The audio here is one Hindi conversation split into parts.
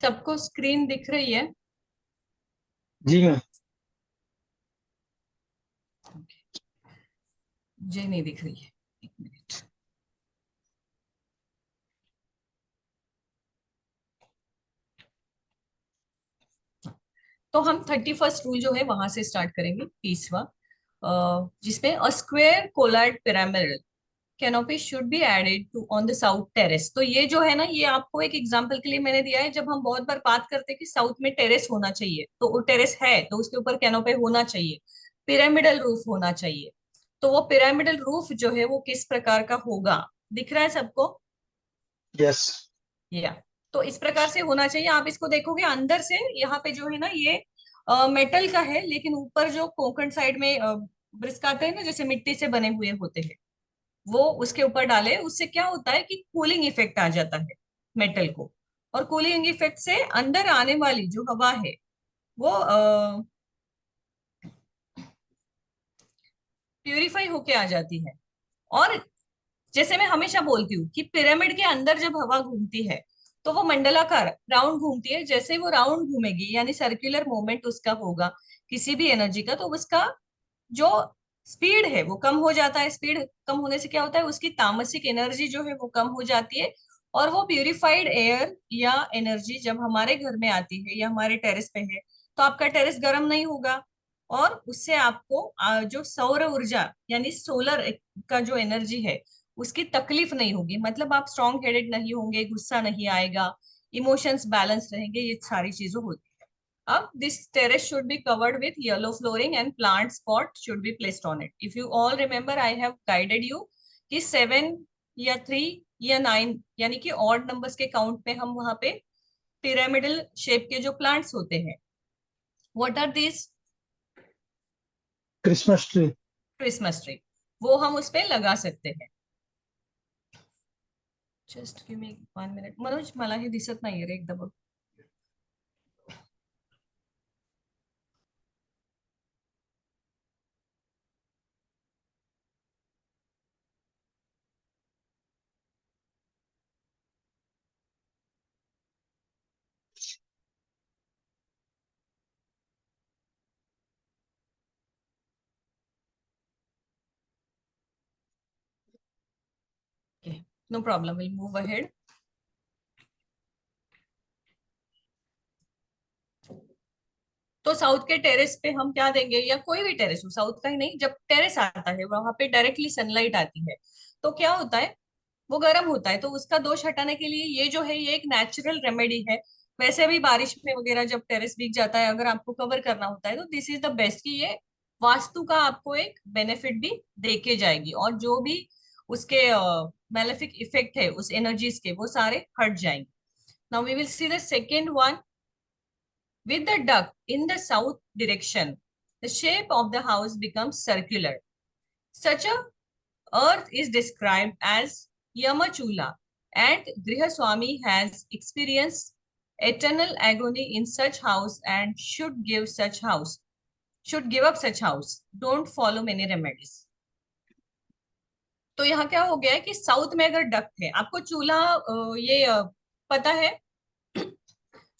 सबको स्क्रीन दिख रही है? जी मैम। मुझे नहीं दिख रही है। एक मिनट। तो हम 31st रूल जो है वहां से स्टार्ट करेंगे, 30वां, जिसमें a square collide pyramid canopy should be added to on the south terrace. तो ये जो है ना, ये आपको एक एग्जांपल के लिए मैंने दिया है। जब हम बहुत बार बात करते हैं कि साउथ में टेरेस होना चाहिए, तो वो टेरेस है तो उसके ऊपर कैनोपी होना चाहिए, पिरामिडल रूफ होना चाहिए। तो वो पिरामिडल रूफ जो है वो किस प्रकार का होगा, दिख रहा है सबको? यस। या तो इस प्रकार से होना चाहिए। आप इसको देखोगे अंदर से, यहाँ पे जो है ना ये मेटल का है, लेकिन ऊपर जो कोंकण साइड में ब्रिस्क आते हैं ना, जैसे मिट्टी से बने हुए होते हैं, वो उसके ऊपर डाले। उससे क्या होता है कि कूलिंग इफेक्ट आ जाता है मेटल को, और कूलिंग इफेक्ट से अंदर आने वाली जो हवा है वो प्यूरिफाई होके आ जाती है। और जैसे मैं हमेशा बोलती हूँ कि पिरामिड के अंदर जब हवा घूमती है तो वो मंडलाकार राउंड घूमती है। जैसे वो राउंड घूमेगी यानी सर्कुलर मोमेंट उसका होगा किसी भी एनर्जी का, तो उसका जो स्पीड है वो कम हो जाता है। स्पीड कम होने से क्या होता है, उसकी तामसिक एनर्जी जो है वो कम हो जाती है। और वो प्यूरिफाइड एयर या एनर्जी जब हमारे घर में आती है या हमारे टेरेस पे है, तो आपका टेरेस गर्म नहीं होगा। और उससे आपको जो सौर ऊर्जा यानी सोलर का जो एनर्जी है उसकी तकलीफ नहीं होगी। मतलब आप स्ट्रॉन्ग हेडेड नहीं होंगे, गुस्सा नहीं आएगा, इमोशंस बैलेंस रहेंगे, ये सारी चीजें होती है। अब this terrace should be covered with yellow flooring and plant pot should be placed on it. If you all remember, I have guided you कि 7 या 3 या 9 यानी कि ऑड नंबर्स के काउंट में हम वहां पे पिरामिडल शेप के जो प्लांट्स होते हैं, what are this? Christmas tree. Christmas tree, वो हम उस पे लगा सकते हैं। Just give me 1 minute Manoj, मला हे दिसत नाहीये रे एकदम। No problem, will move ahead. तो साउथ के टेरेस पे हम क्या देंगे, या कोई भी टेरेस हो, साउथ का ही नहीं, जब टेरेस आता है वहां पे डायरेक्टली सनलाइट आती है तो क्या होता है, वो गर्म होता है। तो उसका दोष हटाने के लिए ये जो है ये एक नेचुरल रेमेडी है। वैसे भी बारिश में वगैरह जब टेरेस भीग जाता है, अगर आपको कवर करना होता है, तो दिस इज द बेस्ट कि ये वास्तु का आपको एक बेनिफिट भी देके जाएगी, और जो भी उसके मेलेफिक इफेक्ट है उस एनर्जीज के, वो सारे हट जाएंगे। Now we will see the second one. With the duct in the south direction, the shape of the house becomes circular. Such a earth is described as Yamachula, and Grihaswami has experienced eternal agony in such house and should give up such house. Don't follow many remedies. तो यहाँ क्या हो गया है कि साउथ में अगर डक्ट है, आपको चूल्हा पता है,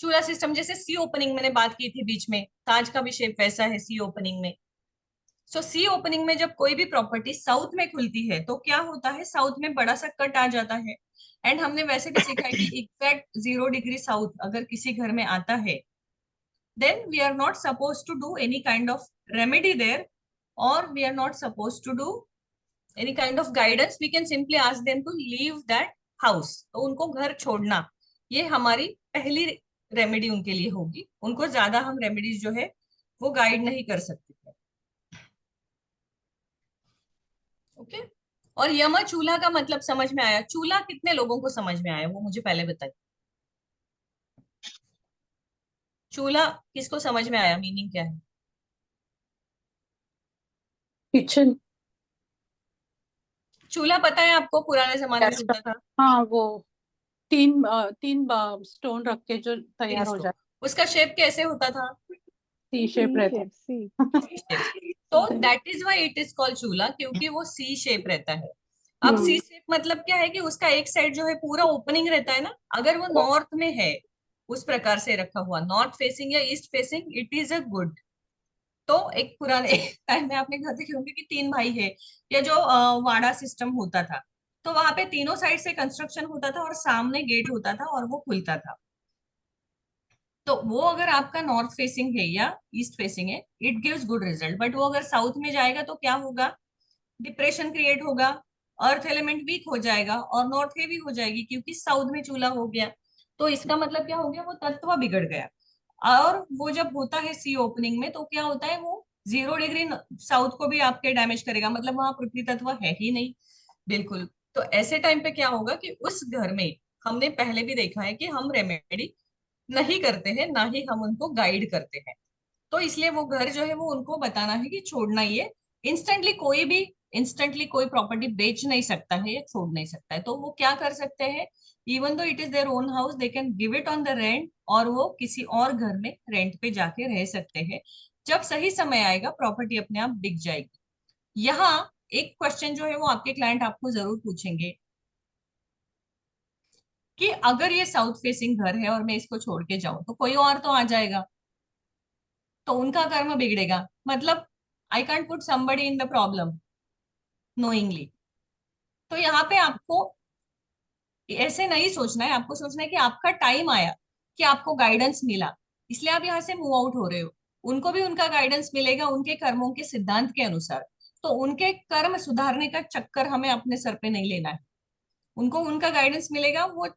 चूल्हा सिस्टम जैसे सी ओपनिंग मैंने बात की थी बीच में, ताज का भी शेप वैसा है सी ओपनिंग में। सो सी ओपनिंग में जब कोई भी प्रॉपर्टी साउथ में खुलती है तो क्या होता है, साउथ में बड़ा सा कट आ जाता है। एंड हमने वैसे भी सीखा है कि एग्जैक्ट 0 डिग्री साउथ अगर किसी घर में आता है, then we are not suppose to do any kind of remedy there, और we are not suppose to do any kind of guidance. We can simply ask them to leave that house, तो उनको घर छोड़ना, ये हमारी पहली रेमेडी उनके लिए होगी। उनको ज्यादा हम रेमेडीज जो है वो गाइड नहीं कर सकते। ओके। और यमा चूल्हा का मतलब समझ में आया? चूल्हा कितने लोगों को समझ में आया वो मुझे पहले बताइए। चूल्हा किसको समझ में आया, मीनिंग क्या है? किचन। चूल्हा पता है आपको, पुराने जमाने में गैस होता का। था। हाँ वो तीन स्टोन रख के जो तीन तैयार हो स्टोन, जाए। उसका शेप कैसे होता था? सी शेप सी रहता शेप, सी। C shape. तो that is why it is called चूल्हा, क्योंकि वो सी शेप रहता है। अब सी शेप मतलब क्या है कि उसका एक साइड जो है पूरा ओपनिंग रहता है ना, अगर वो नॉर्थ में है, उस प्रकार से रखा हुआ, नॉर्थ फेसिंग या east facing, it is a good. तो एक पुराने टाइम में आपने घर देखे होंगे कि तीन भाई है, या जो वाड़ा सिस्टम होता था, तो वहां पे तीनों साइड से कंस्ट्रक्शन होता था और सामने गेट होता था और वो खुलता था। तो वो अगर आपका नॉर्थ फेसिंग है या ईस्ट फेसिंग है, it gives good result. But वो अगर साउथ में जाएगा तो क्या होगा? डिप्रेशन क्रिएट होगा, अर्थ एलिमेंट वीक हो जाएगा और नॉर्थ हेवी हो जाएगी, क्योंकि साउथ में चूल्हा हो गया। तो इसका मतलब क्या हो गया? वो तत्व बिगड़ गया। और वो जब होता है सी ओपनिंग में, तो क्या होता है? वो 0 डिग्री साउथ को भी आपके डैमेज करेगा, मतलब वहां पृथ्वी तत्व है ही नहीं, बिल्कुल। तो ऐसे टाइम पे क्या होगा कि उस घर में, हमने पहले भी देखा है कि हम रेमेडी नहीं करते हैं, ना ही हम उनको गाइड करते हैं। तो इसलिए वो घर जो है वो उनको बताना है कि छोड़ना ही है। इंस्टेंटली कोई भी, इंस्टेंटली कोई प्रॉपर्टी बेच नहीं सकता है या छोड़ नहीं सकता है। तो वो क्या कर सकते हैं? Even though it is their own house, they can give it on the rent, और वो किसी और घर में रेंट पे जाके रह सकते हैं। जब सही समय आएगा, प्रॉपर्टी अपने आप बिक जाएगी। यहाँ एक क्वेश्चन जो है वो आपके क्लाइंट आपको जरूर पूछेंगे कि अगर ये साउथ फेसिंग घर है और मैं इसको छोड़ के जाऊं तो कोई और तो आ जाएगा, तो उनका कर्म बिगड़ेगा। मतलब I can't put somebody in the problem knowingly. तो यहाँ पे आपको ऐसे नहीं सोचना है, आपको सोचना है कि आपका टाइम आया, कि आपको गाइडेंस मिला, इसलिए आप यहाँ से मूव आउट हो रहे हो। उनको भी उनका गाइडेंस मिलेगा उनके कर्मों के सिद्धांत के अनुसार। तो उनके कर्म सुधारने का चक्कर हमें अपने सर पे नहीं लेना है। उनको उनका गाइडेंस मिलेगा। वो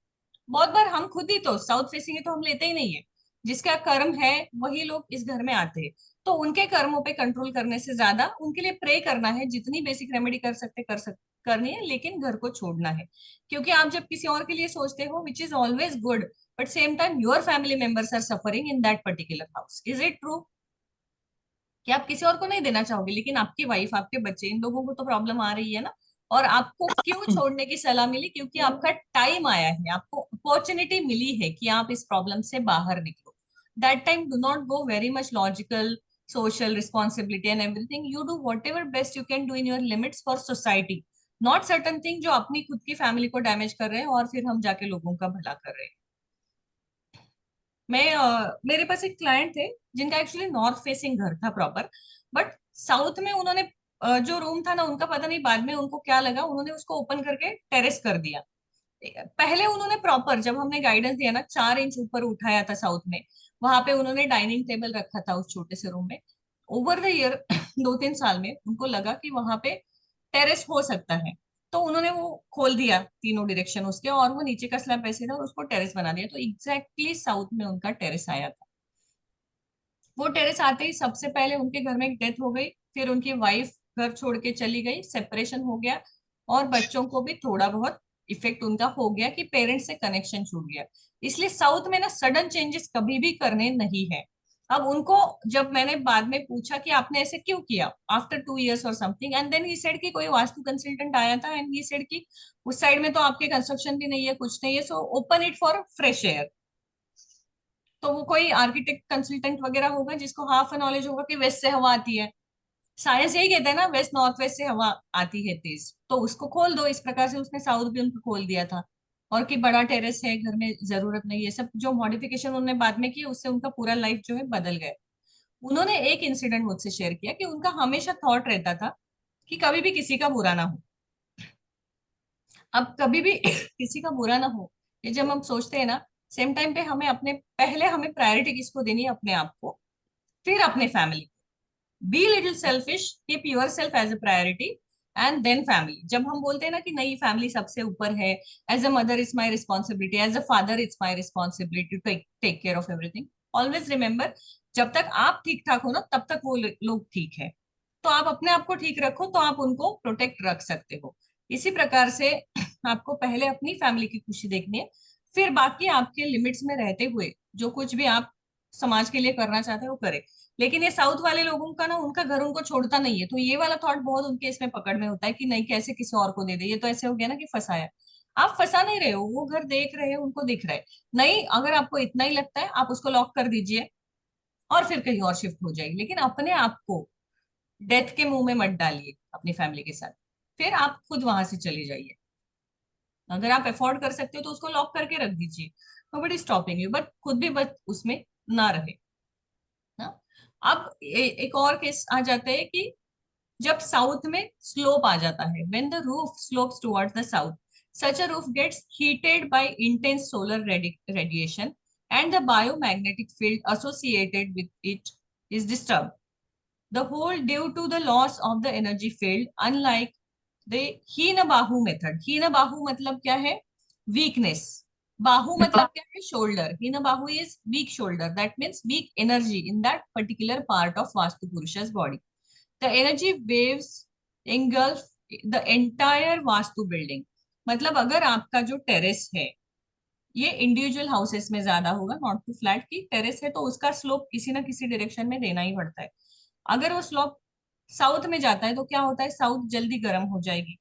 बहुत बार हम खुद ही तो साउथ फेसिंग है तो हम लेते ही नहीं है। जिसका कर्म है वही लोग इस घर में आते हैं। तो उनके कर्मों पे कंट्रोल करने से ज्यादा उनके लिए प्रे करना है, जितनी बेसिक रेमेडी करनी है, लेकिन घर को छोड़ना है। क्योंकि आप जब किसी और के लिए सोचते हो, which is always good, but same time your family members are suffering in that particular house, is it true? कि आप किसी और को नहीं देना चाहोगे, लेकिन आपकी वाइफ, आपके बच्चे, इन लोगों को तो प्रॉब्लम आ रही है ना। और आपको क्यों छोड़ने की सलाह मिली? क्योंकि आपका टाइम आया है, आपको अपॉर्चुनिटी मिली है कि आप इस प्रॉब्लम से बाहर निकलो। That time do not go very much logical, social responsibility and everything. You do whatever best you can do in your limits for society, not certain thing जो अपनी खुद की फैमिली को डैमेज कर रहे हैं और फिर हम जाके लोगों का भला कर रहे हैं। मेरे पास एक क्लाइंट थे जिनका एक्चुअली नॉर्थ फेसिंग घर था प्रॉपर, बट साउथ में उन्होंने जो रूम था ना उनका, पता नहीं बाद में उनको क्या लगा, उन्होंने उसको ओपन करके टेरेस कर दिया। पहले उन्होंने प्रॉपर, जब हमने गाइडेंस दिया ना, 4 इंच ऊपर उठाया था साउथ में, वहां पे उन्होंने डाइनिंग टेबल रखा था उस छोटे से रूम में। ओवर द ईयर 2-3 साल में उनको लगा कि वहां पे टेरेस हो सकता है। तो उन्होंने वो खोल दिया तीनों डायरेक्शन उसके, और वो नीचे का स्लैब ऐसे था और उसको टेरेस बना दिया। तो एग्जैक्टली साउथ में उनका टेरेस आया था। वो टेरेस आते ही सबसे पहले उनके घर में एक डेथ हो गई, फिर उनकी वाइफ घर छोड़ के चली गई, सेपरेशन हो गया, और बच्चों को भी थोड़ा बहुत इफेक्ट उनका हो गया कि पेरेंट्स से कनेक्शन छूट गया। इसलिए साउथ में ना सडन चेंजेस कभी भी करने नहीं है। अब उनको जब मैंने बाद में पूछा कि आपने ऐसे क्यों किया आफ्टर 2 इयर्स और something, and then he said कि कोई वास्तु कंसल्टेंट आया था एंड ही सेड कि उस साइड में तो आपके कंस्ट्रक्शन भी नहीं है, कुछ नहीं है, so open it for fresh air. तो वो कोई आर्किटेक्ट कंसल्टेंट वगैरह होगा जिसको हाफ नॉलेज होगा कि वेस्ट से हवा आती है। साइंस यही कहता है ना, वेस्ट नॉर्थ वेस्ट से हवा आती है तेज, तो उसको खोल दो। इस प्रकार से उसने साउथ भी उनको खोल दिया था। और कि बड़ा टेरेस है घर में, जरूरत नहीं है, सब जो मॉडिफिकेशन उन्होंने बाद में की उससे उनका पूरा लाइफ जो है बदल गया। उन्होंने एक इंसिडेंट मुझसे शेयर किया कि उनका हमेशा थॉट रहता था कि कभी भी किसी का बुरा ना हो। अब कभी भी किसी का बुरा ना हो, ये जब हम सोचते हैं ना, सेम टाइम पे हमें अपने, पहले हमें प्रायोरिटी किसको देनी है? अपने आप को, फिर अपने family. Be little selfish, keep yourself as a priority, and then family. जब हम बोलते हैं ना कि नहीं, फैमिली सबसे ऊपर है, as a mother it's my responsibility, as a father it's my responsibility to take care of everything, always remember, जब तक आप ठीक ठाक हो ना तब तक वो लोग ठीक है। तो आप अपने आप को ठीक रखो तो आप उनको प्रोटेक्ट रख सकते हो। इसी प्रकार से आपको पहले अपनी फैमिली की खुशी देखनी है, फिर बाकी आपके लिमिट्स में रहते हुए जो कुछ भी आप समाज के लिए करना चाहते हैं वो करें। लेकिन ये साउथ वाले लोगों का ना, उनका घर उनको छोड़ता नहीं है, तो ये वाला थॉट बहुत उनके इसमें पकड़ में होता है कि नहीं, कैसे किसी और को दे दे, ये तो ऐसे हो गया ना कि फंसाया। आप फंसा नहीं रहे हो, वो घर देख रहे हैं, उनको दिख रहा है। नहीं, अगर आपको इतना ही लगता है आप उसको लॉक कर दीजिए और फिर कहीं और शिफ्ट हो जाएगी, लेकिन अपने आप को डेथ के मुंह में मत डालिए अपनी फैमिली के साथ। फिर आप खुद वहां से चले जाइए। अगर आप अफोर्ड कर सकते हो तो उसको लॉक करके रख दीजिए, नोबडी स्टॉपिंग यू, बट खुद भी बस उसमें ना रहे ना। अब एक और केस आ जाता है कि जब साउथ में स्लोप आ जाता है, when the roof slopes towards the south, such a roof gets heated by intense solar radiation and the biomagnetic field associated with it is disturbed. The whole due to the loss of the energy field, unlike the हीन-बाहु मेथड। हीन-बाहु मतलब क्या है? वीकनेस। बाहु मतलब क्या है? शोल्डर। हीन-बाहु is weak shoulder, that means weak energy in that particular part of Vastu पुरुष's body. The energy waves engulf the entire Vastu building. मतलब अगर आपका जो टेरेस है, ये इंडिविजुअल हाउसेस में ज्यादा होगा, नॉट टू फ्लैट, की टेरेस है तो उसका स्लोप किसी ना किसी डायरेक्शन में देना ही पड़ता है। अगर वो स्लोप साउथ में जाता है तो क्या होता है? साउथ जल्दी गर्म हो जाएगी।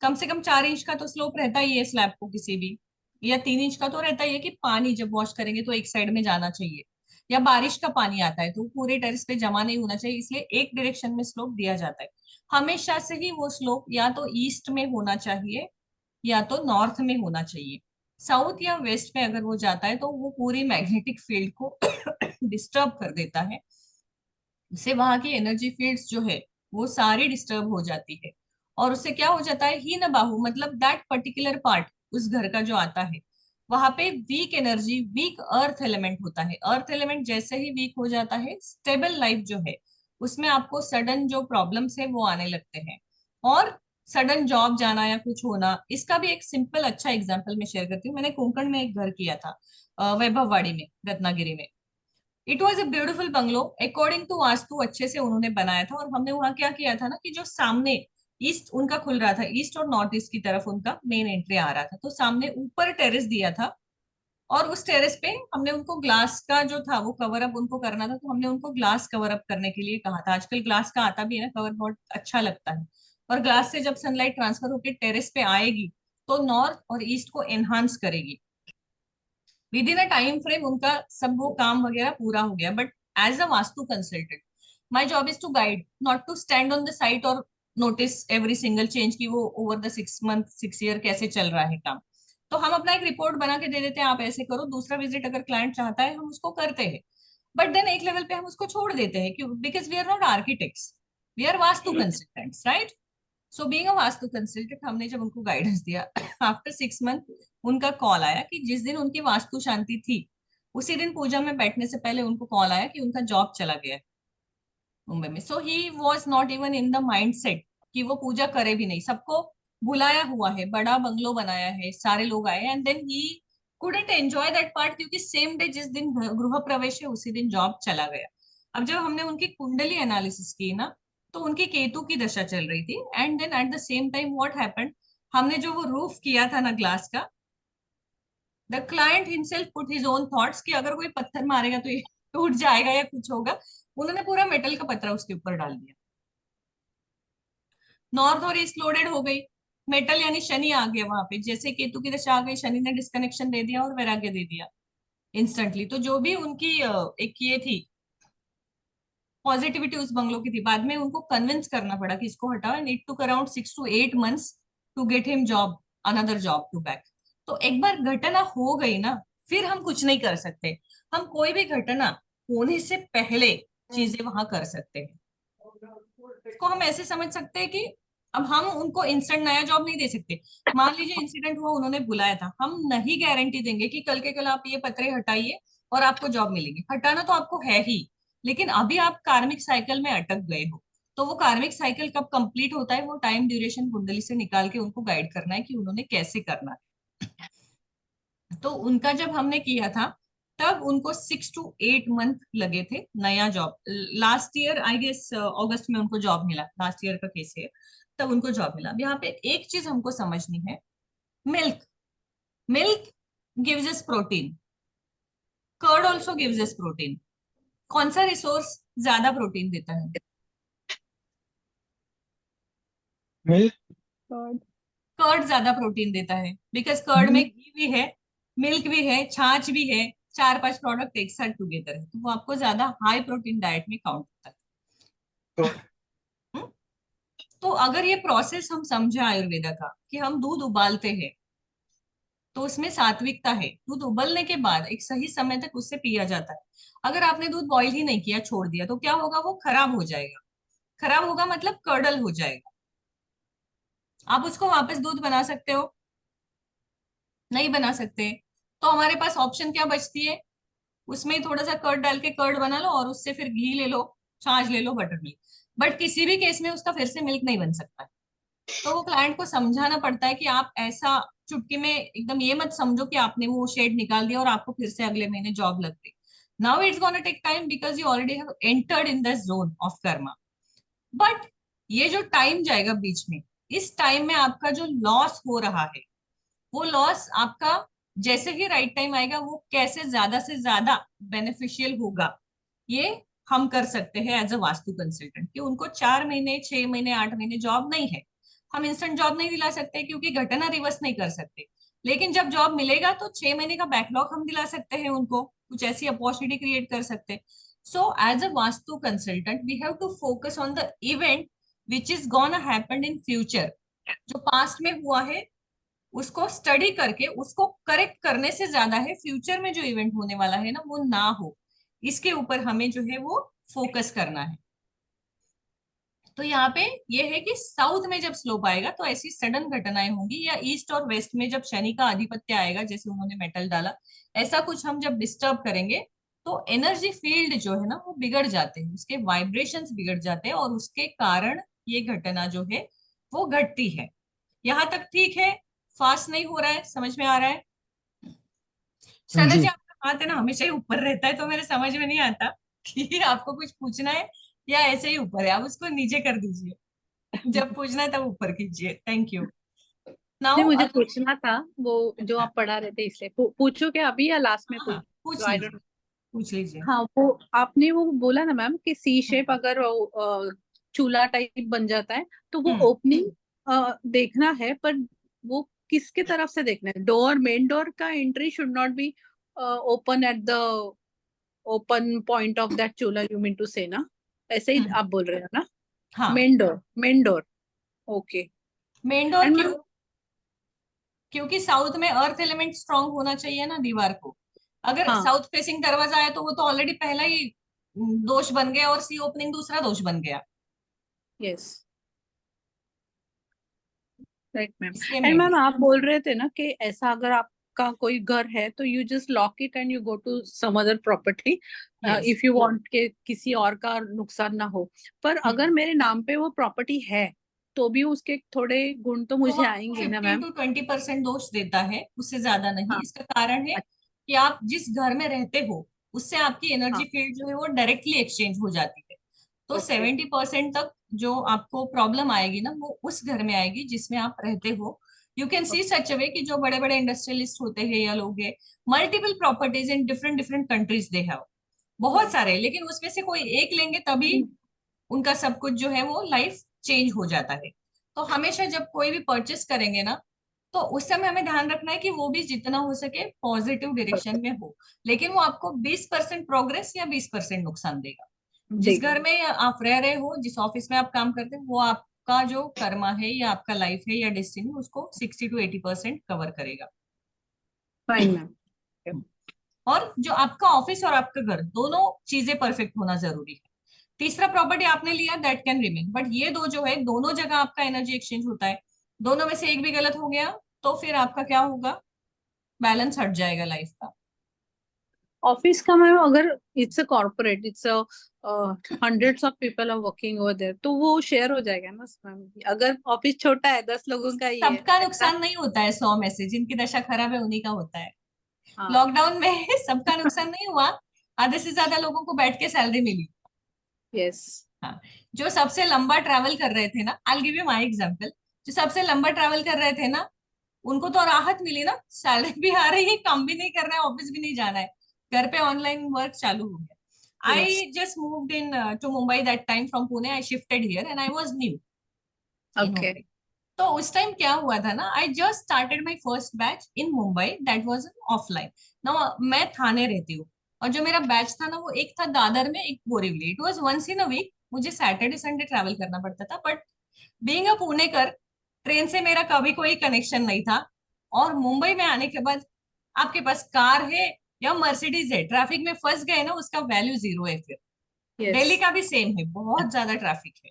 कम से कम 4 इंच का तो स्लोप रहता ही है स्लैब को किसी भी, या 3 इंच का तो रहता ही है कि पानी जब वॉश करेंगे तो एक साइड में जाना चाहिए, या बारिश का पानी आता है तो पूरे टेरेस पे जमा नहीं होना चाहिए, इसलिए एक डायरेक्शन में स्लोप दिया जाता है। हमेशा से ही वो स्लोप या तो ईस्ट में होना चाहिए या तो नॉर्थ में होना चाहिए। साउथ या वेस्ट में अगर वो जाता है तो वो पूरी मैग्नेटिक फील्ड को डिस्टर्ब कर देता है। उससे वहां की एनर्जी फील्ड्स जो है वो सारी डिस्टर्ब हो जाती है, और उससे क्या हो जाता है? हीन बाहु मतलब दैट पर्टिकुलर पार्ट उस घर का जो आता है, वहां पे weak energy, weak earth element होता है। अर्थ एलिमेंट जैसे ही वीक हो जाता है, स्टेबल लाइफ जो है उसमें आपको सडन जो प्रॉब्लम्स है वो आने लगते हैं, और सडन जॉब जाना या कुछ होना। इसका भी एक सिंपल अच्छा एग्जांपल मैं शेयर करती हूँ। मैंने कोंकण में एक घर किया था, वैभववाड़ी में, रत्नागिरी में। It was a beautiful bungalow according to vastu, अच्छे से उन्होंने बनाया था। और हमने वहां क्या किया था ना, कि जो सामने ईस्ट उनका खुल रहा था, ईस्ट और नॉर्थ ईस्ट की तरफ उनका मेन एंट्री आ रहा था, तो सामने ऊपर टेरेस दिया था। और उस टेरेस पे हमने उनको ग्लास का जो था वो कवर अप उनको करना था, तो हमने उनको ग्लास कवर अप करने के लिए कहा था। आजकल ग्लास का आता भी है ना कवर, बहुत अच्छा लगता है। और ग्लास से जब सनलाइट ट्रांसफर होकर टेरेस पे आएगी तो नॉर्थ और ईस्ट को एनहांस करेगी। Within a time frame उनका सब वो काम वगैरह पूरा हो गया। But as a vastu consultant, my job is to guide, not to stand on the site और नोटिस एवरी सिंगल चेंज की वो ओवर द 6 मंथ 6 ईयर कैसे चल रहा है काम। तो हम अपना एक रिपोर्ट बना के दे देते हैं, आप ऐसे करो। दूसरा विजिट अगर क्लाइंट चाहता है हम उसको करते हैं, बट देन एक लेवल पे हम उसको छोड़ देते हैं, क्यों? Because we are not architects, we are vastu consultants, right? So being a vastu consultant, हमने जब उनको गाइडेंस दिया, आफ्टर 6 मंथ उनका कॉल आया कि जिस दिन उनकी वास्तु शांति थी, उसी दिन पूजा में बैठने से पहले उनको कॉल आया कि उनका जॉब चला गया है मुंबई में। So he was not even in the mindset कि वो पूजा करे भी नहीं। सबको बुलाया हुआ है, बड़ा बंगलो बनाया है, सारे लोग आए, and then he couldn't enjoy that part, क्योंकि सेम डे जिस दिन गृह प्रवेश है उसी दिन जॉब चला गया। अब जब हमने उनकी कुंडली एनालिसिस की ना, तो उनकी केतु की दशा चल रही थी, and then at the same time what happened, हमने जो वो रूफ किया था ना ग्लास का, the client himself put his own thoughts कि अगर कोई पत्थर मारेगा तो ये टूट जाएगा या कुछ होगा। उन्होंने पूरा मेटल का पत्थर उसके ऊपर डाल दिया। नॉर्थ और ईस्ट लोडेड हो गई, मेटल यानी शनि आ गया वहां पे। जैसे केतु की दशा आ गई, शनि ने डिस्कनेक्शन दे दिया और वैराग्य दे दिया इंस्टेंटली। तो जो भी उनकी एक ये थी पॉजिटिविटी उस बंगलो की थी, बाद में उनको कन्विंस करना पड़ा कि इसको हटाओ, and it took around 6 to 8 months to get him job, another job to back. तो एक बार घटना हो गई ना, फिर हम कुछ नहीं कर सकते। हम कोई भी घटना होने से पहले चीजें वहां कर सकते हैं। इसको हम ऐसे समझ सकते हैं कि अब हम उनको इंस्टेंट नया जॉब नहीं दे सकते। मान लीजिए इंसिडेंट हुआ, उन्होंने बुलाया था, हम नहीं गारंटी देंगे कि कल के कल आप ये पत्रे हटाइए और आपको जॉब मिलेगी। हटाना तो आपको है ही, लेकिन अभी आप कार्मिक साइकिल में अटक गए हो। तो वो कार्मिक साइकिल कब कंप्लीट होता है, वो टाइम ड्यूरेशन कुंडली से निकाल के उनको गाइड करना है कि उन्होंने कैसे करना है। तो उनका जब हमने किया था, तब उनको 6 to 8 मंथ लगे थे नया job. Last year I guess अगस्त में उनको जॉब मिला, लास्ट ईयर का केस है, तब उनको जॉब मिला। अब यहाँ पे एक चीज हमको समझनी है, milk, milk gives us protein, curd also gives us protein. कौन सा रिसोर्स ज्यादा प्रोटीन देता है? मिल्क। कर्ड। कर्ड ज्यादा प्रोटीन देता है, बिकॉज कर्ड में घी भी है, मिल्क भी है, छाछ भी है, 4-5 प्रोडक्ट एक साथ टुगेदर है, तो वो आपको ज्यादा हाई प्रोटीन डाइट में काउंट होता है। तो हम्म? तो अगर ये प्रोसेस हम समझे आयुर्वेदा का, कि हम दूध उबालते हैं तो उसमें सात्विकता है, दूध उबलने के बाद एक सही समय तक उससे पिया जाता है। अगर आपने दूध बॉईल ही नहीं किया, छोड़ दिया, तो क्या होगा, वो खराब हो जाएगा। खराब होगा मतलब कर्डल हो जाएगा। आप उसको वापस दूध बना सकते हो? नहीं बना सकते। तो हमारे पास ऑप्शन क्या बचती है, उसमें ही थोड़ा सा कर्ड डाल के कर्ड बना लो, और उससे फिर घी ले लो, छाछ ले लो, बटर मिल्क। बट किसी भी केस में उसका फिर से मिल्क नहीं बन सकता है। तो वो क्लाइंट को समझाना पड़ता है कि आप ऐसा चुटकी में एकदम ये मत समझो कि आपने वो शेड निकाल दिया और आपको फिर से अगले महीने जॉब लग गई। Now it's gonna take time, because you already have entered in the zone of karma. But ये जो टाइम जाएगा बीच में, इस टाइम में आपका जो लॉस हो रहा है, वो लॉस आपका जैसे ही राइट टाइम आएगा, वो कैसे ज्यादा से ज्यादा बेनिफिशियल होगा, ये हम कर सकते हैं एज अ वास्तु कंसल्टेंट। कि उनको 4 महीने, 6 महीने, 8 महीने जॉब नहीं है, हम इंस्टेंट जॉब नहीं दिला सकते क्योंकि घटना रिवर्स नहीं कर सकते। लेकिन जब जॉब मिलेगा तो 6 महीने का बैकलॉग हम दिला सकते हैं उनको, कुछ ऐसी अपॉर्चुनिटी क्रिएट कर सकते हैं। So as a vastu consultant we have to focus on the event which is gonna happen in future. जो पास्ट में हुआ है उसको स्टडी करके उसको करेक्ट करने से ज्यादा है फ्यूचर में जो इवेंट होने वाला है ना, वो ना हो, इसके ऊपर हमें जो है वो फोकस करना है। तो यहाँ पे ये है कि साउथ में जब स्लोप आएगा तो ऐसी सडन घटनाएं होंगी, या ईस्ट और वेस्ट में जब शनि का आधिपत्य आएगा, जैसे उन्होंने मेटल डाला, ऐसा कुछ हम जब डिस्टर्ब करेंगे तो एनर्जी फील्ड जो है ना वो बिगड़ जाते हैं, उसके वाइब्रेशंस बिगड़ जाते हैं, और उसके कारण ये घटना जो है वो घटती है। यहाँ तक ठीक है? फास्ट नहीं हो रहा है? समझ में आ रहा है? शरद जी, जी। आपका हाथ है ना हमेशा ही ऊपर रहता है, तो मेरे समझ में नहीं आता कि आपको कुछ पूछना है या ऐसे ही ऊपर है। आप उसको नीचे कर दीजिए, जब पूछना है तब ऊपर कीजिए। Thank you. नहीं, नाउ मुझे अगर, पूछना था वो जो अच्छा, आप पढ़ा रहे थे, इसलिए पूछो क्या अभी या लास्ट में हाँ पूछ पूछो? आई लीजिए, डोंट। पूछ लीजिए। हाँ, वो आपने वो बोला ना मैम कि सी हम्म शेप अगर चूल्हा टाइप बन जाता है तो वो हम्म ओपनिंग देखना है, पर वो किसके तरफ से देखना है? डोर, मेन डोर का entry should not be open at the open point of that चूल्हा, यू मीन टू से ना? ऐसे ही हम्म, आप बोल रहे हो ना? हाँ। Main door, main door. Okay. Main door and क्यों? मैम, क्योंकि साउथ में अर्थ एलिमेंट स्ट्रांग होना चाहिए ना दीवार को। अगर हाँ, साउथ फेसिंग दरवाजा है तो वो तो ऑलरेडी पहला ही दोष बन गया, और सी ओपनिंग दूसरा दोष बन गया। Yes, right ma'am. इसलिए एंड मेन मैम, डोर। आप बोल रहे थे ना कि ऐसा अगर आपका कोई घर है तो you just lock it and you go to some other property, yes. If you want के किसी और का नुकसान ना हो। पर अगर मेरे नाम पे वो प्रॉपर्टी है तो भी उसके थोड़े गुण तो तो वो मुझे आपको आएंगे ना 15 to 20% दोष देता है, उससे ज्यादा नहीं। हाँ, इसका कारण है अच्छा, कि आप जिस घर में रहते हो उससे आपकी एनर्जी हाँ, फील्ड जो है वो डायरेक्टली एक्सचेंज हो जाती है। तो ओके, 70% तक जो आपको प्रॉब्लम आएगी ना, वो उस घर में आएगी जिसमें आप रहते हो। यू कैन सी सच अ वे कि जो बड़े बड़े इंडस्ट्रियलिस्ट होते हैं या लोग हैं, multiple properties in different different countries they have, बहुत सारे, लेकिन उसमें से कोई एक लेंगे तभी उनका सब कुछ जो है वो लाइफ चेंज हो जाता है। तो हमेशा जब कोई भी परचेस करेंगे ना, तो उस समय हमें ध्यान रखना है कि वो भी जितना हो सके पॉजिटिव डायरेक्शन में हो। लेकिन वो आपको 20% प्रोग्रेस या 20% नुकसान देगा। जिस देगा। घर में आप रह रहे हो, जिस ऑफिस में आप काम करते हो, वो आपका जो कर्मा है या आपका लाइफ है या डेस्टिनी, उसको 60 to 80% कवर करेगा। Fine ma'am. और जो आपका ऑफिस और आपका घर, दोनों चीजें परफेक्ट होना जरूरी है। तीसरा प्रॉपर्टी आपने लिया, दैट कैन रिमेन, बट ये दो जो है, दोनों जगह आपका एनर्जी एक्सचेंज होता है। दोनों में से एक भी गलत हो गया तो फिर आपका क्या होगा, बैलेंस हट जाएगा लाइफ का। ऑफिस का मैम, अगर it's a corporate, it's a hundreds of people are working over there, तो वो शेयर हो जाएगा ना मैम? अगर ऑफिस छोटा है, 10 लोगों का ही है सबका ऐसा? नुकसान नहीं होता है, 100 में से जिनकी दशा खराब है उन्हीं का होता है। हाँ, लॉकडाउन में सबका नुकसान नहीं हुआ, आधे से ज्यादा लोगों को बैठ के सैलरी मिली। यस, हाँ, जो सबसे लंबा ट्रैवल कर रहे थे ना, I give you my example, जो सबसे लंबा ट्रैवल कर रहे थे ना, उनको तो राहत मिली ना, सैलरी भी आ रही है, काम भी नहीं करना है, ऑफिस भी नहीं जाना है, घर पे ऑनलाइन वर्क चालू हो गया। Yes, I just moved in to Mumbai that time from Pune, I shifted here and I was new in okay, Mumbai. तो उस टाइम क्या हुआ था ना, I just started my first batch in Mumbai, that was offline ना। मैं थाने रहती हूँ, और जो मेरा बैच था ना वो एक था दादर में, एक Borivali. It was once in a week, मुझे सैटरडे संडे ट्रैवल करना पड़ता था। But being a Punekar, train से मेरा कभी कोई कनेक्शन नहीं था। और मुंबई में आने के बाद आपके पास कार है या मर्सिडीज है, ट्रैफिक में फंस गए ना, उसका वैल्यू जीरो है फिर। दिल्ली Yes. का भी सेम है, बहुत ज्यादा ट्रैफिक है।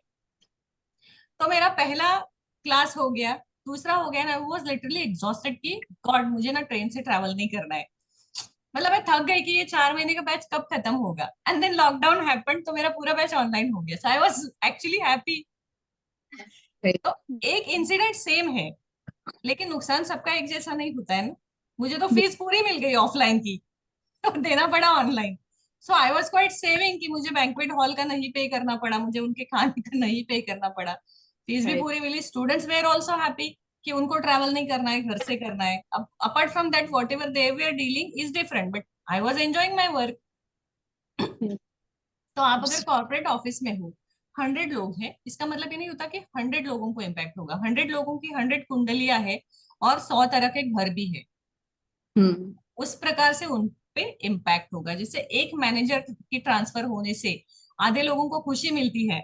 तो मेरा पहला क्लास हो गया, दूसरा हो गया ना, वो वाज लिटरली एग्जॉस्टेड कि गॉड मुझे ना ट्रेन से ट्रैवल नहीं करना है। मतलब मैं थक गई कि ये 4 महीने का बैच कब खत्म होगा। एंड देन लॉकडाउन हैपेंड, तो मेरा पूरा बैच ऑनलाइन हो गया। So I was actually happy. Right. तो एक इंसिडेंट सेम है, लेकिन नुकसान सबका एक जैसा नहीं होता है ना। मुझे तो फीस पूरी मिल गई ऑफलाइन की, तो देना पड़ा online. So I was quite saving कि मुझे बैंक्वेट हॉल का नहीं पे करना पड़ा, मुझे उनके खाने का नहीं पे करना पड़ा, फीस भी Right. पूरी मिली। स्टूडेंट्स वेयर आल्सो हैप्पी कि उनको ट्रैवल नहीं करना है, घर से करना है। अब apart from that whatever they way are dealing is different, but I was enjoying my work. Yes. तो आप अगर कॉर्पोरेट ऑफिस में हो, 100 लोग हैं, इसका मतलब ये नहीं होता कि 100 लोगों को इम्पैक्ट होगा। 100 लोगों की 100 कुंडलियां है, और 100 तरह के घर भी है। Hmm. उस प्रकार से उन पे इम्पैक्ट होगा। जैसे एक मैनेजर की ट्रांसफर होने से आधे लोगों को खुशी मिलती है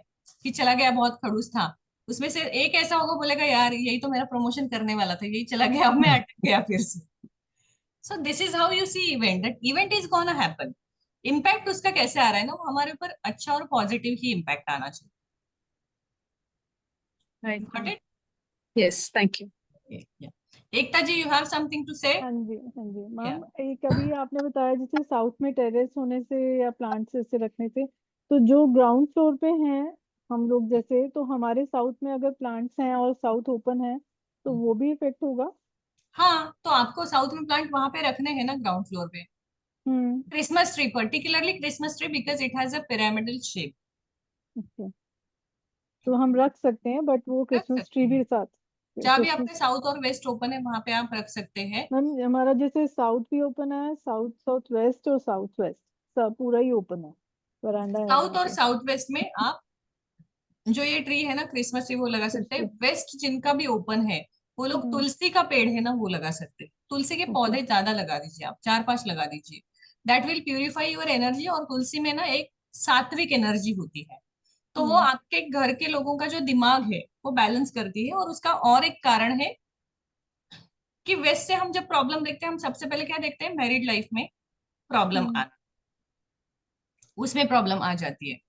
कि चला गया, बहुत खड़ूस था। उसमें से एक ऐसा होगा, बोलेगा यार यही तो मेरा प्रमोशन करने वाला था, यही चला गया, अब मैं अटक गया फिर से। So this is how you see event, that event is gonna happen. Impact उसका कैसे आ रहा है ना, वो हमारे ऊपर अच्छा और पॉजिटिव ही इम्पैक्ट आना Right. चाहिए। Got Yes. Thank you. It? Ekta ji, you have something to say? हाँ जी, हाँ जी मैम। एक अभी आपने बताया जैसे साउथ में टेरेस होने से या प्लांट्स ऐसे रखने से, तो जो ग्राउंड फ्लोर पे हैं हम लोग जैसे, तो हमारे साउथ में अगर प्लांट्स हैं और साउथ ओपन है तो वो भी इफेक्ट होगा? हाँ, तो आपको साउथ में प्लांट वहां पे रखने हैं ना, ग्राउंड फ्लोर पे। Hmm. Christmas tree, particularly Christmas tree, because it has a pyramidal shape. अच्छा, तो हम रख सकते हैं, बट वो रख क्रिसमस सकते ट्री हैं, भी साथ? जहाँ भी क्रिसमस आपके साउथ और वेस्ट ओपन है वहां पे आप रख सकते हैं। मैम, हमारा जैसे साउथ भी ओपन है, साउथ साउथ वेस्ट और साउथ वेस्ट सब पूरा ही ओपन है, वरांडा है साउथ वहाँ और पे। साउथ वेस्ट में आप जो ये ट्री है ना, क्रिसमस ट्री, वो लगा सकते हैं। ओके। वेस्ट जिनका भी ओपन है, वो लोग हम्म। तुलसी का पेड़ है ना, वो लगा सकते हैं। तुलसी के ओके। पौधे ज्यादा लगा दीजिए, आप 4-5 लगा दीजिए। That will purify your energy. और तुलसी में ना एक सात्विक एनर्जी होती है, तो वो हम्म। आपके घर के लोगों का जो दिमाग है वो बैलेंस करती है। और उसका और एक कारण है कि वेस्ट से हम जब प्रॉब्लम देखते हैं, हम सबसे पहले क्या देखते हैं, मैरिड लाइफ में प्रॉब्लम हम्म। आना, उसमें प्रॉब्लम आ जाती है।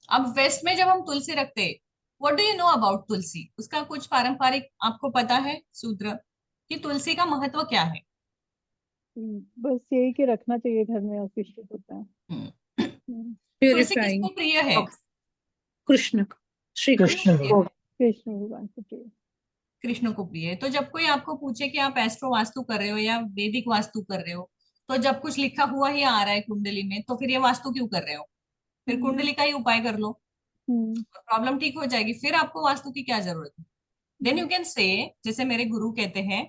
अब वेस्ट में जब हम तुलसी रखते हैं, what do you know about tulsi? उसका कुछ पारंपरिक आपको पता है सूत्र कि तुलसी का महत्व क्या है? बस यही कि रखना चाहिए घर में, और कुछ नहीं होता है। हम्म। हम्म। तुलसी Purifying किसको प्रिय है? of Krishna. Shri किसको कृष्ण Krishna. प्रिय को। है? कृष्ण भगवान को चाहिए। कृष्ण को प्रिय है। तो जब कोई आपको पूछे कि आप एस्ट्रो वास्तु कर रहे हो या वैदिक वास्तु कर रहे हो, तो जब कुछ लिखा हुआ ही आ रहा है कुंडली में, तो फिर ये वास्तु क्यों कर रहे हो? फिर हम्म। कुंडली का ही उपाय कर लो, हम्म। प्रॉब्लम ठीक हो जाएगी। फिर आपको वास्तु की क्या जरूरत है? देन यू कैन से, जैसे मेरे गुरु कहते हैं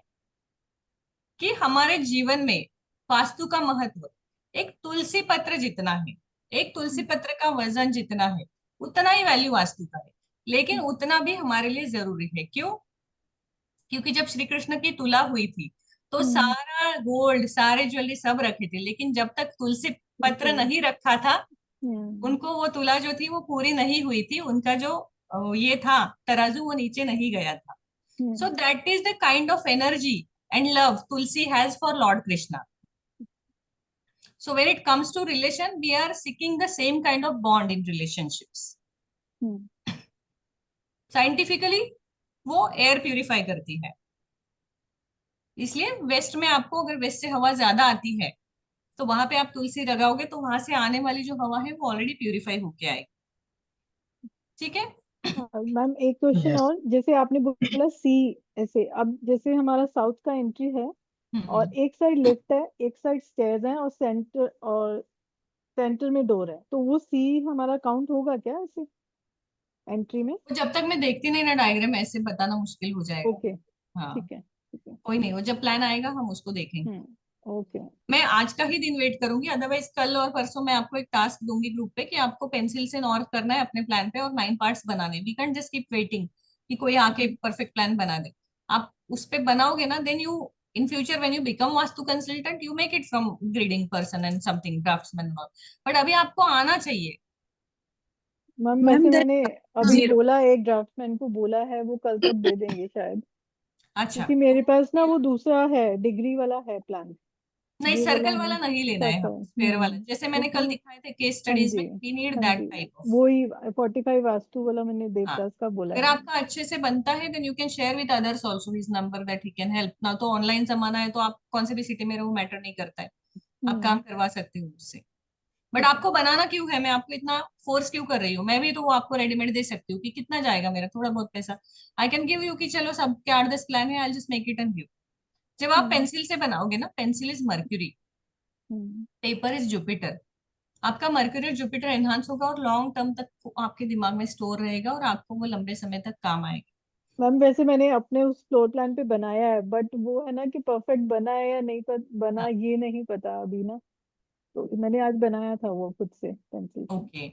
कि हमारे जीवन में वास्तु का महत्व एक तुलसी पत्र जितना है। एक तुलसी पत्र का वजन जितना है, उतना ही वैल्यू वास्तु का है। लेकिन उतना भी हमारे लिए जरूरी है। क्यों? क्योंकि जब श्री कृष्ण की तुला हुई थी, तो हम्म। सारा गोल्ड, सारे ज्वेलरी सब रखे थे, लेकिन जब तक तुलसी पत्र बिल्कुल। नहीं रखा था, हम्म। उनको वो तुला जो थी वो पूरी नहीं हुई थी। उनका जो ये था तराजू, वो नीचे नहीं गया था। So hmm. that is the kind of energy and love Tulsi has for Lord Krishna. So when it comes to relation, we are seeking the same kind of bond in relationships. Hmm. Scientifically, वो एयर प्यूरिफाई करती है। इसलिए वेस्ट में आपको, अगर वेस्ट से हवा ज्यादा आती है, तो वहां पे आप तुलसी लगाओगे, तो वहां से आने वाली जो हवा है वो ऑलरेडी प्यूरिफाई होके आएगी। ठीक है? हाँ मैम, एक क्वेश्चन यस। और, जैसे आपने बोला सी, ऐसे अब जैसे हमारा साउथ का एंट्री है और हम्म। एक साइड लिफ्ट है, एक साइड स्टेयर्स है, और सेंटर में डोर है, तो वो सी हमारा काउंट होगा क्या ऐसे एंट्री में? तो जब तक मैं देखती नहीं ना डायग्राम, ऐसे बताना मुश्किल हो जाएगा। ओके। हाँ, ठीक है, ठीक है। कोई नहीं, वो जब प्लान आएगा हम उसको देखेंगे। ओके। मैं आज का ही दिन वेट करूंगी, अदरवाइज कल और परसों मैं आपको एक टास्क दूंगी ग्रुप पे कि आपको पेंसिल से नॉर्थ करना है अपने प्लान पे, और 9 पार्ट्स बनाने। We can just keep waiting कि कोई आके परफेक्ट प्लान बना दे। आप उस पे बनाओगे ना, then you in future when you become vastu consultant you make it from greeting person and something draftsman. But अभी आपको आना चाहिए। मैम मैम वैसे देर मैंने अभी जीरो बोला, एक ड्राफ्टमैन को बोला है, वो कल तक दे देंगे शायद, अच्छा, क्योंकि मेरे पास ना वो दूसरा है, डिग्री वाला है प्लान, नहीं ये वाला सर्कल वाला नहीं। नहीं लेना है, सर्कल, हमें स्क्वायर वाला जैसे मैंने कल वो, दिखाए थे केस हाँ स्टडीज जी, में, वी नीड हाँ दैट जी, टाइप ऑफ। वो ही 45 वास्तु वाला मैंने हाँ, देवदास का बोला अगर है। आपका अच्छे से बनता है then you can share with others also his number that he can help. ना तो ऑनलाइन जमाना है, तो आप कौन से भी सिटी में रहो वो मैटर नहीं करता है, आप काम हम्म। करवा सकते हो उससे। बट ठीक है। आपको बनाना क्यों है, मैं आपको इतना फोर्स क्यों कर रही हूँ? मैं भी तो वो आपको रेडीमेड दे सकती हूँ कि कितना जाएगा मेरा थोड़ा बहुत पैसा, आई कैन गिव यू कि चलो सबके 8-10 प्लान है, I just make it and give. जब आप हम्म। पेंसिल से बनाओगे ना, pencil is mercury, hmm. Paper is Jupiter. आपका मर्क्यूरी और जुपिटर एनहांस होगा और लॉन्ग टर्म तक वो आपके दिमाग में स्टोर रहेगा और आपको वो लंबे समय तक काम आएगा। मैम वैसे मैंने अपने उस फ्लोर प्लान पे बनाया है, बट वो है ना कि परफेक्ट बना है या नहीं बना, हाँ, ये नहीं पता अभी ना। तो मैंने आज बनाया था वो खुद से पेंसिल से। ओके।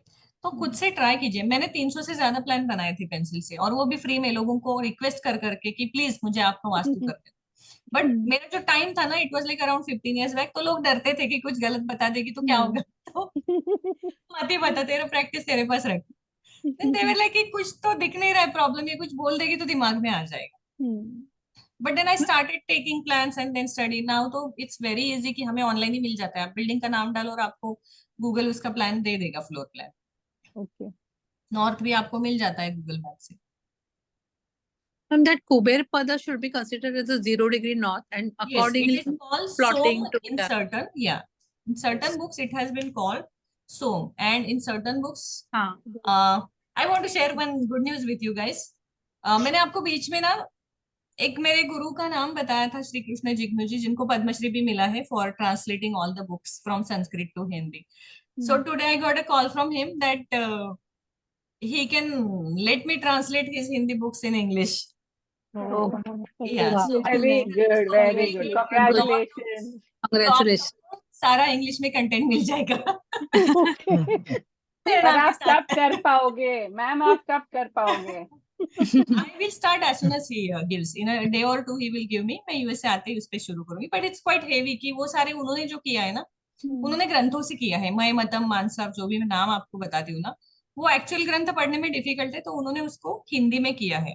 तो खुद से ट्राई कीजिए। मैंने 300 से ज्यादा प्लान बनाए थे पेंसिल से, और वो भी फ्री में, लोगों को रिक्वेस्ट कर करके कि प्लीज मुझे आपका वास्तु कर दे। बट मेरा जो टाइम था ना, it was like around 15 years back, तो लोग डरते थे कि कुछ गलत बता देगी तो क्या हम्म। होगा। तो मत ही बता, तेरा प्रैक्टिस तेरे पास रख। देन दे वर लाइक कि कुछ तो दिख नहीं रहा है प्रॉब्लम, ये कुछ बोल देगी तो दिमाग में आ जाएगा। Hmm. But then I started taking plans and then study. Now तो इट्स वेरी इजी कि हमें ऑनलाइन ही मिल जाता है, आप बिल्डिंग का नाम डालो और आपको गूगल उसका प्लान दे देगा, फ्लोर प्लान। ओके। नॉर्थ भी आपको मिल जाता है गूगल मैप से। Ma'am that Kuber pada should be considered as a 0 degree north and Yes, it accordingly is called plotting Som to in that. certain, yeah. In certain Yes. books, it has been called Som, and in certain books, हाँ I want to share one good news with you guys. मैंने आपको बीच में ना एक मेरे गुरु का नाम बताया था, श्री कृष्ण जिग्नु जी, जिनको पद्मश्री भी मिला है for translating all the books from Sanskrit to Hindi. So today I got a call from him that he can let me translate his Hindi books in English. oh Yeah, wow so Very good, so very we good. तो Congratulations. तो congratulations आपको सारा इंग्लिश में कंटेंट मिल जाएगा। ओके। मेरे पर नाम के आप साथ। कब कर पाओगे मैम, आप कब कर पाओगे? I will start as soon as he gives, in a day or two he will give me। मैं यूएस से आते ही उस पे शुरू करूंगी। बट इट्स क्वाइट हेवी कि वो सारे उन्होंने जो किया है ना, उन्होंने ग्रंथों से किया है, मय मतम मानसव जो भी मैं नाम आपको बताती हूँ ना, वो एक्चुअल ग्रंथ पढ़ने में डिफिकल्ट है, तो उन्होंने उसको हिंदी में किया है।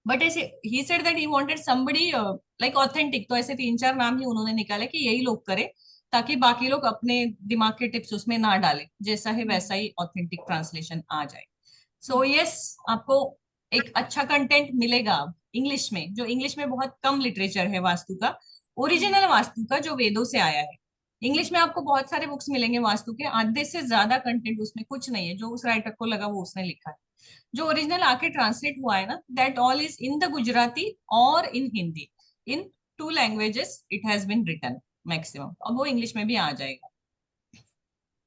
बट ऐसे he said that he wanted somebody like authentic, तो ऐसे 3-4 नाम ही उन्होंने निकाले कि यही लोग करे, ताकि बाकी लोग अपने दिमाग के टिप्स उसमें ना डालें, जैसा है वैसा ही ऑथेंटिक ट्रांसलेशन आ जाए। सो यस, आपको एक अच्छा कंटेंट मिलेगा अब इंग्लिश में, जो इंग्लिश में बहुत कम लिटरेचर है वास्तु का, ओरिजिनल वास्तु का जो वेदों से आया है। इंग्लिश में आपको बहुत सारे बुक्स मिलेंगे वास्तु के, आधे से ज्यादा कंटेंट उसमें कुछ नहीं है, जो उस राइटर को लगा वो उसने लिखा है। जो ओरिजिनल आके ट्रांसलेट हुआ है ना, that all is in the Gujarati और in Hindi, in 2 languages it has been written maximum. अब वो इंग्लिश में भी आ जाएगा।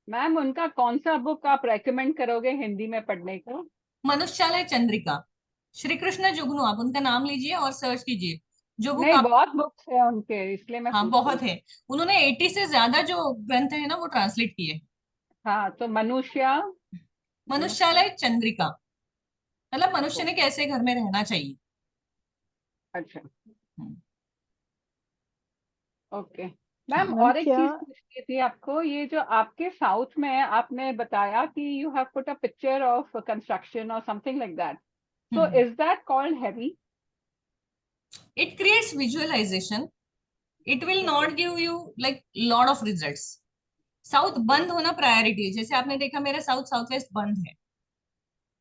मैम उनका कौन सा बुक आप रेकमेंड करोगे हिंदी में पढ़ने को? मनुष्यालय चंद्रिका, श्री कृष्ण जुगनू, आप उनका नाम लीजिए और सर्च कीजिए। जो बुक नहीं, आप, बहुत बुक्स है उनके, इसलिए मैं हाँ पूछ रही बहुत हूँ। है, उन्होंने 80 से ज्यादा जो ग्रंथ है ना वो ट्रांसलेट किए हैं। हाँ, तो मनुष्य मनुष्य मनुष्यालय चंद्रिका मतलब मनुष्य ओ, ने कैसे घर में रहना चाहिए। अच्छा, हम्म। ओके। मैम मैम और एक क्या, चीज पूछनी थी आपको, ये जो आपके साउथ में आपने बताया कि you have put a picture of construction और something like that, so is that called heavy? It creates visualization, it will okay, not give you like lot of results. South okay, बंद होना प्रायोरिटी है, जैसे आपने देखा मेरा साउथ साउथ वेस्ट बंद है,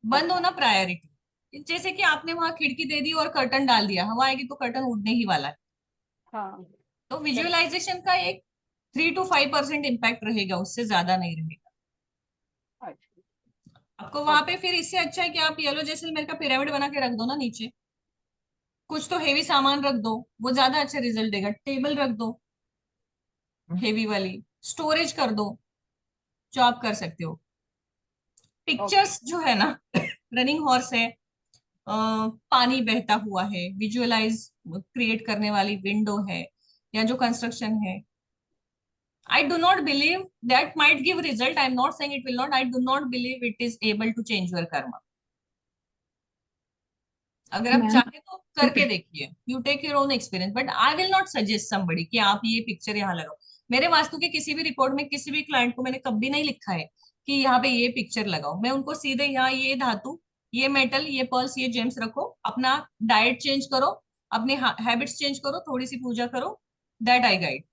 बंद अच्छा, होना प्रायोरिटी। जैसे कि आपने वहां खिड़की दे दी और कर्टन डाल दिया, हवा आएगी तो कर्टन उड़ने ही वाला है। हाँ, तो करेक्ट, विजुअलाइजेशन का एक 3 to 5% इम्पैक्ट रहेगा, उससे ज्यादा नहीं रहेगा। अच्छा, आपको वहां ओके, पे फिर इससे अच्छा है कि आप येलो जैसलमेर का पिरामिड बना के रख दो ना नीचे, कुछ तो हेवी सामान रख दो, वो ज्यादा अच्छा रिजल्ट देगा। टेबल रख दो हेवी वाली, स्टोरेज कर दो, जो आप कर सकते हो। ओके, पिक्चर्स जो है ना, रनिंग हॉर्स है, पानी बहता हुआ है, विजुअलाइज क्रिएट करने वाली विंडो है, या जो कंस्ट्रक्शन है, I do not believe that might give result. I am not saying it will not. I do not believe it is able to change your karma. अगर आप मैम चाहे तो करके देखिए, you take your own experience, but I will not suggest somebody कि आप ये पिक्चर यहाँ लगाओ। मेरे वास्तु के किसी भी रिपोर्ट में किसी भी क्लाइंट को मैंने कभी नहीं लिखा है कि यहाँ पे ये पिक्चर लगाओ। मैं उनको सीधे यहाँ ये धातु, ये मेटल, ये पर्ल्स, ये जेम्स रखो, अपना डाइट चेंज करो, अपने हैबिट्स चेंज करो, थोड़ी सी पूजा करो, that I guide.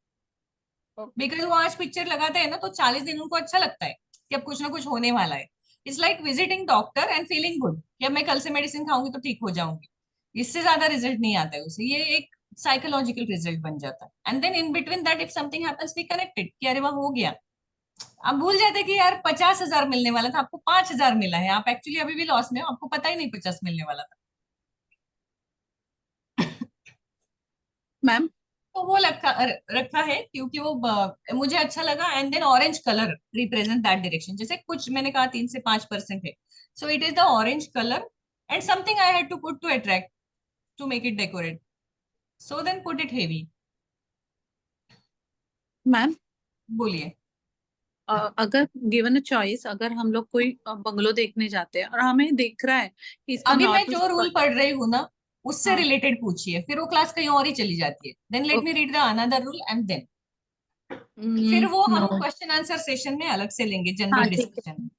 Okay. Because वो आज पिक्चर लगाते हैं ना तो 40 दिन उनको अच्छा लगता है कि अब कुछ ना कुछ होने वाला है। It's like visiting doctor and feeling good कि अब मैं कल से मेडिसिन खाऊंगी तो ठीक हो जाऊंगी। इससे ज्यादा रिजल्ट नहीं आता है उसे, ये एक साइकोलॉजिकल रिजल्ट बन जाता है। And then in between that if something happens we connected कि अरे वह हो गया। आप भूल जाते कि यार 50,000 मिलने वाला था, आपको 5,000 मिला है, आप एक्चुअली अभी भी लॉस में हो, आपको पता ही नहीं 50 मिलने वाला था। मैम तो वो रखा रखा है क्योंकि वो मुझे अच्छा लगा। And then orange colour represent that direction, जैसे कुछ मैंने कहा 3 से 5% है, so it is the orange colour and something I had to put to attract to make it decorate, so then put it heavy. Ma'am बोलिए। अगर गिवन अ चॉइस, अगर हम लोग कोई बंगलो देखने जाते हैं और हमें दिख रहा है कि इसका अभी मैं नॉर्थ जो रूल ईस्ट। पढ़ रही हूँ ना उससे हाँ रिलेटेड पूछिए, फिर वो क्लास कहीं और ही चली जाती है। Then let me okay. Read the another rule and then फिर वो हम नो क्वेश्चन आंसर सेशन में अलग से लेंगे, हाँ जनरल ठीक है डिस्कशन में।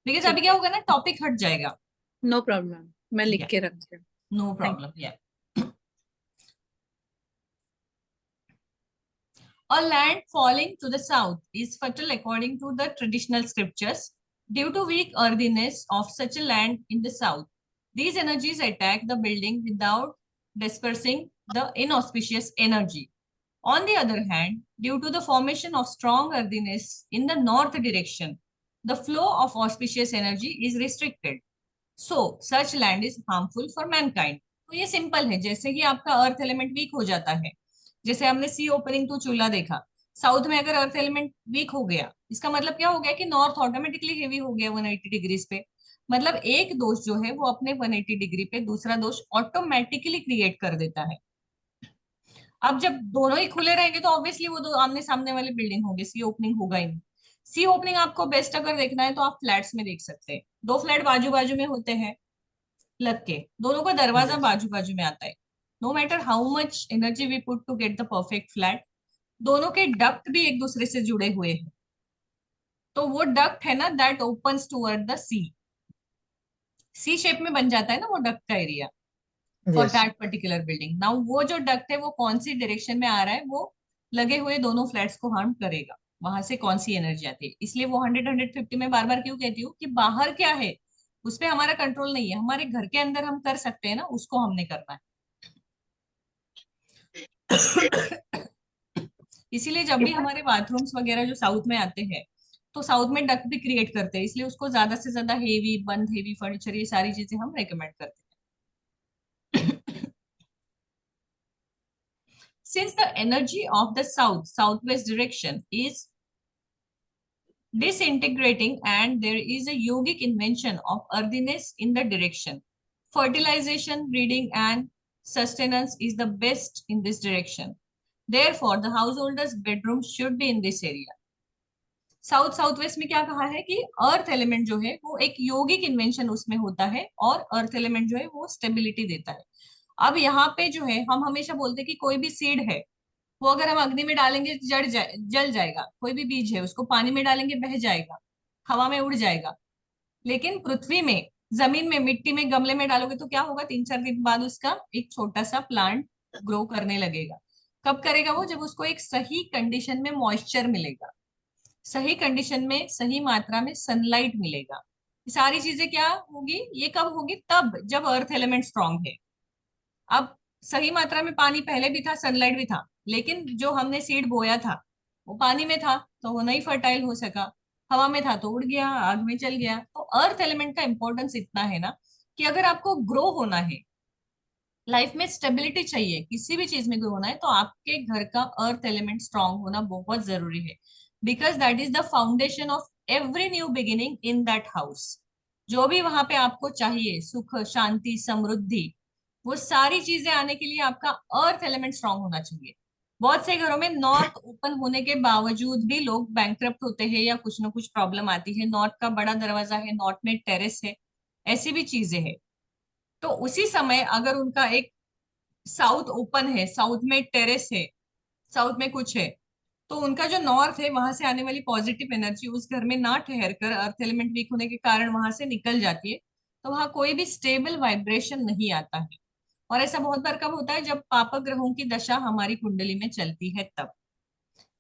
बिकॉज अभी ठीक क्या है। होगा ना, टॉपिक हट जाएगा। नो प्रॉब्लम, मैं लिख या के रखती हूँ। नो थैंक प्रॉब्लम या। A land falling to the south is fertile according to the traditional scriptures. Due to weak earthiness of such a land in the south, these energies attack the building without dispersing the inauspicious energy. On the other hand, due to the formation of strong earthiness in the north direction, the flow of auspicious energy is restricted. So, such land is harmful for mankind. तो ये सिंपल है, जैसे कि आपका अर्थ एलिमेंट वीक हो जाता है, जैसे हमने सी ओपनिंग टू चूल्हा देखा, साउथ में अगर अर्थ एलिमेंट वीक हो गया, इसका मतलब क्या हो गया कि नॉर्थ ऑटोमेटिकली हेवी हो गया 180 डिग्रीज पे। मतलब एक दोष जो है वो अपने 180 डिग्री पे दूसरा दोष ऑटोमेटिकली क्रिएट कर देता है। अब जब दोनों ही खुले रहेंगे तो ऑब्वियसली वो दो आमने सामने वाली बिल्डिंग होगी, सी ओपनिंग होगा ही नहीं। सी ओपनिंग आपको बेस्ट अगर देखना है तो आप फ्लैट्स में देख सकते हैं, दो फ्लैट बाजू बाजू में होते हैं लग के, दोनों का दरवाजा yes, बाजू बाजू में आता है। No matter how much energy we put to get the perfect flat, दोनों के डक्ट भी एक दूसरे से जुड़े हुए हैं। तो वो डक्ट है ना, that opens toward the sea, C shape में बन जाता है ना वो डक्ट का area for yes, that particular building. Now वो जो डक्ट है वो कौन सी डायरेक्शन में आ रहा है, वो लगे हुए दोनों फ्लैट्स को हार्म करेगा, वहां से कौन सी एनर्जी आती है। इसलिए वो 100-150 में बार बार क्यों कहती हूँ कि बाहर क्या है उस पर हमारा कंट्रोल नहीं है, हमारे घर के अंदर हम कर सकते हैं ना, उसको हमने करना है। इसीलिए जब भी हमारे बाथरूम्स वगैरह जो साउथ में आते हैं तो साउथ में डक्ट भी क्रिएट करते हैं, इसलिए उसको ज्यादा से ज्यादा हेवी बंद, हेवी फर्नीचर, ये सारी चीजें हम रेकमेंड करते हैं। Since the energy of the southwest direction is disintegrating and there is a yogic invention of earthiness in the direction, fertilization, breeding and sustenance is the best in this direction. Therefore, the householder's bedroom should be in this area. South south west में क्या कहा है कि अर्थ एलिमेंट जो है वो एक यौगिक इन्वेंशन उसमें होता है और अर्थ एलिमेंट जो है वो स्टेबिलिटी देता है। अब यहाँ पे जो है हम हमेशा बोलते हैं कि कोई भी सीड है वो अगर हम अग्नि में डालेंगे जल जाएगा, कोई भी बीज है उसको पानी में डालेंगे बह जाएगा, हवा में उड़ जाएगा। लेकिन पृथ्वी में, जमीन में, मिट्टी में, गमले में डालोगे तो क्या होगा, 3-4 दिन बाद उसका एक छोटा सा प्लांट ग्रो करने लगेगा। कब करेगा वो, जब उसको एक सही कंडीशन में मॉइस्चर मिलेगा, सही कंडीशन में सही मात्रा में सनलाइट मिलेगा। ये सारी चीजें क्या होगी, ये कब होगी, तब जब अर्थ एलिमेंट स्ट्रांग है। अब सही मात्रा में पानी पहले भी था, सनलाइट भी था, लेकिन जो हमने सीड बोया था वो पानी में था तो वो नहीं फर्टाइल हो सका, हवा में था तो उड़ गया, आग में चल गया। तो अर्थ एलिमेंट का इंपॉर्टेंस इतना है ना कि अगर आपको ग्रो होना है, लाइफ में स्टेबिलिटी चाहिए, किसी भी चीज में ग्रो होना है, तो आपके घर का अर्थ एलिमेंट स्ट्रांग होना बहुत जरूरी है। Because that is the foundation of every new beginning in that house. जो भी वहां पे आपको चाहिए, सुख, शांति, समृद्धि, वो सारी चीजें आने के लिए आपका अर्थ एलिमेंट स्ट्रांग होना चाहिए। बहुत से घरों में नॉर्थ ओपन होने के बावजूद भी लोग बैंकक्रप्ट होते हैं या कुछ ना कुछ प्रॉब्लम आती है। नॉर्थ का बड़ा दरवाजा है, नॉर्थ में टेरेस है, ऐसी भी चीजें हैं। तो उसी समय अगर उनका एक साउथ ओपन है, साउथ में टेरेस है, साउथ में कुछ है, तो उनका जो नॉर्थ है वहां से आने वाली पॉजिटिव एनर्जी उस घर में ना ठहर कर अर्थ एलिमेंट वीक होने के कारण वहां से निकल जाती है, तो वहां कोई भी स्टेबल वाइब्रेशन नहीं आता है। और ऐसा बहुत बार कब होता है, जब पापक ग्रहों की दशा हमारी कुंडली में चलती है तब।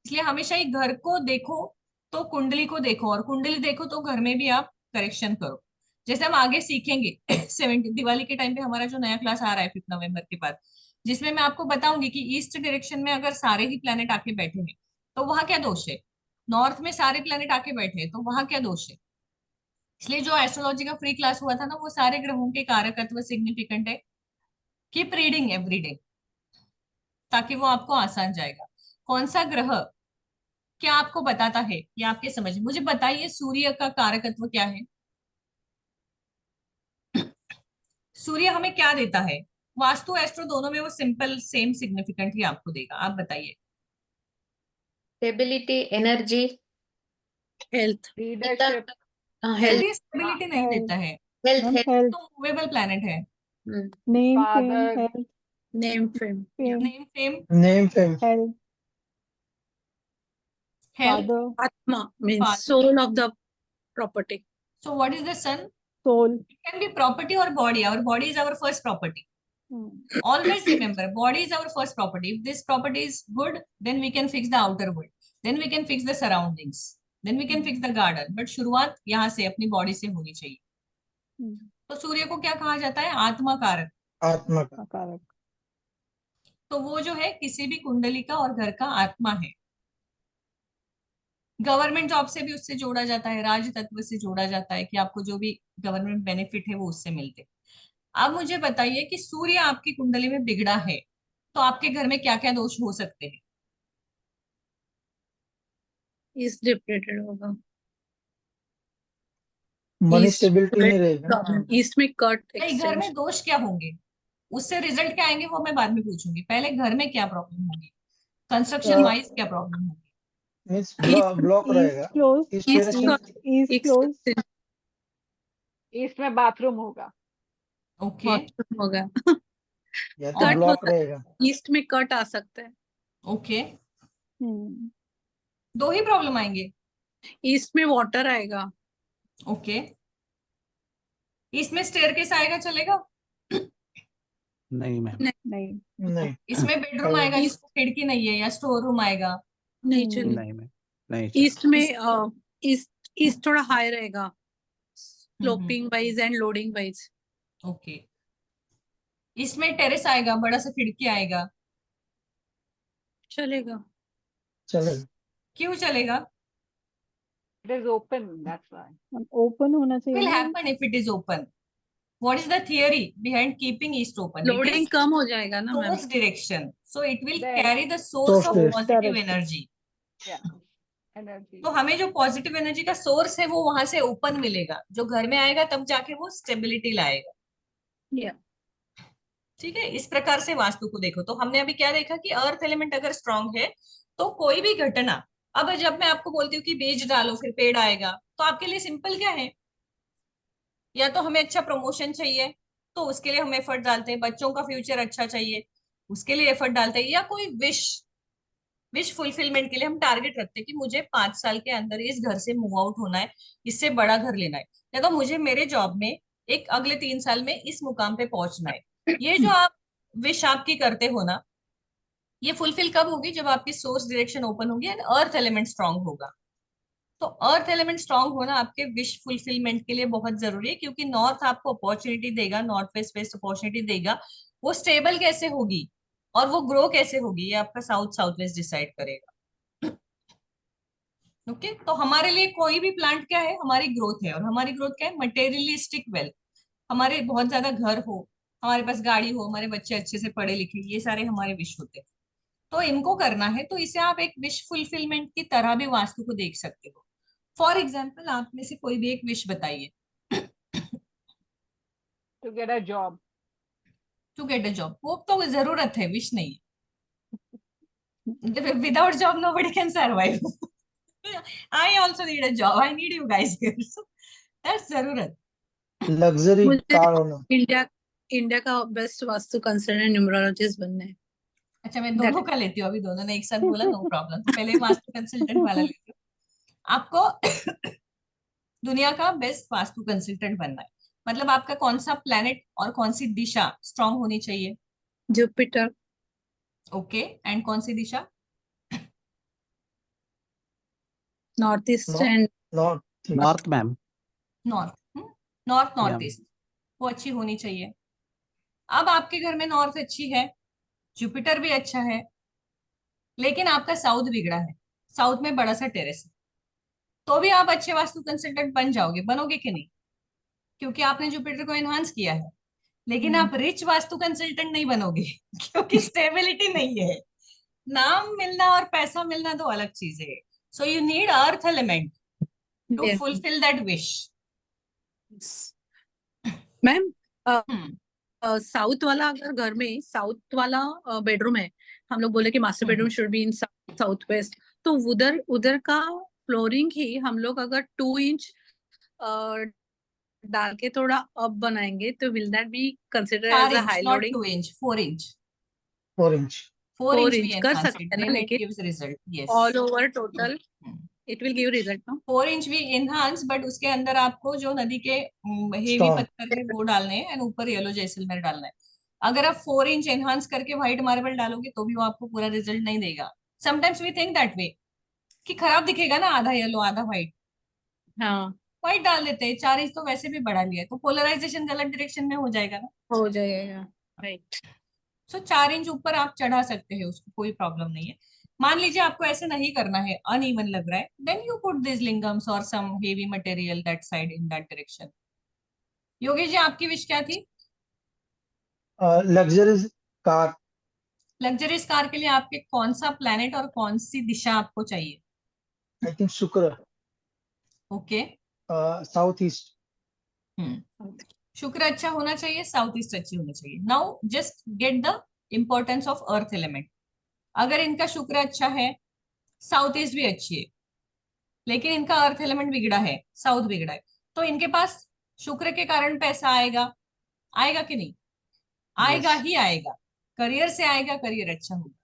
इसलिए हमेशा एक घर को देखो तो कुंडली को देखो, और कुंडली देखो तो घर में भी आप करेक्शन करो। जैसे हम आगे सीखेंगे 70 दिवाली के टाइम पे हमारा जो नया क्लास आ रहा है 5 नवंबर के बाद, जिसमें मैं आपको बताऊंगी कि ईस्ट डायरेक्शन में अगर सारे ही प्लेनेट आके बैठे हैं तो वहां क्या दोष है, नॉर्थ में सारे प्लेनेट आके बैठे हैं तो वहां क्या दोष है। इसलिए जो एस्ट्रोलॉजी का फ्री क्लास हुआ था ना, वो सारे ग्रहों के कारकत्व सिग्निफिकेंट है। कीप रीडिंग एवरीडे, ताकि वो आपको आसान जाएगा। कौन सा ग्रह क्या आपको बताता है ये आपके समझ में। मुझे बताइए सूर्य का कारकत्व क्या है, सूर्य हमें क्या देता है। वास्तु एस्ट्रो दोनों में वो सिंपल सेम सिग्निफिकेंट ही आपको देगा, आप बताइए। Stability, energy, health, leadership, health, Surya stability नहीं हेल्थ देता है, हेल्थ, मैम, हेल्थ। हेल्थ, तो मूवेबल प्लैनेट है। Name fame, father, health name, fame, fame, name fame, name fame, health, health, father, atma means father. Soul of the property. So what is the sun, soul. Can be property और body, our body is our first property. Always remember, body is our first property. If this property is good, then we can fix the outer world. Then we can fix the surroundings. Then we can fix the garden. But शुरुआत यहाँ से अपनी बॉडी से होनी चाहिए। तो सूर्य को क्या कहा जाता है, आत्मा कारक। आत्मा का कारक। तो वो जो है किसी भी कुंडली का और घर का आत्मा है। गवर्नमेंट जॉब से भी उससे जोड़ा जाता है, राज तत्व से जोड़ा जाता है कि आपको जो भी गवर्नमेंट बेनिफिट है वो उससे मिलते। अब मुझे बताइए कि सूर्य आपकी कुंडली में बिगड़ा है तो आपके घर में क्या क्या दोष हो सकते हैं। इस डिप्रेटेड होगा, मनी ईस्ट स्टेबिलिटी नहीं रहेगी ना। प्रॉब्लम, ईस्ट में कट भाई घर में एक्सटेंशन। दोष क्या होंगे, उससे रिजल्ट क्या आएंगे वो मैं बाद में पूछूंगी। पहले घर में क्या प्रॉब्लम होगी, कंस्ट्रक्शन वाइज क्या प्रॉब्लम होगी। मीन्स ईस्ट, ब्लॉक ईस्ट रहेगा क्लोज, इस east direction. East close, east में बाथरूम होगा। ओके, बाथरूम होगा, या तो कट हो ब्लॉक सकता रहेगा। है, ईस्ट में कट आ सकता है, ओके, हम्म, दो ही प्रॉब्लम आएंगे। ईस्ट में वाटर आएगा, ओके, इसमें स्टेयरकेस आएगा चलेगा, नहीं मैम, नहीं, नहीं इसमें बेडरूम आएगा जिसको खिड़की नहीं है, या स्टोर रूम आएगा। नहीं हम्म, चलेगा। नहीं मैम, नहीं चलेगा। ईस्ट में ईस्ट ईस्ट थोड़ा हाई रहेगा, sloping wise and loading wise. Okay, इसमें टेरेस आएगा, बड़ा सा खिड़की आएगा, चलेगा, चलेगा। क्यों चलेगा। It is open, that's why. Open होना चाहिए will ना। happen if it is open. What is the theory behind keeping east open? It loading is कम हो जाएगा ना ma'am. source direction, so it will Then- carry the source Source of direction. positive Direction. energy. Energy. तो हमें जो पॉजिटिव एनर्जी का सोर्स है वो वहां से ओपन मिलेगा, जो घर में आएगा तब जाके वो स्टेबिलिटी लाएगा। या ठीक है, इस प्रकार से वास्तु को देखो। तो हमने अभी क्या देखा कि अर्थ एलिमेंट अगर स्ट्रांग है तो कोई भी घटना, अब जब मैं आपको बोलती हूँ कि बीज डालो फिर पेड़ आएगा, तो आपके लिए सिंपल क्या है, या तो हमें अच्छा प्रमोशन चाहिए तो उसके लिए हम एफर्ट डालते हैं, बच्चों का फ्यूचर अच्छा चाहिए उसके लिए एफर्ट डालते हैं, या कोई विश विश फुलफिलमेंट के लिए हम टारगेट रखते हैं कि मुझे 5 साल के अंदर इस घर से मूव आउट होना है, इससे बड़ा घर लेना है, या तो मुझे मेरे जॉब में एक अगले 3 साल में इस मुकाम पे पहुंचना है। ये जो आप विश आपकी करते हो ना, ये फुलफिल कब होगी, जब आपकी सोर्स डायरेक्शन ओपन होगी एंड अर्थ एलिमेंट स्ट्रांग होगा। तो अर्थ एलिमेंट स्ट्रांग होना आपके विश फुलफिलमेंट के लिए बहुत जरूरी है, क्योंकि नॉर्थ आपको अपॉर्चुनिटी देगा, नॉर्थ वेस्ट वेस्ट अपॉर्चुनिटी देगा। वो स्टेबल कैसे होगी और वो ग्रो कैसे होगी, ये आपका साउथ साउथ वेस्ट डिसाइड करेगा। ओके, तो हमारे लिए कोई भी प्लांट क्या है, हमारी ग्रोथ है, और हमारी ग्रोथ क्या है, मटेरियलिस्टिक वेल्थ। हमारे बहुत ज्यादा घर हो, हमारे पास गाड़ी हो, हमारे बच्चे अच्छे से पढ़े लिखे, ये सारे हमारे विश होते हैं। तो इनको करना है तो इसे आप एक विश फुलफिलमेंट की तरह भी वास्तु को देख सकते हो। फॉर एग्जाम्पल, आप में से कोई भी एक विश बताइए। To get a job. To get a job, वो तो जरूरत है, विश नहीं है। Without job nobody can survive. I also need a job, I need you guys here, so that's जरूरत। लग्जरी मुझे कार होना। इंडिया इंडिया का बेस्ट वास्तु कंसल्टेंट न्यूमरोलॉजिस्ट बनना है। अच्छा, मैं दोनों का लेती हूँ, अभी दोनों ने एक साथ बोला, नो प्रॉब्लम। तो पहले वास्तु कंसल्टेंट वाला लेती हूँ। आपको दुनिया का बेस्ट वास्तु कंसल्टेंट बनना है, मतलब आपका कौन सा प्लेनेट और कौन सी दिशा स्ट्रांग होनी चाहिए? जुपिटर। ओके, एंड कौन सी दिशा? North east north and north north ma'am. North. North, या नॉर्थ ईस्ट, वो अच्छी होनी चाहिए। अब आपके घर में नॉर्थ अच्छी है, जुपिटर भी अच्छा है, लेकिन आपका साउथ बिगड़ा है, साउथ में बड़ा सा टेरेस है, तो भी आप अच्छे वास्तु कंसल्टेंट बन जाओगे, बनोगे कि नहीं? क्योंकि आपने जुपिटर को एनहांस किया है। लेकिन आप रिच वास्तु कंसल्टेंट नहीं बनोगे क्योंकि स्टेबिलिटी नहीं है। नाम मिलना और पैसा मिलना दो अलग चीज है। So you need earth element to fulfil that wish. Ma'am south वाला अगर घर में साउथ वाला बेडरूम है, हम लोग बोले कि master bedroom should be in south west, तो उधर उधर का फ्लोरिंग ही हम लोग अगर 2 इंच डाल के थोड़ा अप बनाएंगे तो will that be consider as 4 a inch, high not loading? 2 inch, 4 inch. 4 inch 4 4 inch भी इंच कर एनहांस सकते इट, हैं ना, देन इट लेकिन gives result. Yes, all over total it will give result ना? 4 इंच भी एनहांस, बट उसके अंदर आपको जो नदी के हेवी स्टोन पत्थर है वो डालने हैं, एंड ऊपर येलो जैसलमेर डालना है। अगर आप 4 इंच एनहांस करके व्हाइट मार्बल डालोगे तो भी वो आपको पूरा रिजल्ट नहीं देगा। Sometimes we think that way कि खराब दिखेगा ना, आधा येलो आधा व्हाइट, हाँ, व्हाइट डाल देते हैं। 4 इंच तो वैसे भी बढ़ा लिया है, तो पोलराइजेशन गलत डायरेक्शन में हो जाएगा ना। हो जाएगा, राइट। सो 4 इंच ऊपर आप चढ़ा सकते हैं उसको, कोई प्रॉब्लम नहीं है। मान लीजिए आपको ऐसे नहीं करना है, अनइवन लग रहा है, then you put this lingams और some heavy material that side in that direction. Yogesh ji, आपकी विश क्या थी? लग्जरीज कार लग्जरीज कार के लिए आपके कौन सा प्लेनेट और कौन सी दिशा आपको चाहिए? आई थिंक शुक्र ओके। साउथ ईस्ट शुक्र अच्छा होना चाहिए, साउथ ईस्ट अच्छी होनी चाहिए। Now just get the importance of earth element. अगर इनका शुक्र अच्छा है, साउथ ईस्ट भी अच्छी है, लेकिन इनका अर्थ एलिमेंट बिगड़ा है, साउथ बिगड़ा है, तो इनके पास शुक्र के कारण पैसा आएगा, आएगा कि नहीं? आएगा यस ही आएगा। करियर से आएगा, करियर अच्छा होगा।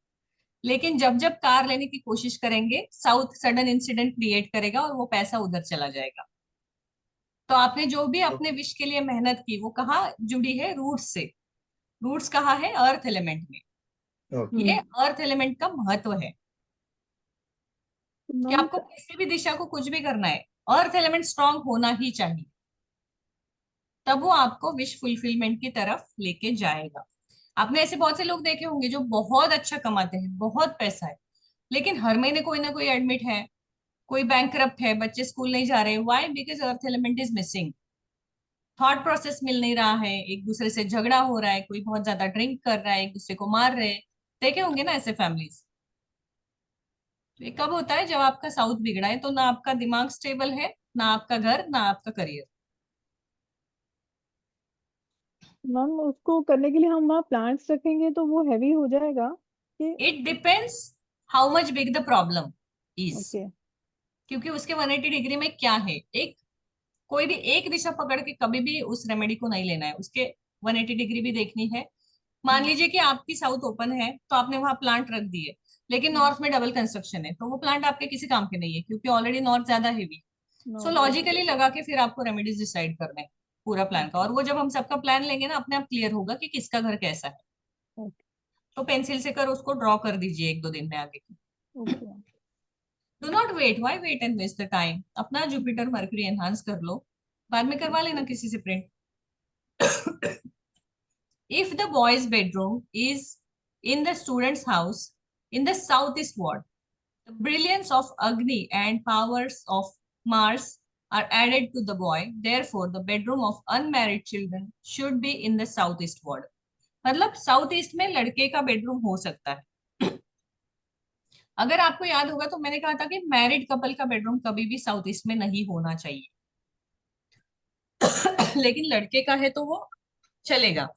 लेकिन जब जब कार लेने की कोशिश करेंगे, साउथ सडन इंसिडेंट क्रिएट करेगा और वो पैसा उधर चला जाएगा। तो आपने जो भी अपने विश के लिए मेहनत की, वो कहाँ जुड़ी है? रूट्स से। रूट्स कहाँ है? अर्थ एलिमेंट में। ओके ये अर्थ एलिमेंट का महत्व है कि मैम आपको किसी भी दिशा को कुछ भी करना है, अर्थ एलिमेंट स्ट्रांग होना ही चाहिए, तब वो आपको विश फुलफिलमेंट की तरफ लेके जाएगा। आपने ऐसे बहुत से लोग देखे होंगे जो बहुत अच्छा कमाते हैं, बहुत पैसा है, लेकिन हर महीने कोई ना कोई एडमिट है, कोई बैंकरप्ट है, बच्चे स्कूल नहीं जा रहे। Why? Because earth element is missing. Thought process मिल नहीं रहा है, एक दूसरे से झगड़ा हो रहा है, कोई बहुत ज्यादा ड्रिंक कर रहा है, एक दूसरे को मार रहे हैं। देखे होंगे ना ऐसे फैमिलीज। तो ये कब होता है? जब आपका साउथ बिगड़ा है, तो ना आपका दिमाग स्टेबल है, ना आपका घर, ना आपका करियर। मैम उसको करने के लिए हम वहाँ प्लांट्स रखेंगे तो वो हैवी हो जाएगा कि? It depends how much big the problem is. Okay क्योंकि उसके 180 डिग्री में क्या है, एक कोई भी एक दिशा पकड़ के कभी भी उस रेमेडी को नहीं लेना है, उसके 180 डिग्री भी देखनी है। मान लीजिए कि आपकी साउथ ओपन है, तो आपने वहां प्लांट रख दिए, लेकिन नॉर्थ में डबल कंस्ट्रक्शन है, तो वो प्लांट आपके किसी काम के नहीं है, क्योंकि ऑलरेडी नॉर्थ ज्यादा heavy. So not okay logically लगा के फिर आपको रेमेडीज डिसाइड करना है पूरा प्लान का। और वो जब हम सबका प्लान लेंगे ना, अपने आप क्लियर होगा कि किसका घर कैसा है। ओके तो पेंसिल से कर उसको ड्रॉ कर दीजिए 1-2 दिन में आगे की। Okay do not wait, why wait and waste the time? अपना जुपिटर मर्क्यूरी एनहांस कर लो, बाद में करवा लेना किसी से print. If the boy's bedroom is in the student's house in the southeast ward, the brilliance of Agni and powers of Mars are added to the boy. Therefore, the bedroom of unmarried children should be in the southeast ward. मतलब साउथ ईस्ट में लड़के का बेडरूम हो सकता है। अगर आपको याद होगा तो मैंने कहा था कि मैरिड कपल का बेडरूम कभी भी साउथ ईस्ट में नहीं होना चाहिए। लेकिन लड़के का है तो वो चलेगा।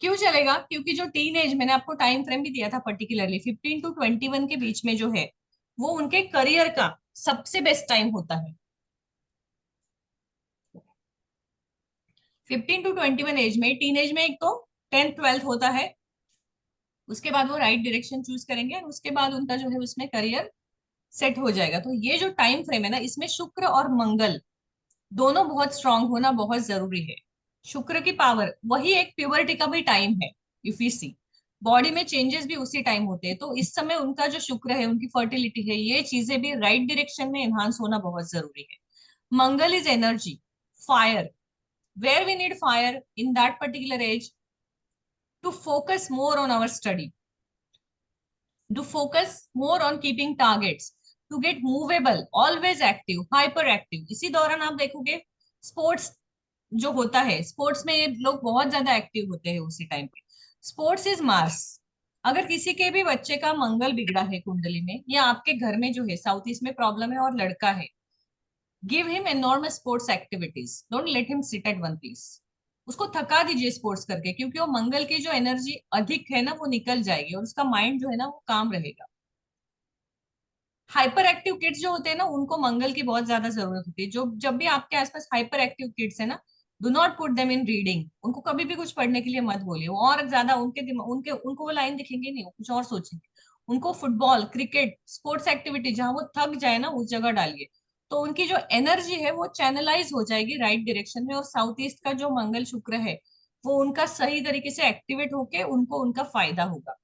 क्यों चलेगा? क्योंकि जो टीन एज, मैंने आपको टाइम फ्रेम भी दिया था पर्टिकुलरली 15 to 21 के बीच में जो है, वो उनके करियर का सबसे बेस्ट टाइम होता है। 15 to 21 एज में, टीनेज में एक तो 10th 12th होता है, उसके बाद वो राइट डायरेक्शन चूज करेंगे और उसके बाद उनका जो है उसमें करियर सेट हो जाएगा। तो ये जो टाइम फ्रेम है ना, इसमें शुक्र और मंगल दोनों बहुत स्ट्रांग होना बहुत जरूरी है। शुक्र की पावर, वही एक प्यूबर्टी का भी टाइम है, इफ यू सी बॉडी में चेंजेस भी उसी टाइम होते हैं, तो इस समय उनका जो शुक्र है, उनकी फर्टिलिटी है, ये चीजें भी राइट डायरेक्शन में एनहांस होना बहुत जरूरी है। Mangal is energy, fire, where we need fire in that particular age to focus more on our study, to focus more on keeping targets, to get movable, always active, hyperactive। इसी दौरान आप देखोगे स्पोर्ट्स जो होता है, स्पोर्ट्स में ये लोग बहुत ज्यादा एक्टिव होते हैं उसी टाइम पे। Sports is Mars. अगर किसी के भी बच्चे का मंगल बिगड़ा है कुंडली में, या आपके घर में जो है साउथ ईस्ट में प्रॉब्लम है और लड़का है, give him enormous sports activities, don't let him sit at one place. उसको थका दीजिए स्पोर्ट्स करके, क्योंकि वो मंगल की जो एनर्जी अधिक है ना, वो निकल जाएगी और उसका माइंड जो है ना वो काम रहेगा। हाइपर एक्टिव किड्स जो होते हैं ना, उनको मंगल की बहुत ज्यादा जरूरत होती है। जो जब भी आपके आसपास हाइपर एक्टिव किड्स है ना, do not put them in reading. उनको कभी भी कुछ पढ़ने के लिए मत बोलिए, वो और ज्यादा उनके दिमाग, उनको वो लाइन दिखेंगे नहीं, वो कुछ और सोचेंगे। उनको फुटबॉल, क्रिकेट, स्पोर्ट्स एक्टिविटी जहां वो थक जाए ना, उस जगह डालिए, तो उनकी जो एनर्जी है वो चैनलाइज हो जाएगी राइट डायरेक्शन में, और साउथ ईस्ट का जो मंगल शुक्र है वो उनका सही तरीके से एक्टिवेट होके उनको उनका फायदा होगा।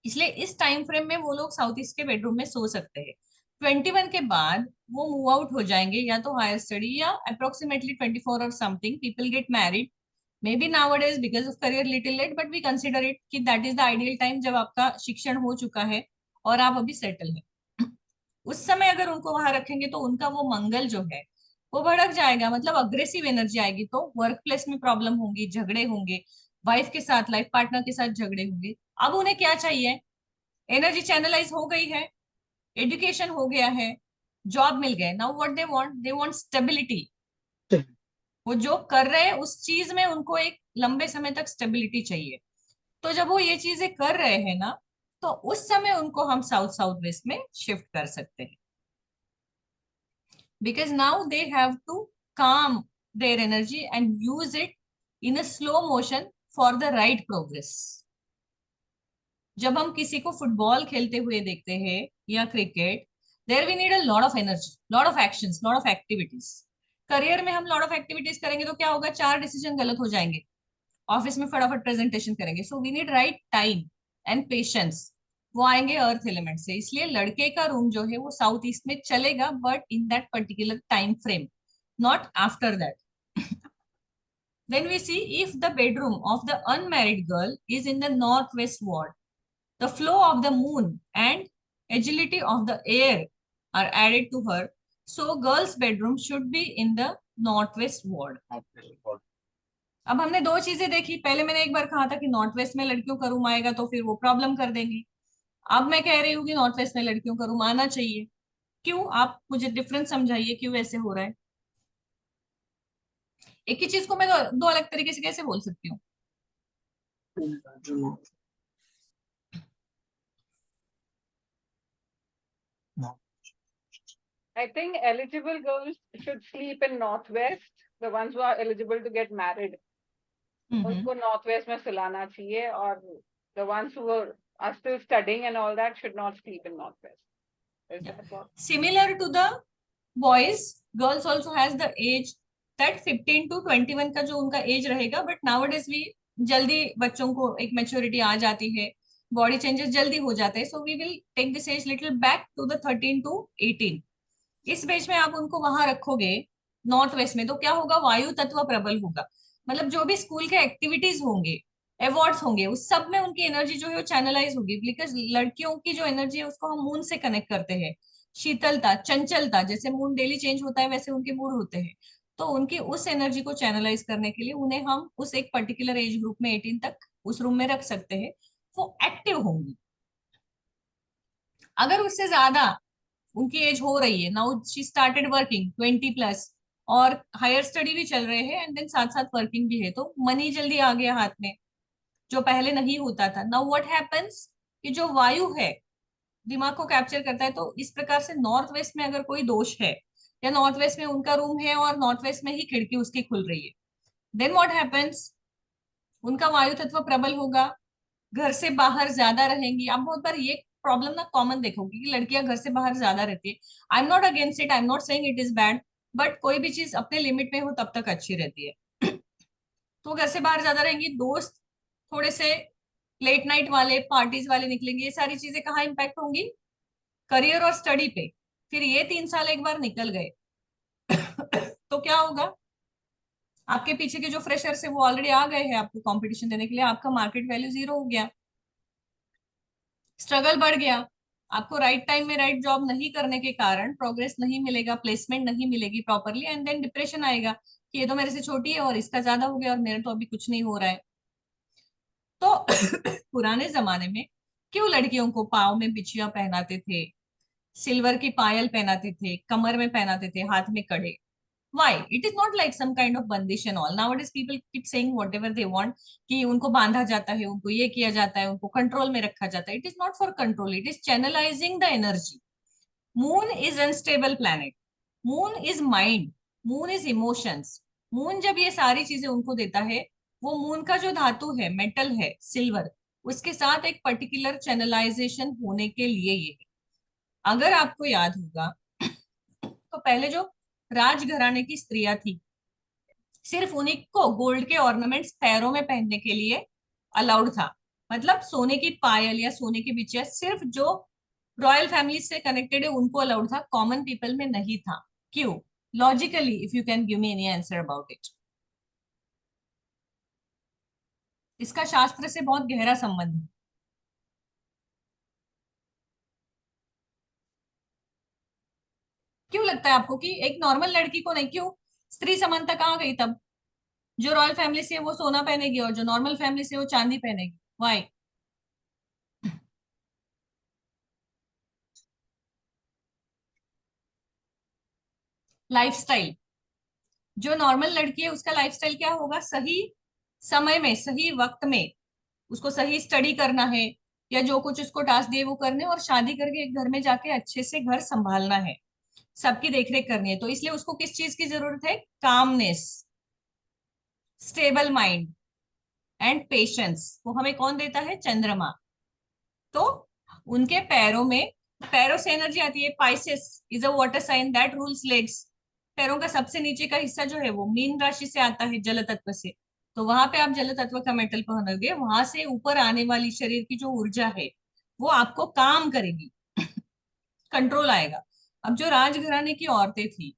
इसलिए इस टाइम फ्रेम में वो लोग साउथ ईस्ट के बेडरूम में सो सकते हैं। 21 के बाद वो मूव आउट हो जाएंगे, या तो हायर स्टडी, या अप्रोक्सीमेटली 24 और something people get married, maybe nowadays because of career little late, but we consider it कि that is the ideal time, जब आपका शिक्षण हो चुका है और आप अभी सेटल है। उस समय अगर उनको वहां रखेंगे तो उनका वो मंगल जो है वो भड़क जाएगा, मतलब अग्रेसिव एनर्जी आएगी, तो वर्क प्लेस में प्रॉब्लम होंगी, झगड़े होंगे, वाइफ के साथ, लाइफ पार्टनर के साथ झगड़े होंगे। अब उन्हें क्या चाहिए? एनर्जी चैनलाइज हो गई है, एजुकेशन हो गया है, जॉब मिल गए, now what they want stability. वो जो कर रहे हैं उस चीज में उनको एक लंबे समय तक स्टेबिलिटी चाहिए। तो जब वो ये चीजें कर रहे हैं ना, तो उस समय उनको हम साउथ साउथ वेस्ट में शिफ्ट कर सकते हैं, because now they have to calm their energy and use it in a slow motion for the right progress। जब हम किसी को फुटबॉल खेलते हुए देखते हैं या cricket, there we need a lot of energy, lot of actions, lot of activities. Career में हम लॉट ऑफ एक्टिविटीज करेंगे तो क्या होगा? 4 डिसीजन गलत हो जाएंगे, ऑफिस में फटाफट प्रेजेंटेशन करेंगे। So we need right time and patience. वो आएंगे अर्थ एलिमेंट से, इसलिए लड़के का रूम जो है वो साउथ ईस्ट में चलेगा, but in that particular time frame, not after that. Then we see if the bedroom of the unmarried girl is in the northwest ward, the flow of the moon and agility of the air are added to her, so girl's bedroom should be in the northwest ward। अब हमने दो चीजें देखी, पहले मैंने एक बार कहा था कि नॉर्थ वेस्ट में लड़कियों का रूम आएगा तो फिर वो प्रॉब्लम कर देंगी। अब मैं कह रही हूँ कि नॉर्थ वेस्ट में लड़कियों का रूम आना चाहिए। क्यों? आप मुझे डिफरेंस समझाइए, क्यों ऐसे हो रहा है? एक ही चीज को मैं दो अलग तरीके से कैसे बोल सकती हूँ? I think eligible girls should sleep in northwest, the ones who are eligible to get married. उनको northwest में सुलाना चाहिए, और the ones who are still studying and all that should not sleep in northwest. Is that what? Similar to the boys, girls also has the age that 15 to 21 का जो उनका एज रहेगा, बट nowadays we जल्दी बच्चों को एक मेच्योरिटी आ जाती है, बॉडी चेंजेस जल्दी हो जाते हैं, so we will take this as little back to the 13 to 18। इस बीच में आप उनको वहां रखोगे नॉर्थ वेस्ट में, तो क्या होगा? वायु तत्व प्रबल होगा, मतलब जो भी स्कूल के एक्टिविटीज होंगे, अवार्ड्स होंगे, उस सब में उनकी एनर्जी जो है वो चैनलाइज होगी। बिकॉज लड़कियों की जो एनर्जी है उसको हम मून से कनेक्ट करते हैं, शीतलता, चंचलता, जैसे मून डेली चेंज होता है वैसे उनके मूड होते हैं, तो उनकी उस एनर्जी को चैनलाइज करने के लिए उन्हें हम उस एक पर्टिकुलर एज ग्रुप में 18 तक उस रूम में रख सकते हैं, वो एक्टिव होंगी। अगर उससे ज्यादा उनकी एज हो रही है, नाउ शी स्टार्टेड वर्किंग 20+, और हायर स्टडी भी चल रहे हैं एंड देन साथ साथ वर्किंग भी है, तो मनी जल्दी आ गया हाथ में, जो पहले नहीं होता था। नाउ व्हाट हैपेंस कि जो वायु है दिमाग को कैप्चर करता है, तो इस प्रकार से नॉर्थ वेस्ट में अगर कोई दोष है, या नॉर्थ वेस्ट में उनका रूम है और नॉर्थ वेस्ट में ही खिड़की उसकी खुल रही है, देन व्हाट हैपेंस, उनका वायु तत्व प्रबल होगा, घर से बाहर ज्यादा रहेंगी। आप बहुत बार ये प्रॉब्लम ना कॉमन देखोगे कि लड़कियां घर से बाहर ज्यादा रहती है। I am not against it, I am not saying it is bad, but कोई भी चीज अपने लिमिट में हो तब तक अच्छी रहती है। तो घर से बाहर ज्यादा रहेंगी, दोस्त थोड़े से लेट नाइट वाले, पार्टीज वाले निकलेंगे, ये सारी चीजें कहाँ इम्पैक्ट होंगी, करियर और स्टडी पे। फिर ये 3 साल एक बार निकल गए तो क्या होगा, आपके पीछे के जो फ्रेशर्स है वो ऑलरेडी आ गए हैं आपको कंपटीशन देने के लिए, आपका मार्केट वैल्यू 0 हो गया, स्ट्रगल बढ़ गया, आपको राइट टाइम में राइट जॉब नहीं करने के कारण प्रोग्रेस नहीं मिलेगा, प्लेसमेंट नहीं मिलेगी प्रॉपरली, एंड देन डिप्रेशन आएगा कि ये तो मेरे से छोटी है और इसका ज्यादा हो गया और मेरा तो अभी कुछ नहीं हो रहा है। तो पुराने जमाने में क्यों लड़कियों को पाँव में बिछिया पहनाते थे, सिल्वर की पायल पहनाते थे, कमर में पहनाते थे, हाथ में कड़े? Why? It is not like some kind of बंदिश and all. Nowadays people keep saying whatever they want कि उनको बांधा जाता है, उनको ये किया जाता है, उनको कंट्रोल में रखा जाता है. It is not for control. It is channelizing the energy. Moon is unstable planet. Moon is mind. Moon is emotions. Moon जब ये सारी चीजें उनको देता है, वो मून का जो धातु है, मेटल है, सिल्वर, उसके साथ एक पर्टिकुलर चैनलाइजेशन होने के लिए ये है। अगर आपको याद होगा तो पहले जो राजघराने की स्त्रियां थी, सिर्फ उन्हीं को गोल्ड के ऑर्नामेंट्स पैरों में पहनने के लिए अलाउड था। मतलब सोने की पायल या सोने की बिछिया सिर्फ जो रॉयल फैमिली से कनेक्टेड है उनको अलाउड था, कॉमन पीपल में नहीं था। क्यों? Logically, if you can give me any answer about it. इसका शास्त्र से बहुत गहरा संबंध है। क्यों लगता है आपको कि एक नॉर्मल लड़की को नहीं, क्यों स्त्री समानता कहाँ गई तब? जो रॉयल फैमिली से है वो सोना पहनेगी और जो नॉर्मल फैमिली से है वो चांदी पहनेगी। वाई? लाइफस्टाइल, जो नॉर्मल लड़की है उसका लाइफस्टाइल क्या होगा, सही समय में सही वक्त में उसको सही स्टडी करना है, या जो कुछ उसको टास्क दिए वो करने, और शादी करके एक घर में जाके अच्छे से घर संभालना है, सबकी देखरेख करनी है। तो इसलिए उसको किस चीज की जरूरत है, calmness, stable mind and patience. वो हमें कौन देता है, चंद्रमा। तो उनके पैरों में, पैरों से एनर्जी आती है। Pisces is a water sign that rules legs. पैरों का सबसे नीचे का हिस्सा जो है वो मीन राशि से आता है, जल तत्व से। तो वहां पे आप जल तत्व का मेटल पहनोगे, वहां से ऊपर आने वाली शरीर की जो ऊर्जा है वो आपको काम करेगी, कंट्रोल आएगा। अब जो राजघराने की औरतें थी,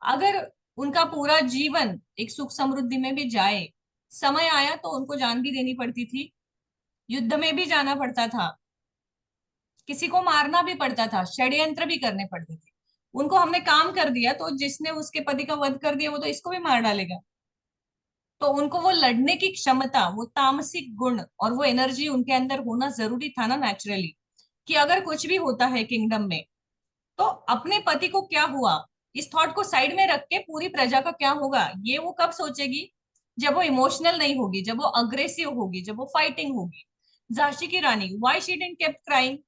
अगर उनका पूरा जीवन एक सुख समृद्धि में भी जाए, समय आया तो उनको जान भी देनी पड़ती थी, युद्ध में भी जाना पड़ता था, किसी को मारना भी पड़ता था, षड्यंत्र भी करने पड़ते थे। उनको हमने काम कर दिया तो जिसने उसके पति का वध कर दिया वो तो इसको भी मार डालेगा। तो उनको वो लड़ने की क्षमता, वो तामसिक गुण और वो एनर्जी उनके अंदर होना जरूरी था ना, नेचुरली, कि अगर कुछ भी होता है किंगडम में तो अपने पति को क्या हुआ, इस थॉट को साइड में रख के पूरी प्रजा का क्या होगा ये वो कब सोचेगी, जब वो इमोशनल नहीं होगी, जब वो अग्रेसिव होगी, जब वो फाइटिंग होगी। झांसी की रानी, why she didn't kept crying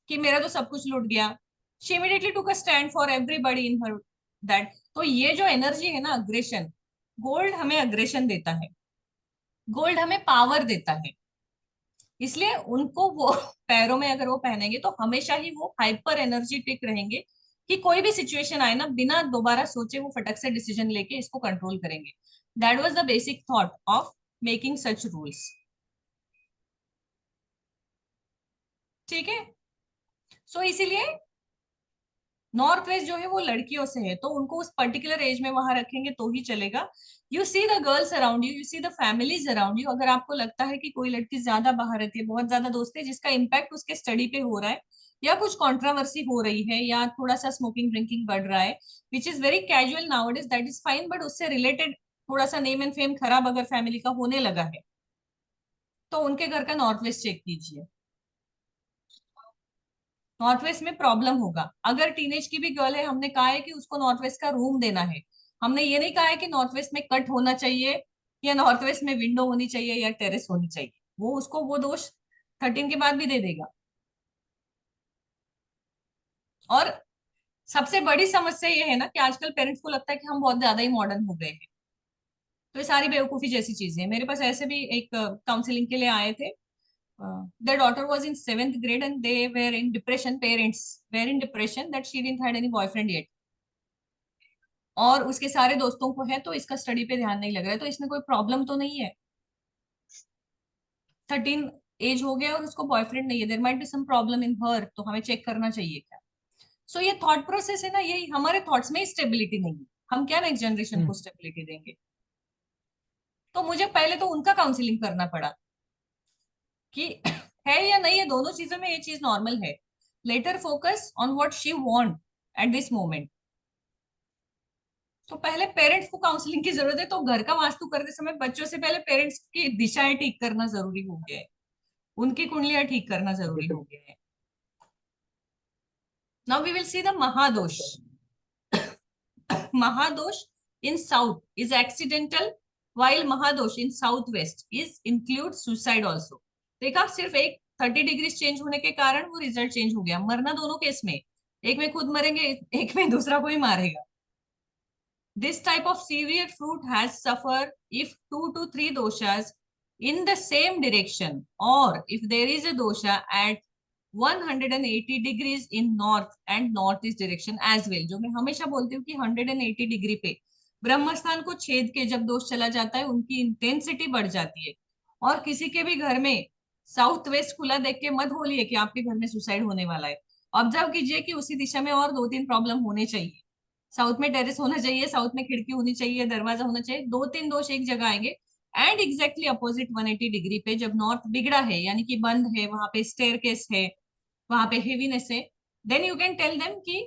कि मेरा तो सब कुछ लूट गया? She immediately took a stand for everybody in her that. तो ये जो एनर्जी है ना, अग्रेशन, गोल्ड हमें अग्रेशन देता है, गोल्ड हमें पावर देता है। इसलिए उनको वो पैरों में अगर वो पहनेंगे तो हमेशा ही वो हाइपर एनर्जेटिक रहेंगे, कि कोई भी सिचुएशन आए ना, बिना दोबारा सोचे वो फटक से डिसीजन लेके इसको कंट्रोल करेंगे। That was the basic thought of making such rules. ठीक है। सो इसीलिए नॉर्थ वेस्ट जो है वो लड़कियों से है, तो उनको उस पर्टिकुलर एज में वहां रखेंगे तो ही चलेगा। You see the girls around you, you see the families around you. अगर आपको लगता है कि कोई लड़की ज्यादा बाहर रहती है, बहुत ज्यादा दोस्त है, जिसका इम्पैक्ट उसके स्टडी पे हो रहा है, या कुछ कंट्रोवर्सी हो रही है, या थोड़ा सा स्मोकिंग ड्रिंकिंग बढ़ रहा है, which is very casual nowadays, that is fine, but उससे रिलेटेड थोड़ा सा नेम एंड फेम खराब अगर फैमिली का होने लगा है, तो उनके घर का नॉर्थ वेस्ट चेक कीजिए। नॉर्थ वेस्ट में प्रॉब्लम होगा। अगर टीनेज की भी गर्ल है, हमने कहा है कि उसको नॉर्थ वेस्ट का रूम देना है, हमने ये नहीं कहा है कि नॉर्थ वेस्ट में कट होना चाहिए, या नॉर्थ वेस्ट में विंडो होनी चाहिए, या टेरेस होनी चाहिए। वो उसको वो दोष 13 के बाद भी दे देगा। और सबसे बड़ी समस्या ये है ना कि आजकल पेरेंट्स को लगता है कि हम बहुत ज्यादा ही मॉडर्न हो गए हैं। तो ये सारी बेवकूफी जैसी चीजें हैं। मेरे पास ऐसे भी एक काउंसलिंग के लिए आए थे, their daughter was in 7th grade and they were in depression, parents were in depression that she didn't had any boyfriend yet, और उसके सारे दोस्तों को है, तो इसका स्टडी पे ध्यान नहीं लग रहा है, तो इसमें कोई प्रॉब्लम तो नहीं है। 13 एज हो गया और उसको बॉयफ्रेंड नहीं है, there might be some problem in her, तो हमें चेक करना चाहिए क्या। सो ये थॉट प्रोसेस है ना, यही हमारे थॉट्स में स्टेबिलिटी नहीं है, हम क्या नेक्स्ट जनरेशन को स्टेबिलिटी देंगे। तो मुझे पहले तो उनका काउंसलिंग करना पड़ा कि है या नहीं है, दोनों चीजों में ये चीज नॉर्मल है। Later focus on what she want at this moment. तो पहले पेरेंट्स को काउंसलिंग की जरूरत है, तो घर का वास्तु करते समय बच्चों से पहले पेरेंट्स की दिशाएं ठीक करना जरूरी हो गया है, उनकी कुंडलियां ठीक करना जरूरी हो गया है। Now we will see the mahadosh. Mahadosh in south is accidental while mahadosh in southwest is include suicide also। देखा, सिर्फ एक 30 डिग्री चेंज होने के कारण वो रिजल्ट चेंज हो गया। मरना दोनों केस में, एक में खुद मरेंगे, एक में दूसरा कोई मारेगा। This type of severe fruit has suffered if 2 to 3 doshas in the same direction, or if there is a dosha at 180 degrees in north and northeast direction as well। जो मैं हमेशा बोलती हूँ कि 180 डिग्री पे ब्रह्मस्थान को छेद के जब दोष चला जाता है, उनकी इंटेंसिटी बढ़ जाती है। और किसी के भी घर में साउथ वेस्ट खुला देख के मत बोलिए कि आपके घर में सुसाइड होने वाला है। ऑब्जर्व कीजिए कि उसी दिशा में और 2-3 प्रॉब्लम होने चाहिए। साउथ में टेरेस होना चाहिए, साउथ में खिड़की होनी चाहिए, दरवाजा होना चाहिए, 2-3 दोष एक जगह आएंगे। एंड एग्जैक्टली अपोजिट 180 डिग्री पे जब नॉर्थ बिगड़ा है, यानी कि बंद है, वहां पे स्टेयरकेस है, वहां पे हेवीनेस है, then you can tell them कि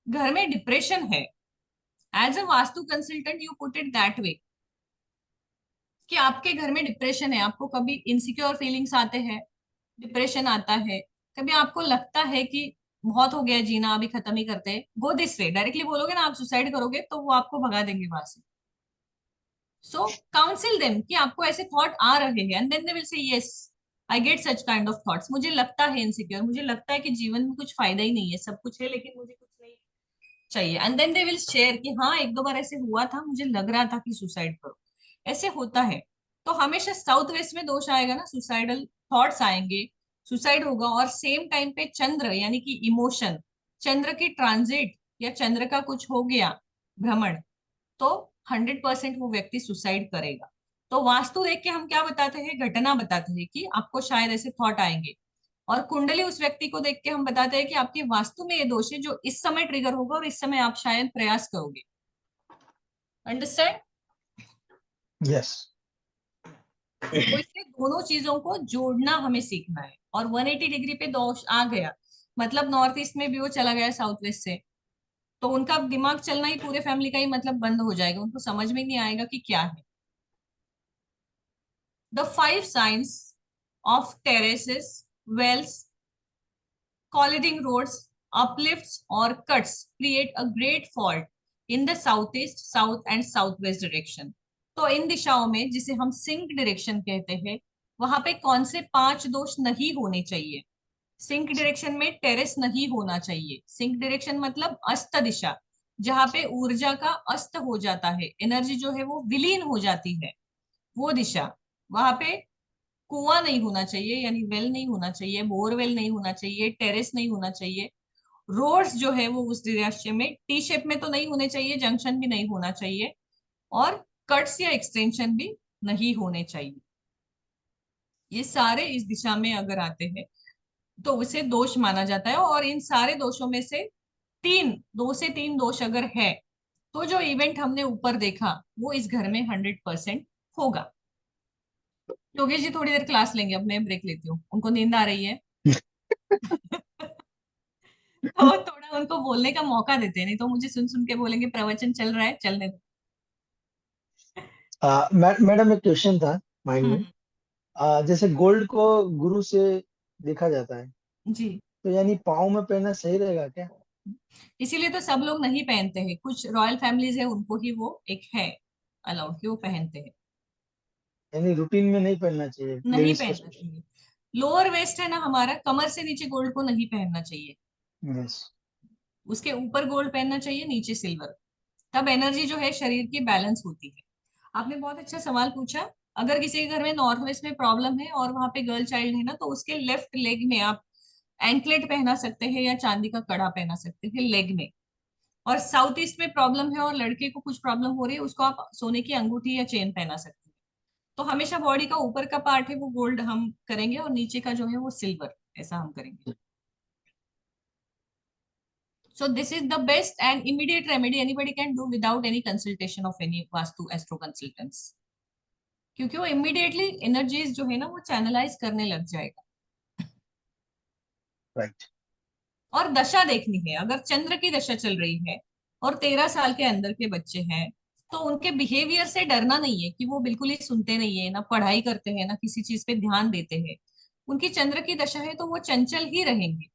घर में डिप्रेशन है। As a vastu consultant you put it that way कि आपके घर में डिप्रेशन है। आपको कभी इनसिक्योर फीलिंग्स आते हैं, डिप्रेशन आता है, कभी आपको लगता है कि बहुत हो गया जीना, अभी खत्म ही करते हैं, गो दिस वे। डायरेक्टली बोलोगे ना आप सुसाइड करोगे, तो वो आपको भगा देंगे वहां से। सो काउंसिल देम कि आपको ऐसे थॉट आ रहे हैं, and then they will say yes I get such kind of thoughts. मुझे लगता है इनसिक्योर, मुझे लगता है कि जीवन में कुछ फायदा ही नहीं है, सब कुछ है लेकिन मुझे कुछ नहीं चाहिए। And then they will share कि हाँ, 1-2 बार ऐसे हुआ था, मुझे लग रहा था कि सुसाइड करो, ऐसे होता है। तो हमेशा साउथ वेस्ट में दोष आएगा ना, सुसाइडल थॉट्स आएंगे, सुसाइड होगा। और सेम टाइम पे चंद्र यानी कि इमोशन, चंद्र की ट्रांजिट या चंद्र का कुछ हो गया भ्रमण, तो 100% वो व्यक्ति सुसाइड करेगा। तो वास्तु देख के हम क्या बताते हैं, घटना बताते हैं कि आपको शायद ऐसे थॉट आएंगे। और कुंडली उस व्यक्ति को देख के हम बताते हैं कि आपकी वास्तु में ये दोष है जो इस समय ट्रिगर होगा और इस समय आप शायद प्रयास करोगे। अंडरस्टैंड? यस। तो इसलिए दोनों चीजों को जोड़ना हमें सीखना है। और 180 डिग्री पे दोष आ गया मतलब नॉर्थ ईस्ट में भी वो चला गया साउथ वेस्ट से, तो उनका दिमाग चलना ही पूरे फैमिली का ही मतलब बंद हो जाएगा, उनको समझ में नहीं आएगा कि क्या है। The 5 signs of terraces, wells, colliding roads, uplifts or cuts create a great fault in the southeast, south and southwest direction। तो इन दिशाओं में, जिसे हम सिंक डायरेक्शन कहते हैं, वहां पे कौन से 5 दोष नहीं होने चाहिए। सिंक डायरेक्शन में टेरेस नहीं होना चाहिए। सिंक डायरेक्शन मतलब अस्त दिशा, जहां पे ऊर्जा का अस्त हो जाता है, एनर्जी जो है वो विलीन हो जाती है, वो दिशा। वहां पे कुआं नहीं होना चाहिए, यानी वेल नहीं होना चाहिए, बोरवेल नहीं होना चाहिए, टेरेस नहीं होना चाहिए। रोड्स जो है वो उस दृश्य में टी शेप में तो नहीं होने चाहिए, जंक्शन भी नहीं होना चाहिए, और कट्स या एक्सटेंशन भी नहीं होने चाहिए। ये सारे इस दिशा में अगर आते हैं तो उसे दोष माना जाता है। और इन सारे दोषों में से 2 से 3 दोष अगर है, तो जो इवेंट हमने ऊपर देखा वो इस घर में 100% होगा। योगेश जी थोड़ी देर क्लास लेंगे, अब मैं ब्रेक लेती हूँ, उनको नींद आ रही है। तो थोड़ा उनको बोलने का मौका देते हैं, नहीं तो मुझे सुन सुन के बोलेंगे प्रवचन चल रहा है, चलने दो। मैडम, एक क्वेश्चन था माइंड में। हम्म। जैसे गोल्ड को गुरु से देखा जाता है, जी, तो यानी पाँव में पहनना सही रहेगा क्या? इसीलिए तो सब लोग नहीं पहनते हैं। कुछ रॉयल फैमिलीज है, उनको ही वो एक है अलाउड कि वो पहनते हैं। यानी रूटीन में नहीं पहनना चाहिए नहीं लेडीज को पहनना स्पेशली? चाहिए। लोअर वेस्ट है ना हमारा, कमर से नीचे गोल्ड को नहीं पहनना चाहिए। यस। उसके ऊपर गोल्ड पहनना चाहिए, नीचे सिल्वर। तब एनर्जी जो है शरीर की बैलेंस होती है। आपने बहुत अच्छा सवाल पूछा। अगर किसी के घर में नॉर्थ वेस्ट में प्रॉब्लम है और वहां पे गर्ल चाइल्ड है ना, तो उसके लेफ्ट लेग में आप एंकलेट पहना सकते हैं या चांदी का कड़ा पहना सकते हैं लेग में। और साउथ ईस्ट में प्रॉब्लम है और लड़के को कुछ प्रॉब्लम हो रही है, उसको आप सोने की अंगूठी या चेन पहना सकते हैं। तो हमेशा बॉडी का ऊपर का पार्ट है वो गोल्ड हम करेंगे और नीचे का जो है वो सिल्वर, ऐसा हम करेंगे। So this is the best and immediate remedy anybody can do without any consultation of any vastu astro consultants, क्योंकि वो इमीडिएटली एनर्जीज जो है ना वो चैनलाइज करने लग जाएगा। राइट। और दशा देखनी है, अगर चंद्र की दशा चल रही है और 13 साल के अंदर के बच्चे हैं, तो उनके बिहेवियर से डरना नहीं है कि वो बिल्कुल ही सुनते नहीं है, ना पढ़ाई करते हैं, ना किसी चीज पे ध्यान देते हैं। उनकी चंद्र की दशा है तो वो चंचल ही रहेंगे।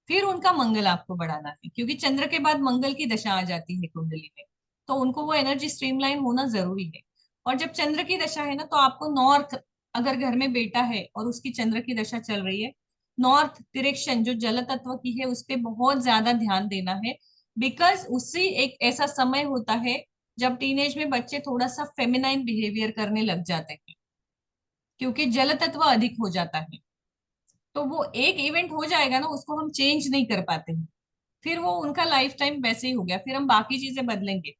फिर उनका मंगल आपको बढ़ाना है, क्योंकि चंद्र के बाद मंगल की दशा आ जाती है कुंडली में, तो उनको वो एनर्जी स्ट्रीमलाइन होना जरूरी है। और जब चंद्र की दशा है ना, तो आपको नॉर्थ, अगर घर में बेटा है और उसकी चंद्र की दशा चल रही है, नॉर्थ डायरेक्शन जो जल तत्व की है उस पे बहुत ज्यादा ध्यान देना है। बिकॉज उसी एक ऐसा समय होता है जब टीनेज में बच्चे थोड़ा सा फेमिनाइन बिहेवियर करने लग जाते हैं, क्योंकि जल तत्व अधिक हो जाता है। तो वो एक इवेंट हो जाएगा ना, उसको हम चेंज नहीं कर पाते हैं। फिर वो उनका लाइफ टाइम वैसे ही हो गया, फिर हम बाकी चीजें बदलेंगे,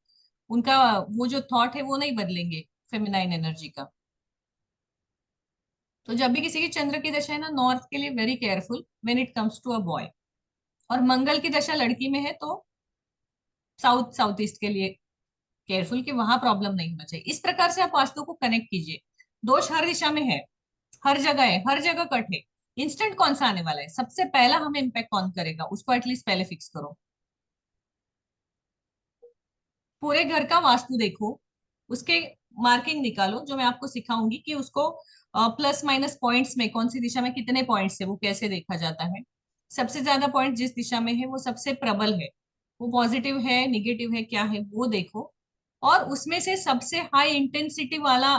उनका वो जो थॉट है वो नहीं बदलेंगे फेमिनाइन एनर्जी का। तो जब भी किसी की चंद्र की दशा है ना, नॉर्थ के लिए very careful when it comes to a boy. और मंगल की दशा लड़की में है तो साउथ साउथ ईस्ट के लिए केयरफुल कि वहां प्रॉब्लम नहीं होना चाहिए। इस प्रकार से आप वास्तु को कनेक्ट कीजिए। दोष हर दिशा में है, हर जगह है, हर जगह कट है। इंस्टेंट कौन सा आने वाला है, सबसे पहला हमें इम्पैक्ट कौन करेगा, उसको एटलीस्ट पहले फिक्स करो। पूरे घर का वास्तु देखो, उसके मार्किंग निकालो, जो मैं आपको सिखाऊंगी कि उसको प्लस माइनस पॉइंट्स में कौन सी दिशा में कितने पॉइंट्स है वो कैसे देखा जाता है। सबसे ज्यादा पॉइंट जिस दिशा में है वो सबसे प्रबल है, वो पॉजिटिव है निगेटिव है क्या है वो देखो। और उसमें से सबसे हाई इंटेंसिटी वाला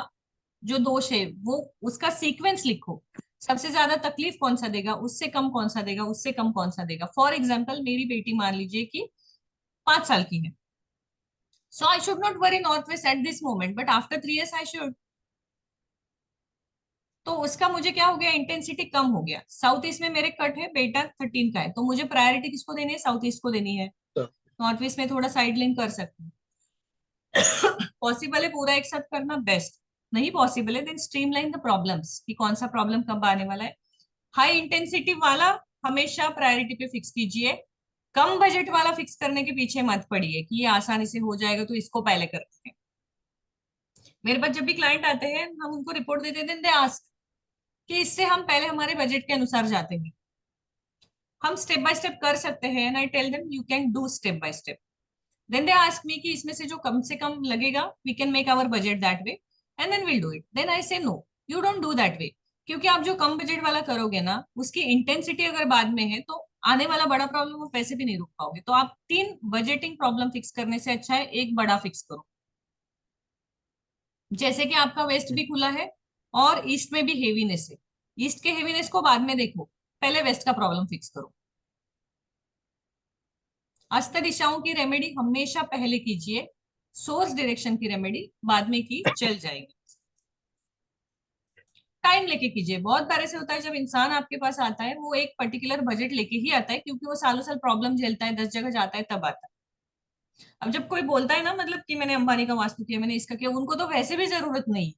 जो दोष है वो उसका सीक्वेंस लिखो। सबसे ज्यादा तकलीफ कौन सा देगा, उससे कम कौन सा देगा, उससे कम कौन सा देगा। फॉर एग्जाम्पल मेरी बेटी मान लीजिए कि 5 साल की है, so I should not worry northwest at this moment, but after 3 years I should। तो उसका मुझे क्या हो गया, इंटेंसिटी कम हो गया। साउथ ईस्ट में मेरे कट है, बेटा 13 का है, तो मुझे प्रायोरिटी किसको देनी है, साउथ ईस्ट को देनी है। नॉर्थ ईस्ट में थोड़ा साइड लिंक कर सकते हैं। पॉसिबल है पूरा एक साथ करना, बेस्ट। नहीं पॉसिबल है देन स्ट्रीमलाइन द प्रॉब्लम्स कि कौन सा प्रॉब्लम कब आने वाला है। हाई इंटेंसिटी वाला हमेशा प्रायोरिटी पे फिक्स कीजिए, कम बजट वाला फिक्स करने के पीछे मत पड़िए कि ये आसानी से हो जाएगा तो इसको पहले करते हैं। मेरे पास जब भी क्लाइंट आते हैं हम उनको रिपोर्ट देते हैं, दे आस्क कि इससे हम पहले हमारे बजट के अनुसार जाते हैं, हम स्टेप बाय स्टेप कर सकते हैं। And I tell them you can do step by step. Then they ask me कि इसमें से जो कम से कम लगेगा we can make our budget that way and then will do it. Then I say no, you don't do that way, क्योंकि आप जो कम बजट वाला करोगे ना उसकी इंटेंसिटी अगर बाद में है तो आने वाला बड़ा प्रॉब्लम आप पैसे भी नहीं रोक पाओगे। तो आप 3 बजटिंग प्रॉब्लम फिक्स करने से अच्छा है एक बड़ा फिक्स करो। जैसे कि आपका वेस्ट भी खुला है और ईस्ट में भी हेवीनेस है, ईस्ट के हेवीनेस को बाद में देखो, पहले वेस्ट का प्रॉब्लम फिक्स करो। अस्त दिशाओं की रेमेडी हमेशा पहले कीजिए, सोर्स डायरेक्शन की रेमेडी बाद में की चल जाएगी। टाइम लेके कीजिए। बहुत बार ऐसे होता है जब इंसान आपके पास आता है वो एक पर्टिकुलर बजट लेके ही आता है, क्योंकि वो सालों साल प्रॉब्लम झेलता है, 10 जगह जाता है तब आता है। अब जब कोई बोलता है ना मतलब कि मैंने अंबानी का वास्तु किया, मैंने इसका किया, उनको तो वैसे भी जरूरत नहीं,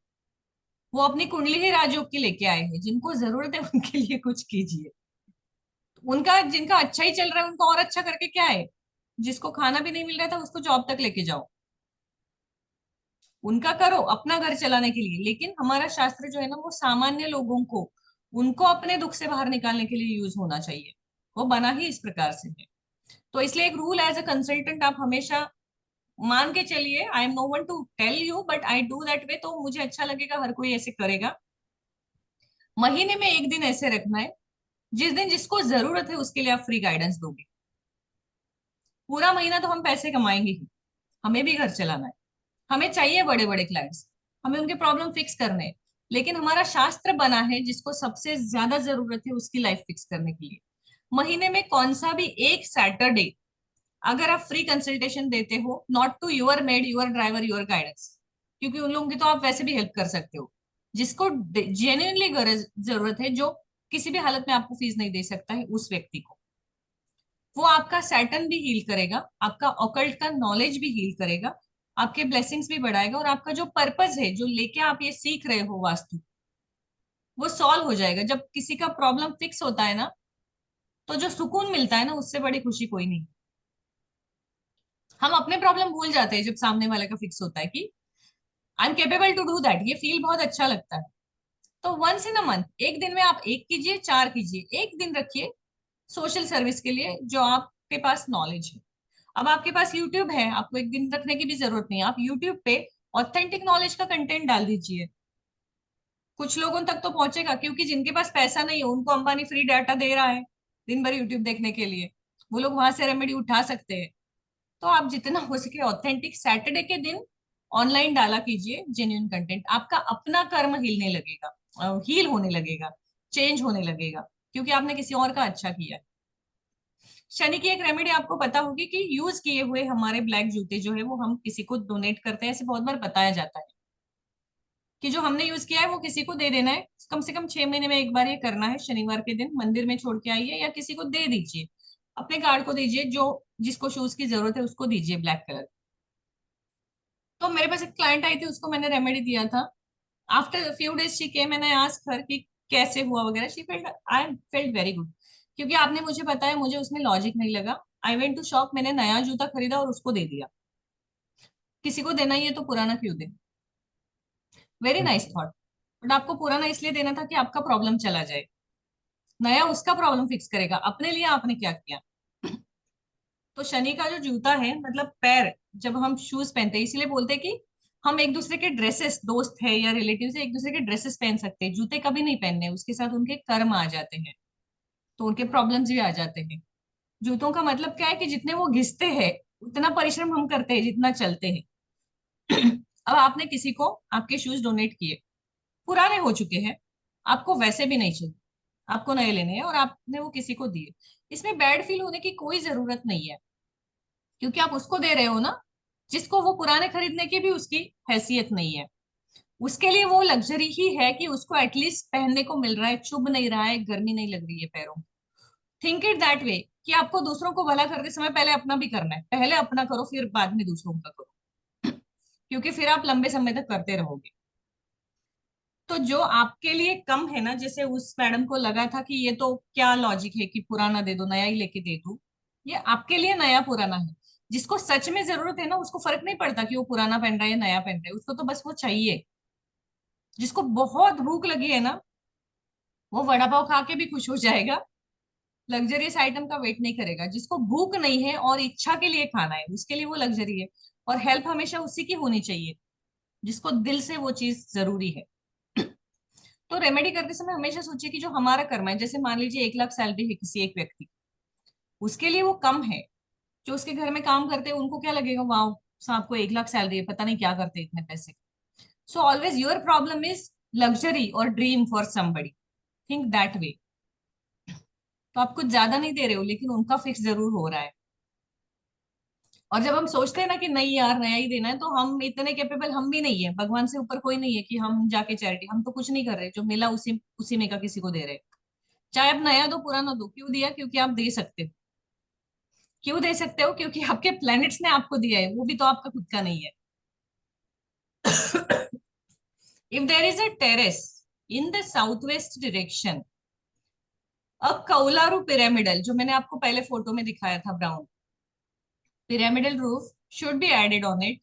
वो अपनी कुंडली ही राजयोग की लेके आए हैं। जिनको जरूरत है उनके लिए कुछ कीजिए। उनका जिनका अच्छा ही चल रहा है उनको और अच्छा करके क्या है, जिसको खाना भी नहीं मिल रहा था उसको जॉब तक लेके जाओ, उनका करो अपना घर चलाने के लिए। लेकिन हमारा शास्त्र जो है ना वो सामान्य लोगों को उनको अपने दुख से बाहर निकालने के लिए यूज होना चाहिए, वो बना ही इस प्रकार से है। तो इसलिए एक रूल एज अ कंसल्टेंट आप हमेशा मान के चलिए, I am no one to tell you but I do that way, तो मुझे अच्छा लगेगा हर कोई ऐसे करेगा। महीने में एक दिन ऐसे रखना है जिस दिन जिसको जरूरत है उसके लिए आप फ्री गाइडेंस दोगे। पूरा महीना तो हम पैसे कमाएंगे ही, हमें भी घर चलाना है, हमें चाहिए बड़े बड़े क्लाइंट्स, हमें उनके प्रॉब्लम फिक्स करने हैं। लेकिन हमारा शास्त्र बना है जिसको सबसे ज्यादा जरूरत है उसकी लाइफ फिक्स करने के लिए। महीने में कौन सा भी एक सैटरडे अगर आप फ्री कंसल्टेशन देते हो, not to your maid your driver your guidance, क्योंकि उन लोगों की तो आप वैसे भी हेल्प कर सकते हो। जिसको जेन्युइनली जरूरत है, जो किसी भी हालत में आपको फीस नहीं दे सकता है, उस व्यक्ति को वो आपका सैटर्न भी हील करेगा, आपका ऑकल्ट का नॉलेज भी हील करेगा, आपके ब्लेसिंग्स भी बढ़ाएगा, और आपका जो पर्पस है, जो लेके आप ये सीख रहे हो वास्तु, वो सॉल्व हो जाएगा। जब किसी का प्रॉब्लम फिक्स होता है ना, तो जो सुकून मिलता है ना, उससे बड़ी खुशी कोई नहीं। हम अपने प्रॉब्लम भूल जाते हैं जब सामने वाले का फिक्स होता है कि I am capable to do that. ये फील बहुत अच्छा लगता है। तो वंस इन अ मंथ, एक दिन में आप एक कीजिए, 4 कीजिए, एक दिन रखिए सोशल सर्विस के लिए, जो आपके पास नॉलेज है। अब आपके पास यूट्यूब है, आपको एक दिन रखने की भी जरूरत नहीं है। आप यूट्यूब पे ऑथेंटिक नॉलेज का कंटेंट डाल दीजिए। कुछ लोगों तक तो पहुंचेगा, क्योंकि जिनके पास पैसा नहीं है उनको अंबानी फ्री डाटा दे रहा है दिन भर यूट्यूब देखने के लिए, वो लोग वहां से रेमेडी उठा सकते हैं। तो आप जितना हो सके ऑथेंटिक सैटरडे के दिन ऑनलाइन डाला कीजिए जेन्युइन कंटेंट। आपका अपना कर्म हिलने लगेगा, हील होने लगेगा, चेंज होने लगेगा, क्योंकि आपने किसी और का अच्छा किया है। शनि की एक रेमेडी आपको पता होगी कि यूज किए हुए हमारे ब्लैक जूते जो है वो हम किसी को डोनेट करते हैं। ऐसे बहुत बार बताया जाता है कि जो हमने यूज किया है वो किसी को दे देना है। कम से कम 6 महीने में एक बार ये करना है। शनिवार के दिन मंदिर में छोड़ के आइए या किसी को दे दीजिए, अपने कार्ड को दीजिए, जो जिसको शूज की जरूरत है उसको दीजिए ब्लैक कलर। तो मेरे पास एक क्लाइंट आई थी, उसको मैंने रेमेडी दिया था। After few days she came and I asked her कि कैसे हुआ वगैरह। She felt, I felt very good, क्योंकि आपने मुझे बताया, मुझे उसमें लॉजिक नहीं लगा। आई वेंट टू शॉप, मैंने नया जूता खरीदा और उसको दे दिया। किसी को देना ही है तो पुराना क्यों दे। Very nice thought. बट आपको पुराना इसलिए देना था कि आपका प्रॉब्लम चला जाए, नया उसका प्रॉब्लम फिक्स करेगा। अपने लिए आपने क्या किया। तो शनि का जो जूता है, मतलब पैर, जब हम शूज पहनते हैं, इसीलिए बोलते हैं कि हम एक दूसरे के ड्रेसेस, दोस्त है या रिलेटिव से, एक दूसरे के ड्रेसेस पहन सकते हैं, जूते कभी नहीं पहनने। उसके साथ उनके कर्म आ जाते हैं, तो उनके प्रॉब्लम्स भी आ जाते हैं। जूतों का मतलब क्या है कि जितने वो घिसते हैं उतना परिश्रम हम करते हैं जितना चलते हैं। अब आपने किसी को आपके शूज डोनेट किए, पुराने हो चुके हैं, आपको वैसे भी नहीं चाहिए, आपको नए लेने हैं, और आपने वो किसी को दिए। इसमें बैड फील होने की कोई जरूरत नहीं है, क्योंकि आप उसको दे रहे हो ना, जिसको वो पुराने खरीदने की भी उसकी हैसियत नहीं है। उसके लिए वो लग्जरी ही है कि उसको एटलीस्ट पहनने को मिल रहा है, चुभ नहीं रहा है, गर्मी नहीं लग रही है पैरों। थिंक इट दैट वे कि आपको दूसरों को भला करते समय पहले अपना भी करना है। पहले अपना करो, फिर बाद में दूसरों का करो, क्योंकि फिर आप लंबे समय तक करते रहोगे। तो जो आपके लिए कम है ना, जैसे उस मैडम को लगा था कि ये तो क्या लॉजिक है कि पुराना दे दो नया ही लेके दे दो, ये आपके लिए नया पुराना है। जिसको सच में जरूरत है ना, उसको फर्क नहीं पड़ता कि वो पुराना पहन रहा है या नया पहन रहा है, उसको तो बस वो चाहिए। जिसको बहुत भूख लगी है ना, वो वड़ा पाव खा के भी खुश हो जाएगा, लग्जरियस आइटम का वेट नहीं करेगा। जिसको भूख नहीं है और इच्छा के लिए खाना है, उसके लिए वो लग्जरी है। और हेल्प हमेशा उसी की होनी चाहिए जिसको दिल से वो चीज जरूरी है। तो रेमेडी करते समय हमेशा सोचिए कि जो हमारा कर्म है, जैसे मान लीजिए 1 लाख सैलरी है किसी एक व्यक्ति, उसके लिए वो कम है। जो उसके घर में काम करते हैं उनको क्या लगेगा, वाह साहब को 1 लाख सैलरी है, पता नहीं क्या करते हैं इतने पैसे। So always your problem is luxury और dream for somebody, think that way. तो आप कुछ ज्यादा नहीं दे रहे हो, लेकिन उनका फिक्स जरूर हो रहा है। और जब हम सोचते हैं ना कि नहीं यार नया ही देना है, तो हम इतने कैपेबल हम भी नहीं है, भगवान से ऊपर कोई नहीं है कि हम जाके चैरिटी, हम तो कुछ नहीं कर रहे, जो मिला उसी उसी में का किसी को दे रहे हैं। चाहे आप नया दो पुराना दो, क्यों दिया, क्योंकि आप दे सकते हो। क्यों दे सकते हो, क्योंकि आपके प्लैनेट्स ने आपको दिया है, वो भी तो आपका खुद का नहीं है। If there is a terrace in the south west direction, a कौलारू पिरामिडल, जो मैंने आपको पहले फोटो में दिखाया था, brown pyramidal roof should be added on it.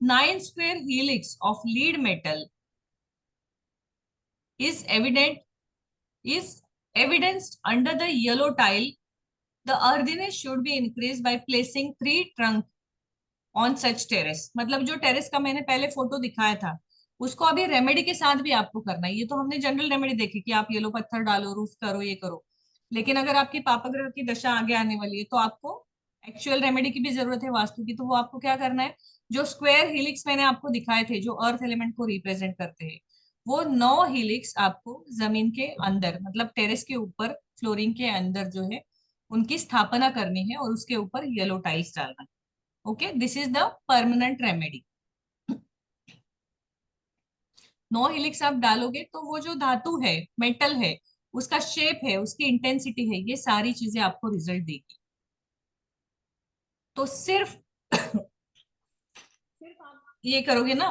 9 square helix of lead metal is evidenced under the yellow tile. The earthiness should be increased by placing 3 trunk on such terrace. मतलब जो टेरेस का मैंने पहले फोटो दिखाया था, उसको अभी रेमेडी के साथ भी आपको करना है। ये तो हमने जनरल रेमेडी देखी कि आप येलो पत्थर डालो, रूफ करो, ये करो। लेकिन अगर आपकी पापा ग्रह की दशा आगे आने वाली है, तो आपको एक्चुअल रेमेडी की भी जरूरत है वास्तु की। तो वो आपको क्या करना है, जो स्क्वायर हिलिक्स मैंने आपको दिखाए थे जो अर्थ एलिमेंट को रिप्रेजेंट करते हैं, वो 9 हिलिक्स आपको जमीन के अंदर, मतलब टेरेस के ऊपर, फ्लोरिंग के अंदर जो है, उनकी स्थापना करनी है, और उसके ऊपर येलो टाइल्स डालना है। Okay, this is the permanent remedy. 9 helix आप डालोगे तो वो जो धातु है, मेटल है, उसका शेप है, उसकी इंटेंसिटी है, ये सारी चीजें आपको रिजल्ट देगी। तो सिर्फ सिर्फ आप ये करोगे ना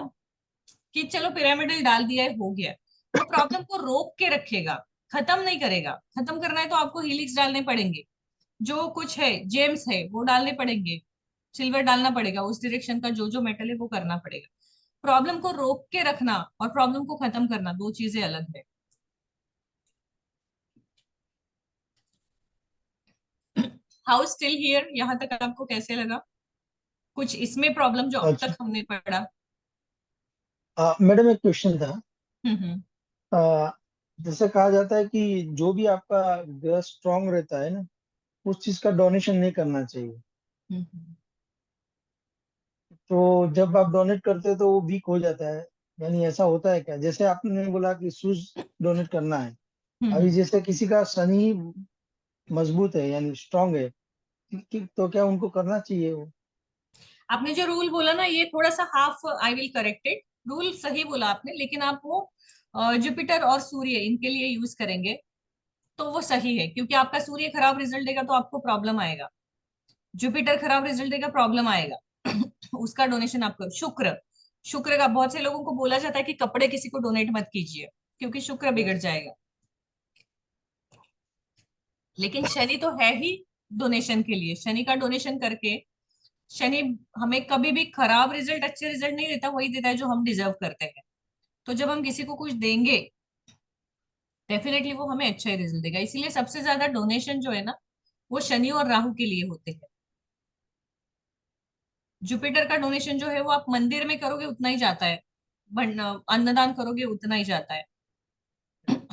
कि चलो पिरामिडल डाल दिया है, हो गया, वो प्रॉब्लम को रोक के रखेगा, खत्म नहीं करेगा। खत्म करना है तो आपको हीलिक्स डालने पड़ेंगे, जो कुछ है जेम्स है वो डालने पड़ेंगे, सिल्वर डालना पड़ेगा, उस डायरेक्शन का जो जो मेटल है वो करना पड़ेगा। प्रॉब्लम को रोक के रखना और प्रॉब्लम को खत्म करना दो चीजें अलग है। हाउ स्टिल हियर, यहाँ तक आपको कैसे लगा? कुछ इसमें प्रॉब्लम जो अब अच्छा, तक हमने पढ़ा? मैडम एक क्वेश्चन था। हम्म। आ, जैसे कहा जाता है कि जो भी आपका ग्रह स्ट्रांग रहता है ना, उस चीज का डोनेशन नहीं करना चाहिए। हम्म। तो जब आप डोनेट करते हो तो वो वीक हो जाता है, यानी ऐसा होता है क्या? जैसे आपने बोला कि शूज डोनेट करना है, अभी हम्म। जैसे किसी का शनि मजबूत है यानी स्ट्रांग है, तो क्या उनको करना चाहिए वो? आपने जो रूल बोला ना, ये थोड़ा सा half I will corrected. Rule सही बोला आपने, लेकिन आप वो जुपिटर और सूर्य इनके लिए यूज करेंगे तो वो सही है, क्योंकि आपका सूर्य खराब रिजल्ट देगा तो आपको प्रॉब्लम आएगा, जुपिटर खराब रिजल्ट देगा प्रॉब्लम आएगा। उसका डोनेशन आप करो। शुक्र, शुक्र का बहुत से लोगों को बोला जाता है कि कपड़े किसी को डोनेट मत कीजिए क्योंकि शुक्र बिगड़ जाएगा, लेकिन शनि तो है ही डोनेशन के लिए। शनि का डोनेशन करके शनि हमें कभी भी खराब रिजल्ट अच्छे रिजल्ट नहीं देता, वही देता है जो हम डिजर्व करते हैं। तो जब हम किसी को कुछ देंगे, डेफिनेटली वो हमें अच्छा ही रिजल्ट देगा। इसीलिए सबसे ज्यादा डोनेशन जो है ना, वो शनि और राहु के लिए होते हैं। जुपिटर का डोनेशन जो है वो आप मंदिर में करोगे उतना ही जाता है, अन्नदान करोगे उतना ही जाता है।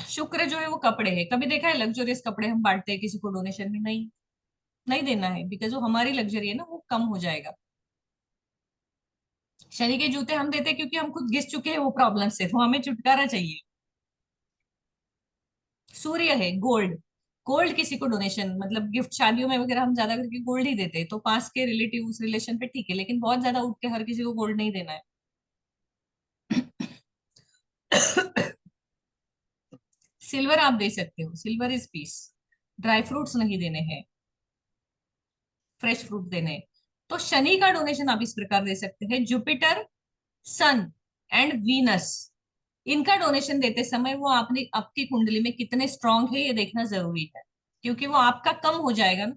शुक्र जो है वो कपड़े है। कभी देखा है लग्जरियस कपड़े हम बांटते हैं किसी को डोनेशन में? नहीं, नहीं देना है, बिकॉज वो हमारी लग्जरी है ना, वो कम हो जाएगा। शनि के जूते हम देते हैं क्योंकि हम खुद घिस चुके हैं वो प्रॉब्लम से, तो हमें छुटकारा चाहिए। सूर्य है गोल्ड, गोल्ड किसी को डोनेशन मतलब गिफ्ट शादियों में वगैरह हम ज्यादा करके गोल्ड ही देते हैं, तो पास के रिलेटिव उस रिलेशन पे ठीक है, लेकिन बहुत ज्यादा उठ के हर किसी को गोल्ड नहीं देना है। सिल्वर आप दे सकते हो, silver is peace. Dry fruits नहीं देने हैं, फ्रेश फ्रूट देने हैं। तो शनि का डोनेशन आप इस प्रकार दे सकते हैं। जुपिटर, सन एंड वीनस, इनका डोनेशन देते समय वो आपने आपकी कुंडली में कितने स्ट्रांग है ये देखना जरूरी है, क्योंकि वो आपका कम हो जाएगा ना,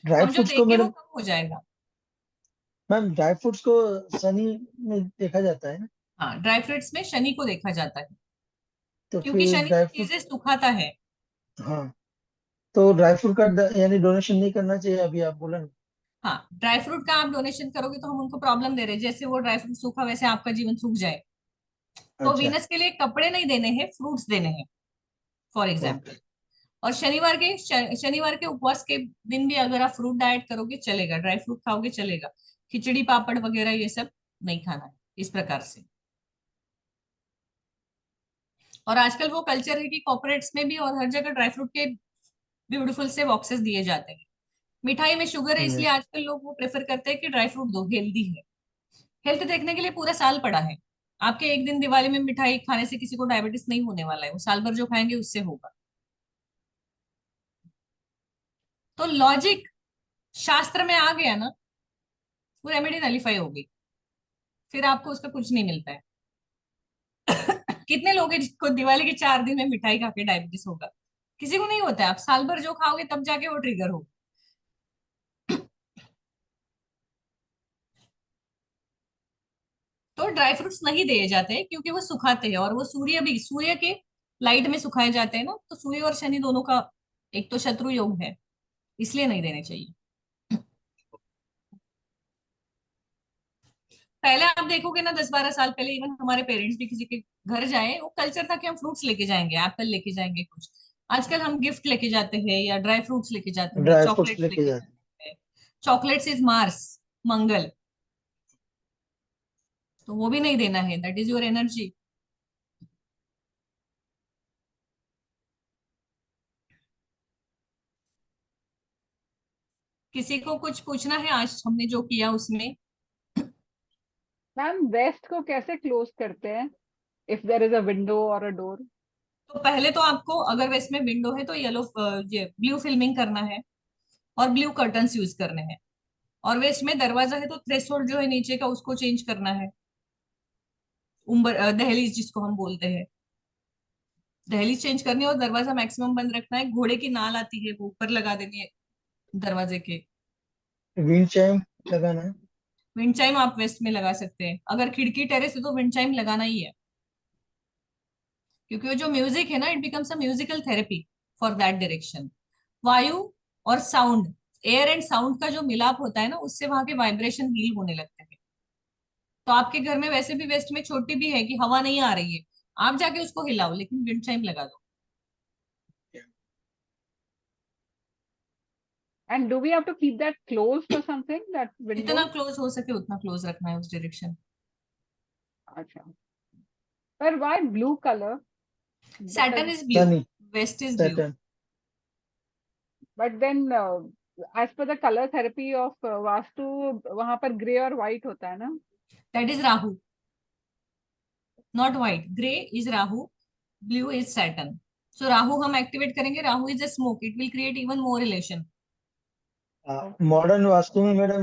ड्राई हम जो फ्रूट्स को देंगे वो मैडम, कम हो जाएगा। मैम ड्राई फ्रूट्स को शनि में देखा जाता है ना? हाँ, ड्राई फ्रूट्स में शनि को देखा जाता है, तो क्योंकि फिर शनि ड्राई फ्रूट, चीजें सुखाता है। हाँ, तो ड्राई फ्रूट का यानी डोनेशन नहीं करना चाहिए, अभी आप बोला ना? हाँ, ड्राई फ्रूट का आप डोनेशन करोगे तो हम उनको प्रॉब्लम दे रहे हैं, जैसे वो ड्राई फ्रूट सूखा वैसे आपका जीवन सूख जाए। तो अच्छा, वीनस के लिए कपड़े नहीं देने हैं, फ्रूट्स देने हैं फॉर ओके। एग्जाम्पल। और शनिवार के उपवास के दिन भी अगर आप फ्रूट डाइट करोगे चलेगा, ड्राई फ्रूट खाओगे चलेगा, खिचड़ी पापड़ वगैरह ये सब नहीं खाना है इस प्रकार से। और आजकल वो कल्चर है कि कॉर्पोरेट्स में भी और हर जगह ड्राई फ्रूट के ब्यूटीफुल से बॉक्सेस दिए जाते हैं। मिठाई में शुगर है, इसलिए यस। आजकल लोग वो प्रेफर करते हैं कि ड्राई फ्रूट दो, हेल्दी है। हेल्थ देखने के लिए पूरा साल पड़ा है। आपके एक दिन दिवाली में मिठाई खाने से किसी को डायबिटीज नहीं होने वाला है, वो साल भर जो खाएंगे उससे होगा। तो लॉजिक शास्त्र में आ गया ना, वो रेमेडी नलीफाई होगी, फिर आपको उसका कुछ नहीं मिलता है। कितने लोग हैं जिसको दिवाली के 4 दिन में मिठाई खा के डायबिटीज होगा? किसी को नहीं होता है। आप साल भर जो खाओगे तब जाके वो ट्रिगर होगा। तो ड्राई फ्रूट्स नहीं दिए जाते हैं क्योंकि वो सुखाते हैं, और वो सूर्य भी, सूर्य के लाइट में सुखाए जाते हैं ना, तो सूर्य और शनि दोनों का एक तो शत्रु योग है, इसलिए नहीं देने चाहिए। पहले आप देखोगे ना, 10-12 साल पहले इवन हमारे पेरेंट्स भी किसी के घर जाए, वो कल्चर था कि हम फ्रूट्स लेके जाएंगे, एप्पल लेके जाएंगे कुछ। आजकल हम गिफ्ट लेके जाते हैं या ड्राई फ्रूट्स लेके जाते हैं, ड्राई फ्रूट्स चॉकलेट्स लेके लेके जाते जाते हैं। चॉकलेट्स इज मार्स, मंगल, तो वो भी नहीं देना है, दैट इज योर एनर्जी। किसी को कुछ पूछना है आज हमने जो किया उसमें? मैम वेस्ट को कैसे क्लोज करते हैं if there is a window और अ डोर? तो पहले तो आपको, अगर वेस्ट में विंडो है तो येलो, ये ब्लू फिल्मिंग करना है और ब्लू कर्टन्स यूज करने हैं। और वेस्ट में दरवाजा है तो थ्रेशोल्ड जो है नीचे का उसको चेंज करना है। दहलीज जिसको हम बोलते हैं, दहलीज चेंज करनी है और दरवाजा मैक्सिमम बंद रखना है। घोड़े की नाल आती है वो ऊपर लगा देनी है दरवाजे के। विंड चाइम लगाना है। विंड चाइम आप वेस्ट में लगा सकते हैं। अगर खिड़की टेरेस है तो विंड चाइम लगाना ही है, क्योंकि वो जो म्यूजिक है ना, it becomes a musical therapy for that direction. वायु और साउंड, एयर एंड साउंड का जो मिलाप होता है ना, उससे वहां के वाइब्रेशन हील होने लगते हैं। तो आपके घर में वैसे भी वेस्ट में छोटी भी है कि हवा नहीं आ रही है, आप जाके उसको हिलाओ, लेकिन विंड चाइम लगा दो। And do we have to keep that closed or something, that window? जितना क्लोज हो सके उतना क्लोज रखना है उस डायरेक्शन। अच्छा, पर why blue color? Saturn Because, is blue, sunny, west is blue. Saturn. but then as per the color therapy of vastu, वहां पर ग्रे और व्हाइट होता है ना? That is Rahu, not white. Grey is Rahu, blue is Saturn. So Rahu हम एक्टिवेट करेंगे, Rahu is a smoke, it will create even more relation. Modern vastu में मैडम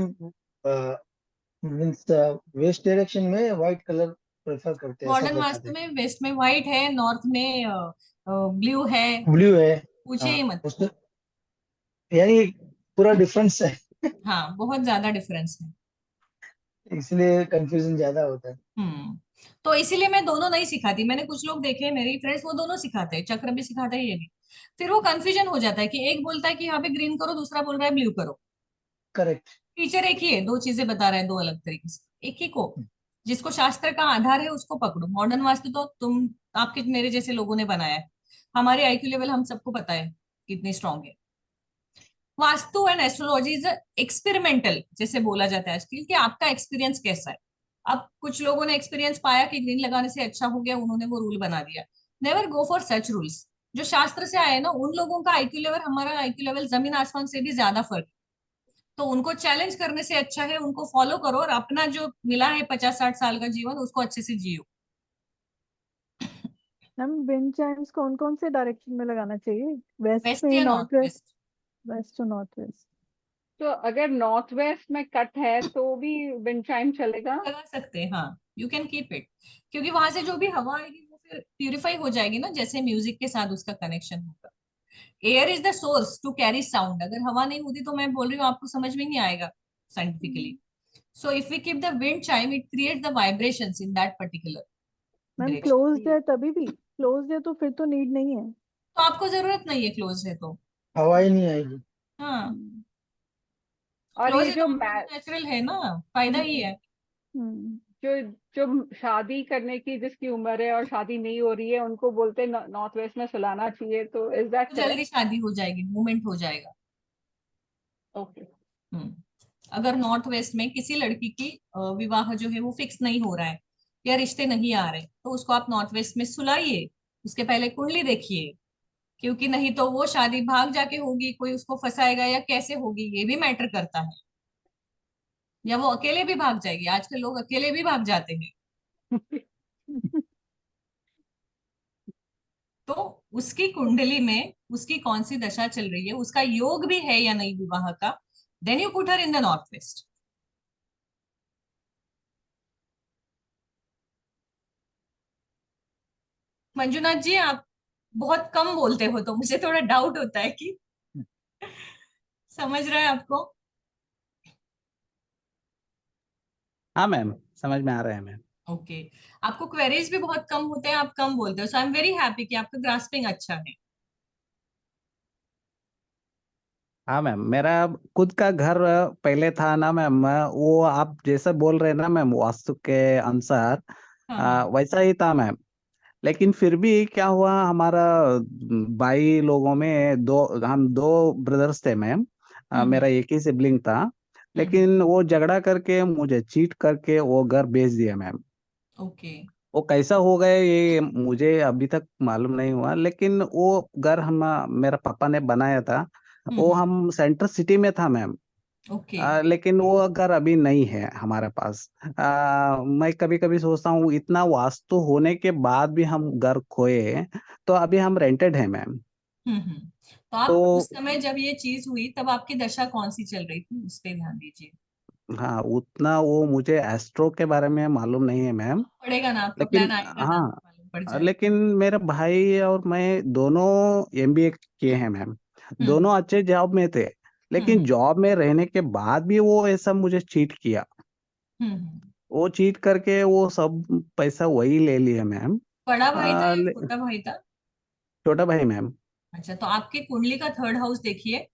मीन्स वेस्ट डायरेक्शन में व्हाइट कलर प्रेफर करते हैं, सब मॉडर्न बताते वास्तु में वेस्ट में व्हाइट है, नॉर्थ में ब्लू है। हैं। ब्लू है। पूछिए ही मत। उसमें यानी पूरा डिफरेंस है, हाँ, बहुत ज्यादा डिफरेंस है। इसलिए कंफ्यूजन ज्यादा होता है। हम्म। तो इसीलिए मैं दोनों नहीं सिखाती। मैंने कुछ लोग देखे हैं मेरी फ्रेंड्स, वो दोनों सिखाते हैं, चक्र भी सिखाते हैं ये भी। फिर वो कंफ्यूजन हो जाता है कि एक बोलता है कि यहाँ पे ग्रीन करो, दूसरा बोल रहा है ब्लू करो। करेक्ट। टीचर एक ही है, दो चीजें बता रहा है दो अलग तरीके से। एक ही को, जिसको शास्त्र का आधार है उसको पकड़ो। मॉडर्न वास्तु तो तुम, आपके मेरे जैसे लोगों ने बनाया है। हमारे आईक्यू लेवल हम सबको पता है कितनी स्ट्रांग है। Vastu and astrology is experimental, जैसे बोला जाता है आजकल, कि आपका एक्सपीरियंस कैसा है। अब कुछ लोगों ने एक्सपीरियंस पाया कि ग्रीन लगाने से अच्छा हो गया, उन्होंने वो रूल बना दिया। Never go for such rules. जो शास्त्र से आए ना, उन लोगों का आईक्यू लेवल, हमारा आईक्यू लेवल जमीन आसमान से भी ज्यादा फर्क है। तो उनको चैलेंज करने से अच्छा है उनको फॉलो करो और अपना जो मिला है 50-60 साल का जीवन, उसको अच्छे से जियो। मैम विंड चाइम्स कौन कौन से डायरेक्शन में लगाना चाहिए? वेस्ट वेस्ट में, या north north west? West? West और नॉर्थ वेस्ट? तो अगर नॉर्थ वेस्ट में कट है तो भी विंड चाइम चलेगा? लगा सकते हैं, हाँ, यू कैन कीप इट। क्योंकि वहां से जो भी हवा आएगी वो फिर प्यूरिफाई हो जाएगी ना, जैसे म्यूजिक के साथ उसका कनेक्शन होगा। Air is the source to carry sound. अगर हवा नहीं होती तो मैं बोल रही हूँ आपको समझ में नहीं आएगा scientifically. So if we keep the wind chime, it create the vibrations in that particular ma'am direction. Closed है तभी भी? क्लोज्ड है तो फिर तो नीड नहीं है। तो आपको जरूरत नहीं है क्लोज है तो। हवा ही नहीं आएगी। हाँ, हम्म। और क्लोज ये है तो जो आपको नेचुरल है ना, फायदा ही है। हम्म। जो जो शादी करने की जिसकी उम्र है और शादी नहीं हो रही है, उनको बोलते हैं नॉर्थ वेस्ट में सुलाना चाहिए, तो इज दैट तो जल्दी करेक्ट? शादी हो जाएगी, मूवमेंट हो जाएगा। ओके। हम्म। अगर नॉर्थ वेस्ट में किसी लड़की की विवाह जो है वो फिक्स नहीं हो रहा है या रिश्ते नहीं आ रहे, तो उसको आप नॉर्थ वेस्ट में सुलाइए। उसके पहले कुंडली देखिए, क्योंकि नहीं तो वो शादी भाग जाके होगी, कोई उसको फंसाएगा या कैसे होगी, ये भी मैटर करता है। या वो अकेले भी भाग जाएगी, आजकल लोग अकेले भी भाग जाते हैं। तो उसकी कुंडली में उसकी कौन सी दशा चल रही है, उसका योग भी है या नहीं विवाह का, then you put her in the north west. Manjunath ji, आप बहुत कम बोलते हो तो मुझे थोड़ा डाउट होता है कि समझ रहा है आपको। हाँ मैम, समझ में आ रहा है मैम। ओके। आपको क्वेरीज भी बहुत कम होते हैं, आप कम बोलते हो। सो आई एम वेरी हैप्पी कि आपका ग्रास्पिंग अच्छा है। हाँ मैम, मेरा खुद का घर पहले था ना मैम, वो आप जैसा बोल रहे हैं ना मैम, वास्तु के अनुसार हाँ हाँ। वैसा ही था मैम। लेकिन फिर भी क्या हुआ, हमारा भाई लोगों में दो, हम दो ब्रदर्स थे मैम। हम्म मेरा एक ही सिबलिंग था। हम्म। लेकिन वो झगड़ा करके मुझे चीट करके वो घर बेच दिया मैम। ओके। वो कैसा हो गए ये मुझे अभी तक मालूम नहीं हुआ, लेकिन वो घर हम, मेरा पापा ने बनाया था। वो हम्म। हम सेंटर सिटी में था मैम। ओके। लेकिन वो घर अभी नहीं है हमारे पास। मैं कभी कभी सोचता हूँ इतना वास्तु होने के बाद भी हम घर खोए, तो अभी हम रेंटेड है मैम। तो आप उस तो समय जब ये चीज हुई तब आपकी दशा कौन सी चल रही थी, उस पे ध्यान दीजिए। हाँ, उतना वो मुझे एस्ट्रो के बारे में मालूम नहीं है मैम। पड़ेगा ना, आपका प्लान लेकिन आएगा ना, हाँ, मालूम पड़ जाएगा। लेकिन मेरे भाई और मैं दोनों एमबीए किए हैं मैम। हम्म दोनों अच्छे जॉब में थे, लेकिन हम्म जॉब में रहने के बाद भी वो ऐसा मुझे चीट किया। हम्म। वो चीट करके वो सब पैसा वही ले लिया मैम। बड़ा भाई था या ले- छोटा भाई था? छोटा भाई मैम। अच्छा, तो आपके कुंडली का थर्ड हाउस देखिए,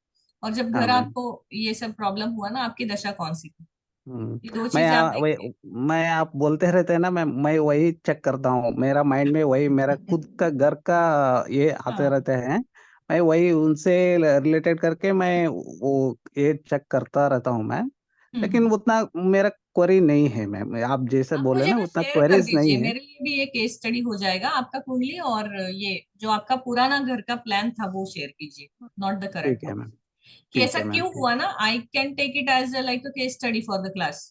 और जब हाँ घर मैम। आपको ये सब प्रॉब्लम हुआ ना, आपकी दशा कौन सी थी, हम्म, ये दो चीजें आप देखिए। मैं आप बोलते रहते हैं ना मैं वही चेक करता हूँ, मेरा माइंड में वही मेरा खुद का घर का ये आते हाँ। रहते हैं। मैं वही उनसे रिलेटेड करके मैं वो ये चेक करता रहता हूँ मैं। हम्म। लेकिन उतना मेरा क्वेरी नहीं है मैम, आप जैसे आप बोले मुझे ना ना उतना शेयर कर क्वेरीज नहीं दीजिए, है। मेरे लिए भी ये केस स्टडी हो जाएगा, आपका कुंडली और ये जो आपका पुराना घर का प्लान था वो शेयर कीजिए, नॉट द करंट ठीक है हाउस। मैम। कि ठीक ऐसा है मैम। क्यों ठीक। हुआ ना, I can take it as like a case study for the class,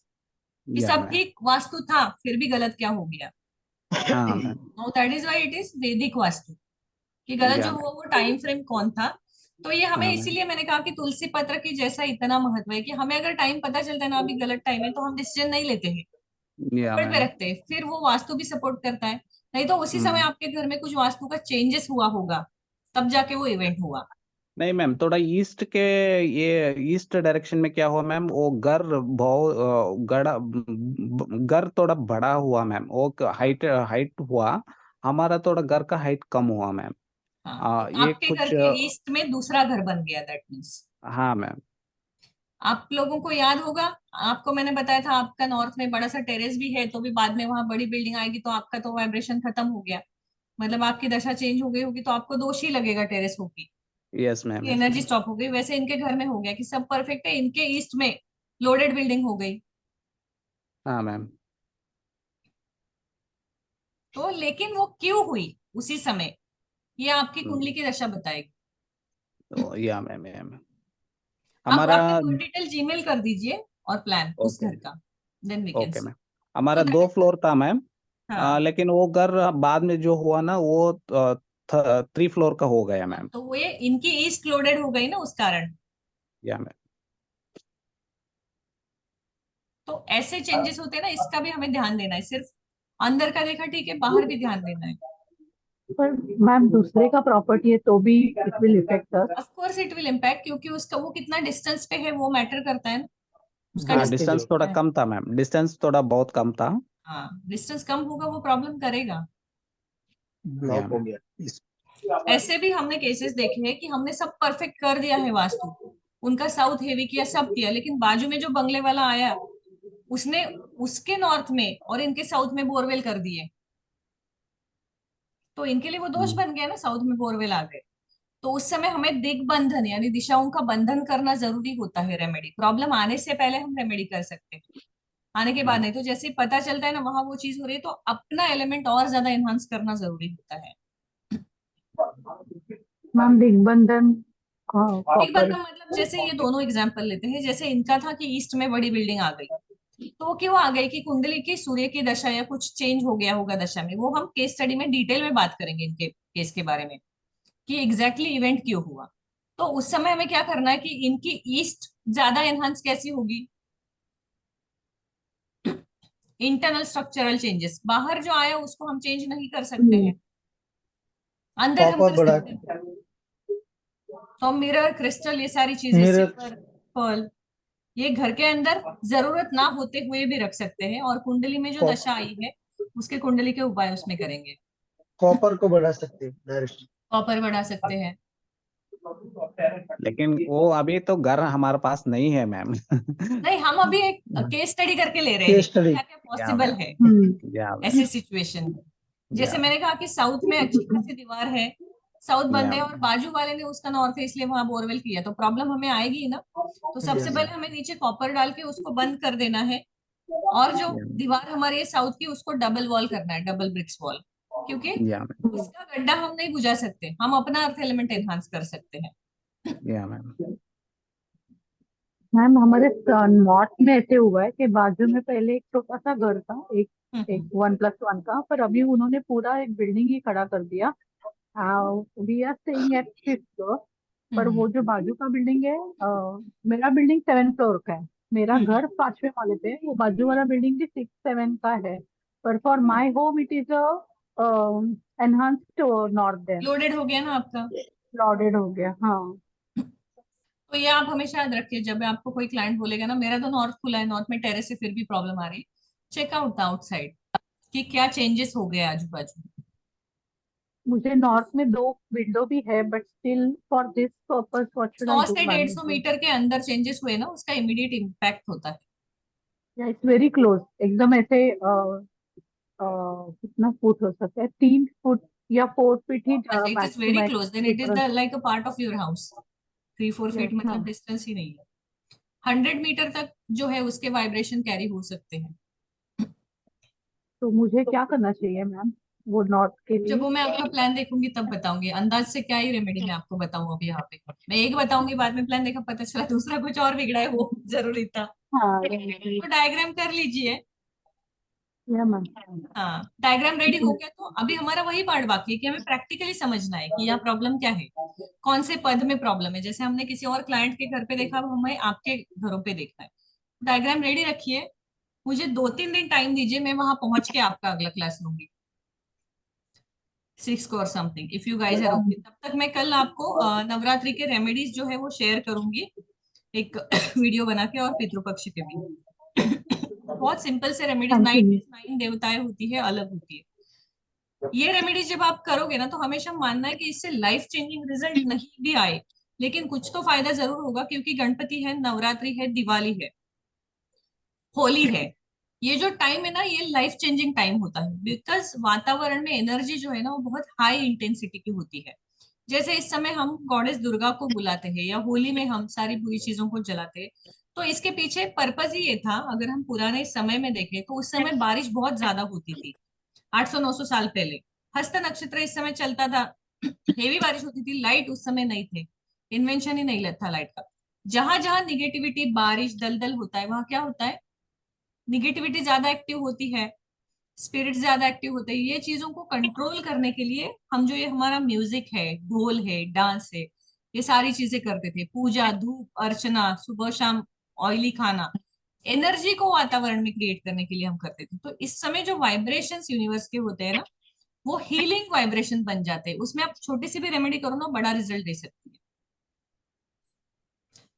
कि या सब मैम। ठीक वास्तु था फिर भी गलत क्या हो गया। हाँ ma'am. No, that is why it is Vedic vastu, कि गलत या जो हुआ मैम। वो टाइम फ्रेम कौन था। तो ये हमें हाँ मैम। इसीलिए मैंने कहा कि तुलसी पत्र की जैसा इतना महत्व है, कि हमें अगर टाइम पता चलता है ना अभी गलत टाइम है, तो हम डिसीजन नहीं लेते हैं, या ऊपर पे मैम। रखते हैं, फिर वो वास्तु भी सपोर्ट करता है। नहीं तो उसी समय हम्म। आपके घर में कुछ वास्तु का चेंजेस हुआ होगा, तब जाके वो इवेंट हुआ। नहीं मैम, थोड़ा ईस्ट के ये ईस्ट डायरेक्शन में क्या हुआ मैम, वो घर बहुत गड़ा घर थोड़ा बड़ा हुआ मैम, वो हाइट हाइट हुआ। हमारा थोड़ा घर का हाइट कम हुआ मैम। हाँ, तो ये आपके घर कुछ के ईस्ट में दूसरा घर बन गया, दैट मीन्स। हाँ मैम। आप लोगों को याद होगा, आपको मैंने बताया था आपका नॉर्थ में बड़ा सा टेरेस भी है, तो भी बाद में वहां बड़ी बिल्डिंग आएगी तो आपका तो वाइब्रेशन खत्म हो गया, मतलब आपकी दशा चेंज हो गई होगी, तो आपको दोष ही लगेगा टेरेस होगी, yes ma'am. Yes energy ma'am. Stop हो गई। वैसे इनके घर में हो गया कि सब परफेक्ट है, इनके ईस्ट में लोडेड बिल्डिंग हो गई। हाँ मैम। तो लेकिन वो क्यों हुई उसी समय, ये आपकी कुंडली हम्म, की दशा बताएगी। तो या मैम, या मैम। आप हमारा अपने और डिटेल जीमेल कर दीजिए, और प्लान उस ओके। घर का, then we can okay see. Ma'am. तो हमारा दैट दो इज, फ्लोर था मैम। हाँ। लेकिन वो घर बाद में जो हुआ ना वो 3 फ्लोर का हो गया मैम। तो वो ये इनकी ईस्ट लोडेड हो गई ना उस कारण। या मैम। तो ऐसे चेंजेस होते हैं ना, इसका भी हमें ध्यान देना है, सिर्फ अंदर का देखा ठीक है, बाहर भी ध्यान देना है। पर मैम दूसरे का प्रॉपर्टी है तो भी it will effect us. Of course it will impact, क्योंकि उसका वो कितना डिस्टेंस पे है वो मैटर करता है ना, उसका हाँ, घर के डिस्टेंस जो डिस्टेंस थोड़ा कितना है। कम था मैम, डिस्टेंस थोड़ा बहुत कम था। हाँ, डिस्टेंस कम होगा वो प्रॉब्लम करेगा। या ब्लॉक हो मैम। गया इस ऐसे भी हमने केसेस देखे हैं कि हमने सब परफेक्ट कर दिया है वास्तु, उनका साउथ हेवी किया, सब किया, लेकिन बाजू में जो बंगले वाला आया, उसने उसके नॉर्थ में और इनके साउथ में बोरवेल कर दिए, तो इनके लिए वो दोष हम्म, बन गया ना, साउथ में बोरवेल आ गए। तो उस समय हमें दिग्बंधन यानी दिशाओं का बंधन करना जरूरी होता है। रेमेडी प्रॉब्लम आने से पहले हम रेमेडी कर सकते हैं, आने के बाद हम्म। नहीं। तो जैसे ही पता चलता है ना वहां वो चीज हो रही है, तो अपना एलिमेंट और ज्यादा एनहांस करना जरूरी होता है। Ma'am दिग्बंधन copper. दिग्बंधन मतलब जैसे ये दोनों एग्जाम्पल लेते हैं, जैसे इनका था कि ईस्ट में बड़ी बिल्डिंग आ गई, तो वो क्यों आ गई, कि कुंडली की सूर्य की दशा या कुछ चेंज हो गया होगा दशा में, वो हम केस स्टडी में डिटेल में बात करेंगे इनके केस के बारे में, कि एग्जैक्टली इवेंट क्यों हुआ। तो उस समय हमें क्या करना है कि इनकी ईस्ट ज्यादा एनहांस कैसी होगी, इंटरनल स्ट्रक्चरल चेंजेस, बाहर जो आया उसको हम चेंज नहीं कर सकते हैं, अंदर हम कॉपर कर बढ़ा सकते हैं। तो मिरर क्रिस्टल ये सारी चीजें, मिरर सिल्वर, पर्ल, ये घर के अंदर जरूरत ना होते हुए भी रख सकते हैं, और कुंडली में जो दशा आई है उसके कुंडली के उपाय उसमें करेंगे। कॉपर को बढ़ा सकते हैं डायरेक्ट। कॉपर बढ़ा सकते हैं। लेकिन वो अभी तो घर हमारे पास नहीं है मैम। नहीं, हम अभी एक केस स्टडी करके ले रहे हैं केस कि स्टडी क्या क्या या पॉसिबल मैम। है या मैम। ऐसे सिचुएशन में। जैसे या मैंने कहा कि साउथ में अच्छी खासी दीवार है, साउथ बंद या है, और बाजू वाले ने उसका नॉर्थ है, इसलिए वहां बोरवेल किया, तो प्रॉब्लम हमें आएगी ही ना। तो सबसे यस पहले हमें नीचे कॉपर डाल के उसको बंद कर देना है, और जो या दीवार हमारी है साउथ की उसको डबल वॉल करना है, डबल ब्रिक्स वॉल, क्योंकि या मैम। उसका गड्ढा हम नहीं बुझा सकते, हम अपना अर्थ एलिमेंट एनहांस कर सकते हैं। या मैम। मैम हमारे नॉर्थ में ऐसे हुआ है कि बाजू में पहले एक छोटा सा घर था, एक एक 1+1 का, पर अभी उन्होंने पूरा एक बिल्डिंग ही खड़ा कर दिया। We are staying at 5th floor, पर वो जो बाजू का बिल्डिंग है, मेरा बिल्डिंग 7th फ्लोर का है, मेरा घर 5वें माले पे है, वो बाजू वाला बिल्डिंग भी 6th 7th का है, पर for my home it is enhanced north then, loaded हो गया ना आपका। लॉडेड हो गया। हाँ तो ये आप हमेशा याद रखिए, जब आपको कोई क्लाइंट बोलेगा ना मेरा तो नॉर्थ खुला है, नॉर्थ में टेरेस से फिर भी प्रॉब्लम आ रही है, चेक आउट द आउटसाइड कि क्या चेंजेस हो गए आजू बाजू। मुझे नॉर्थ में 2 विंडो भी है, but still for this purpose what should 100 I do से मैम? 150 मीटर के अंदर चेंजेस हुए ना, उसका इमीडिएट इम्पैक्ट होता है। इट्स वेरी क्लोज, एकदम ऐसे कितना फुट हो सकता है, 3 फुट या 4 फीट ही it is max to very max close, then it is difference. The like a part of your house. 3-4 feet yes मतलब मैम। डिस्टेंस ही नहीं है। 100 मीटर तक जो है उसके वाइब्रेशन कैरी हो सकते हैं। तो मुझे क्या करना चाहिए मैम वो नॉर्थ के जब लिए? वो मैं आपका प्लान देखूंगी तब बताऊंगी, अंदाज से क्या ही रेमेडी मैं आपको बताऊं अभी यहाँ पे। मैं एक बताऊंगी, बाद में प्लान देखा पता चला दूसरा कुछ और बिगड़ा है, वो जरूरी था। हाँ तो डायग्राम कर लीजिए। या मैम। हाँ, डायग्राम रेडी हो गया तो अभी हमारा वही पार्ट बाकी है कि हमें प्रैक्टिकली समझना है कि यहाँ प्रॉब्लम क्या है, कौन से पद में प्रॉब्लम है। जैसे हमने किसी और क्लाइंट के घर पे देखा, अब हमें आपके घरों पे देखना है। डायग्राम रेडी रखिए, मुझे 2-3 दिन टाइम दीजिए, मैं वहां पहुंच के आपका अगला क्लास लूंगी 6 को और something, if you guys are okay. तब तक मैं कल आपको नवरात्रि के रेमेडीज जो है वो शेयर करूंगी, एक वीडियो बना के, और पितृपक्ष के भी। बहुत सिंपल से रेमेडीज, थैंक 9 यू। डेज 9 देवताएं होती है, अलग होती है। ये रेमेडीज जब आप करोगे ना, तो हमेशा मानना है कि इससे लाइफ चेंजिंग रिजल्ट नहीं भी आए, लेकिन कुछ तो फायदा जरूर होगा, क्योंकि गणपति है, नवरात्रि है, दिवाली है, होली है। ये जो टाइम है ना, ये लाइफ चेंजिंग टाइम होता है, बिकॉज वातावरण में एनर्जी जो है ना वो बहुत हाई इंटेंसिटी की होती है। जैसे इस समय हम गॉडेस दुर्गा को बुलाते हैं, या होली में हम सारी बुरी चीजों को जलाते हैं, तो इसके पीछे पर्पज ही ये था। अगर हम पुराने समय में देखें तो उस समय बारिश बहुत ज्यादा होती थी, 800-900 साल पहले। हस्त नक्षत्र इस समय चलता था, हेवी बारिश होती थी, लाइट उस समय नहीं थे, इन्वेंशन ही नहीं था लाइट का। जहां जहां निगेटिविटी, बारिश, दलदल होता है, वहां क्या होता है, निगेटिविटी ज्यादा एक्टिव होती है, स्पिरिट ज्यादा एक्टिव होते हैं। ये चीजों को कंट्रोल करने के लिए हम जो ये हमारा म्यूजिक है, ढोल है, डांस है, ये सारी चीजें करते थे, पूजा, धूप, अर्चना, सुबह शाम ऑयली खाना, एनर्जी को वातावरण में क्रिएट करने के लिए हम करते थे। तो इस समय जो वाइब्रेशंस यूनिवर्स के होते हैं ना, वो हीलिंग वाइब्रेशन बन जाते हैं। उसमें आप छोटी सी भी रेमेडी करो ना, बड़ा रिजल्ट दे सकती है।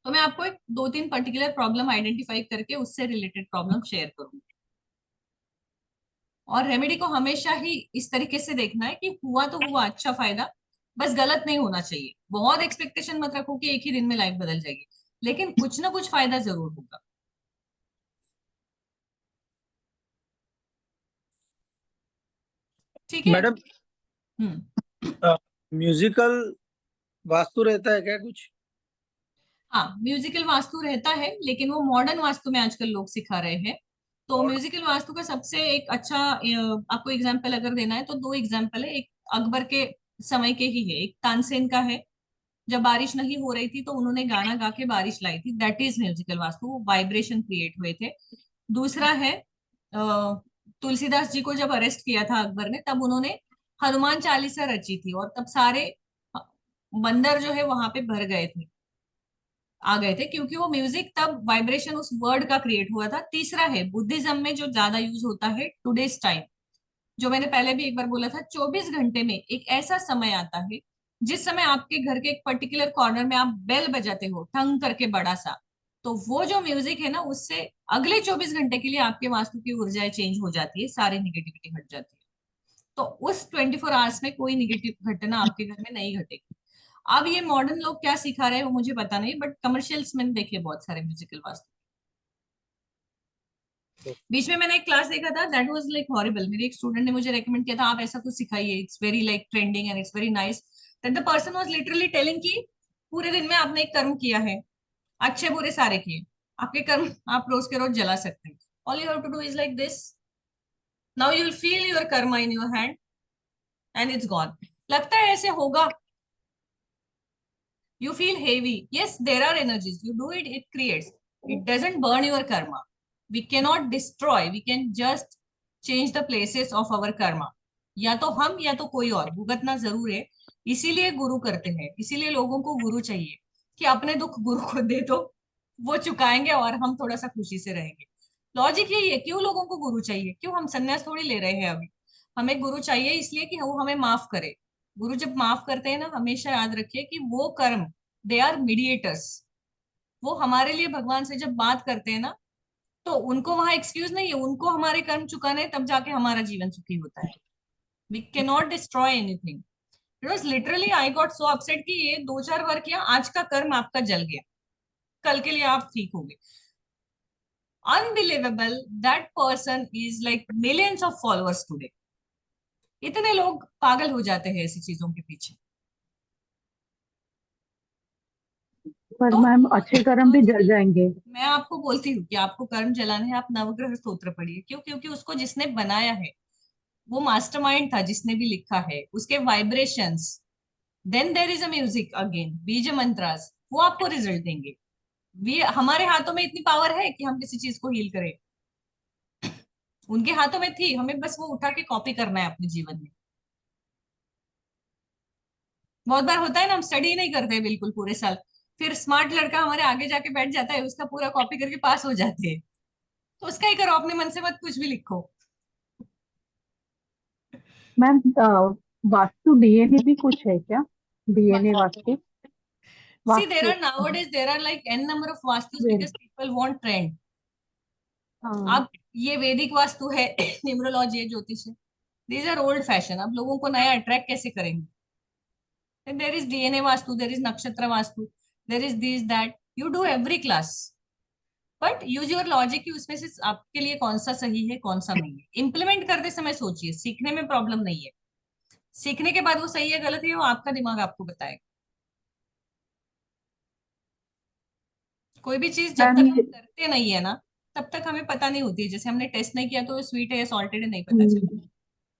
तो मैं आपको एक 2-3 पर्टिकुलर प्रॉब्लम आइडेंटिफाई करके उससे रिलेटेड प्रॉब्लम शेयर करूंगी। और रेमेडी को हमेशा ही इस तरीके से देखना है कि हुआ तो हुआ, अच्छा फायदा, बस गलत नहीं होना चाहिए। बहुत एक्सपेक्टेशन मत रखो कि एक ही दिन में लाइफ बदल जाएगी, लेकिन कुछ ना कुछ फायदा जरूर होगा। ठीक है। मैडम, म्यूजिकल वास्तु रहता है क्या कुछ? हाँ, म्यूजिकल वास्तु रहता है, लेकिन वो मॉडर्न वास्तु में आजकल लोग सिखा रहे हैं। तो म्यूजिकल वास्तु का सबसे एक अच्छा आपको एग्जाम्पल अगर देना है तो 2 एग्जाम्पल है। एक अकबर के समय के ही है, एक तानसेन का है। जब बारिश नहीं हो रही थी तो उन्होंने गाना गा के बारिश लाई थी, दैट इज म्यूजिकल वास्तु, वो वाइब्रेशन क्रिएट हुए थे। दूसरा है तुलसीदास जी को जब अरेस्ट किया था अकबर ने, तब उन्होंने हनुमान चालीसा रची थी, और तब सारे बंदर जो है वहां पे भर गए थे, आ गए थे, क्योंकि वो म्यूजिक तब वाइब्रेशन उस वर्ड का क्रिएट हुआ था। तीसरा है बुद्धिज्म में जो ज्यादा यूज होता है टुडेज टाइम, जो मैंने पहले भी एक बार बोला था, 24 घंटे में एक ऐसा समय आता है जिस समय आपके घर के एक पर्टिकुलर कॉर्नर में आप बेल बजाते हो ठंग करके बड़ा सा, तो वो जो म्यूजिक है ना, उससे अगले 24 घंटे के लिए आपके वास्तु की ऊर्जाएं चेंज हो जाती है, सारी निगेटिविटी हट जाती है। तो उस 24 आवर्स में कोई निगेटिव घटना आपके घर में नहीं घटेगी। अब ये मॉडर्न लोग क्या सिखा रहे हैं वो मुझे पता नहीं, बट कमर्शियल्स मैंने देखे बहुत सारे म्यूजिकल वास्तु। बीच में मैंने एक क्लास देखा था, दैट वाज लाइक हॉरिबल। मेरे एक स्टूडेंट ने मुझे रेकमेंड किया था, आप ऐसा कुछ सिखाइए, it's very like trending and it's very nice. That the person was literally telling कि पूरे दिन में आपने एक कर्म किया है, अच्छे बुरे सारे किए, आपके कर्म आप रोज के रोज जला सकते हैं। All you have to do is like this, now you will feel your karma in your hand and it's gone. लगता है ऐसे होगा, you feel heavy, yes there are energies, you do it, it creates, It doesn't burn your karma. We cannot destroy. We can just change the places of our karma. या तो हम या तो कोई और, भुगतना जरूर है। इसीलिए गुरु करते हैं, इसीलिए लोगों को गुरु चाहिए कि अपने दुख गुरु को दे दो, वो चुकाएंगे और हम थोड़ा सा खुशी से रहेंगे। लॉजिक यही है। क्यों लोगों को गुरु चाहिए? क्यों? हम संन्यास थोड़ी ले रहे हैं अभी। हमें गुरु चाहिए इसलिए कि वो हमें माफ करे। गुरु जब माफ करते हैं ना, हमेशा याद रखिए कि वो कर्म, दे आर मीडिएटर्स। वो हमारे लिए भगवान से जब बात करते हैं ना, तो उनको वहां एक्सक्यूज नहीं है, उनको हमारे कर्म चुकाने हैं, तब जाके हमारा जीवन सुखी होता है। We can not destroy anything. Because literally I got so upset कि ये 2-4 वर्क किया, आज का कर्म आपका जल गया, कल के लिए आप ठीक हो गए। Unbelievable, that person is like millions of followers today. इतने लोग पागल हो जाते हैं ऐसी चीजों के पीछे। पर तो मैम अच्छे कर्म भी जल जाएंगे। मैं आपको बोलती हूँ कि आपको कर्म जलाने हैं, आप नवग्रह स्तोत्र पढ़िए। क्यों? क्योंकि उसको जिसने बनाया है वो मास्टरमाइंड था, जिसने भी लिखा है, उसके vibrations, then there is a music again, beej mantras, वो आपको रिजल्ट देंगे। हमारे हाथों में इतनी पावर है कि हम किसी चीज को हील करें। उनके हाथों में थी, हमें बस वो उठा के कॉपी करना है अपने जीवन में। बहुत बार होता है ना, हम स्टडी नहीं करते बिल्कुल पूरे साल, फिर स्मार्ट लड़का हमारे आगे जाके बैठ जाता है, उसका पूरा कॉपी करके पास हो जाते हैं। तो उसका ही करो, अपने मन से मत कुछ भी लिखो। मैम वास्तु डीएनए भी कुछ है क्या? DNA vastu See, there are nowadays there are like n number of vastus because people want trend. हाँ अब ये वैदिक वास्तु है, न्यूमरोलॉजी है, ज्योतिष है, these are old fashion। अब लोगों को नया अट्रैक्ट कैसे करेंगे? There is DNA vastu, there is नक्षत्र vastu, there is this that, you do every class, but use your logic कि उसमें से आपके लिए कौन सा सही है कौन सा नहीं है। इम्प्लीमेंट करते समय सोचिए, सीखने में प्रॉब्लम नहीं है, सीखने के बाद वो सही है गलत है वो आपका दिमाग आपको बताएगा। कोई भी चीज जब तक मैम हम करते नहीं है ना, तब तक हमें पता नहीं होती है। जैसे हमने टेस्ट नहीं किया तो स्वीट है या सॉल्टेड है नहीं पता चलता।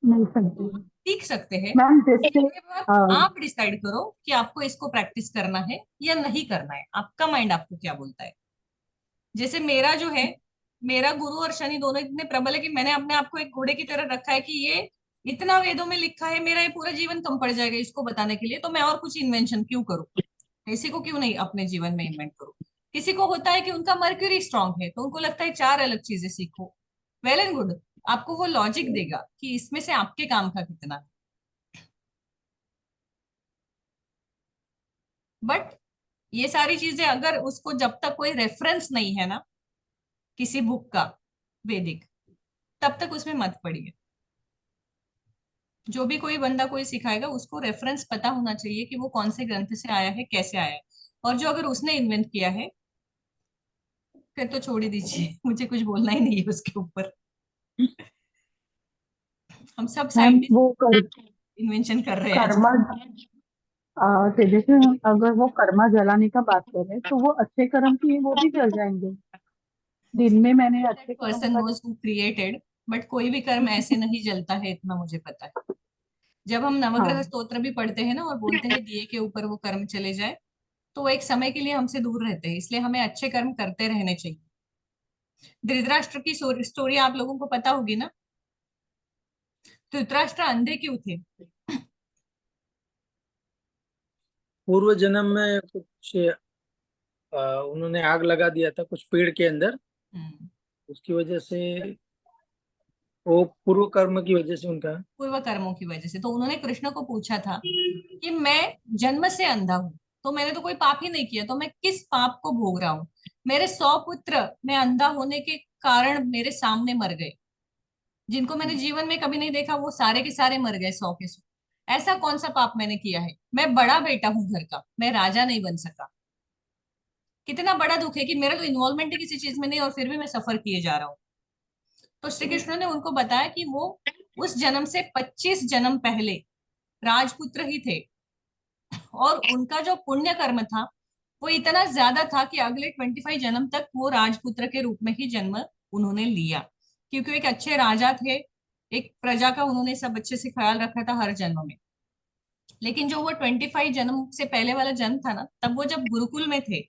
नहीं समझी सीख सकते हैं, मैम। जैसे उसके बाद आप डिसाइड करो कि आपको इसको प्रैक्टिस करना है या नहीं करना है। आपका माइंड आपको क्या बोलता है। जैसे मेरा जो है, मेरा गुरु और शनि दोनों इतने प्रबल है कि मैंने अपने आप को एक घोड़े की तरह रखा है कि ये इतना वेदों में लिखा है, मेरा ये पूरा जीवन कम पड़ जाएगा इसको बताने के लिए, तो मैं और कुछ इन्वेंशन क्यों करूं, इसी को क्यों नहीं अपने जीवन में इन्वेंट करूं। किसी को होता है कि उनका मर्क्यूरी स्ट्रांग है, तो उनको लगता है 4 अलग चीजें सीखो, वेल एंड गुड। आपको वो लॉजिक देगा कि इसमें से आपके काम का कितना है। बट ये सारी चीजें अगर उसको, जब तक कोई रेफरेंस नहीं है ना किसी बुक का वैदिक, तब तक उसमें मत पड़िए। जो भी कोई बंदा कोई सिखाएगा उसको रेफरेंस पता होना चाहिए कि वो कौन से ग्रंथ से आया है, कैसे आया है। और जो अगर उसने इन्वेंट किया है, फिर तो छोड़ ही दीजिए, मुझे कुछ बोलना ही नहीं है उसके ऊपर। हम सब मैम साइंटिस्ट वो इन्वेंशन कर रहे हैं आज। कर्मा तो जैसे अगर वो कर्मा जलाने का बात कर रहे हैं तो वो अच्छे कर्म की वो भी जल जाएंगे। दिन में मैंने अच्छे कर्म person knows who created, but कोई भी कर्म ऐसे नहीं जलता है, इतना मुझे पता है। जब हम नवग्रह हाँ स्तोत्र भी पढ़ते हैं ना और बोलते हैं दिए के ऊपर वो कर्म चले जाए, तो वो एक समय के लिए हमसे दूर रहते हैं, इसलिए हमें अच्छे कर्म करते रहने चाहिए। धृतराष्ट्र की स्टोरी आप लोगों को पता होगी ना। धृतराष्ट्र अंधे क्यों थे? पूर्व जन्म में कुछ उन्होंने आग लगा दिया था कुछ पेड़ के अंदर, उसकी वजह से, वो पूर्व कर्म की वजह से, उनका पूर्व कर्मों की वजह से। तो उन्होंने कृष्ण को पूछा था कि मैं जन्म से अंधा हूं, तो मैंने तो कोई पाप ही नहीं किया, तो मैं किस पाप को भोग रहा हूँ। मेरे 100 पुत्र मैं अंधा होने के कारण मेरे सामने मर गए, जिनको मैंने जीवन में कभी नहीं देखा, वो सारे के सारे मर गए 100 के 100। ऐसा कौन सा पाप मैंने किया है? मैं बड़ा बेटा हूं घर का, मैं राजा नहीं बन सका। कितना बड़ा दुख है कि मेरा तो इन्वॉल्वमेंट है किसी चीज में नहीं और फिर भी मैं सफर किए जा रहा हूँ। तो श्री कृष्ण ने उनको बताया कि वो उस जन्म से 25 जन्म पहले राजपुत्र ही थे, और उनका जो पुण्य कर्म था वो इतना ज्यादा था कि अगले 25 जन्म तक वो राजपुत्र के रूप में ही जन्म उन्होंने लिया, क्योंकि एक अच्छे राजा थे, एक प्रजा का उन्होंने सब अच्छे से ख्याल रखा था हर जन्म में। लेकिन जो वो 25 जन्म से पहले वाला जन्म था ना, तब वो जब गुरुकुल में थे,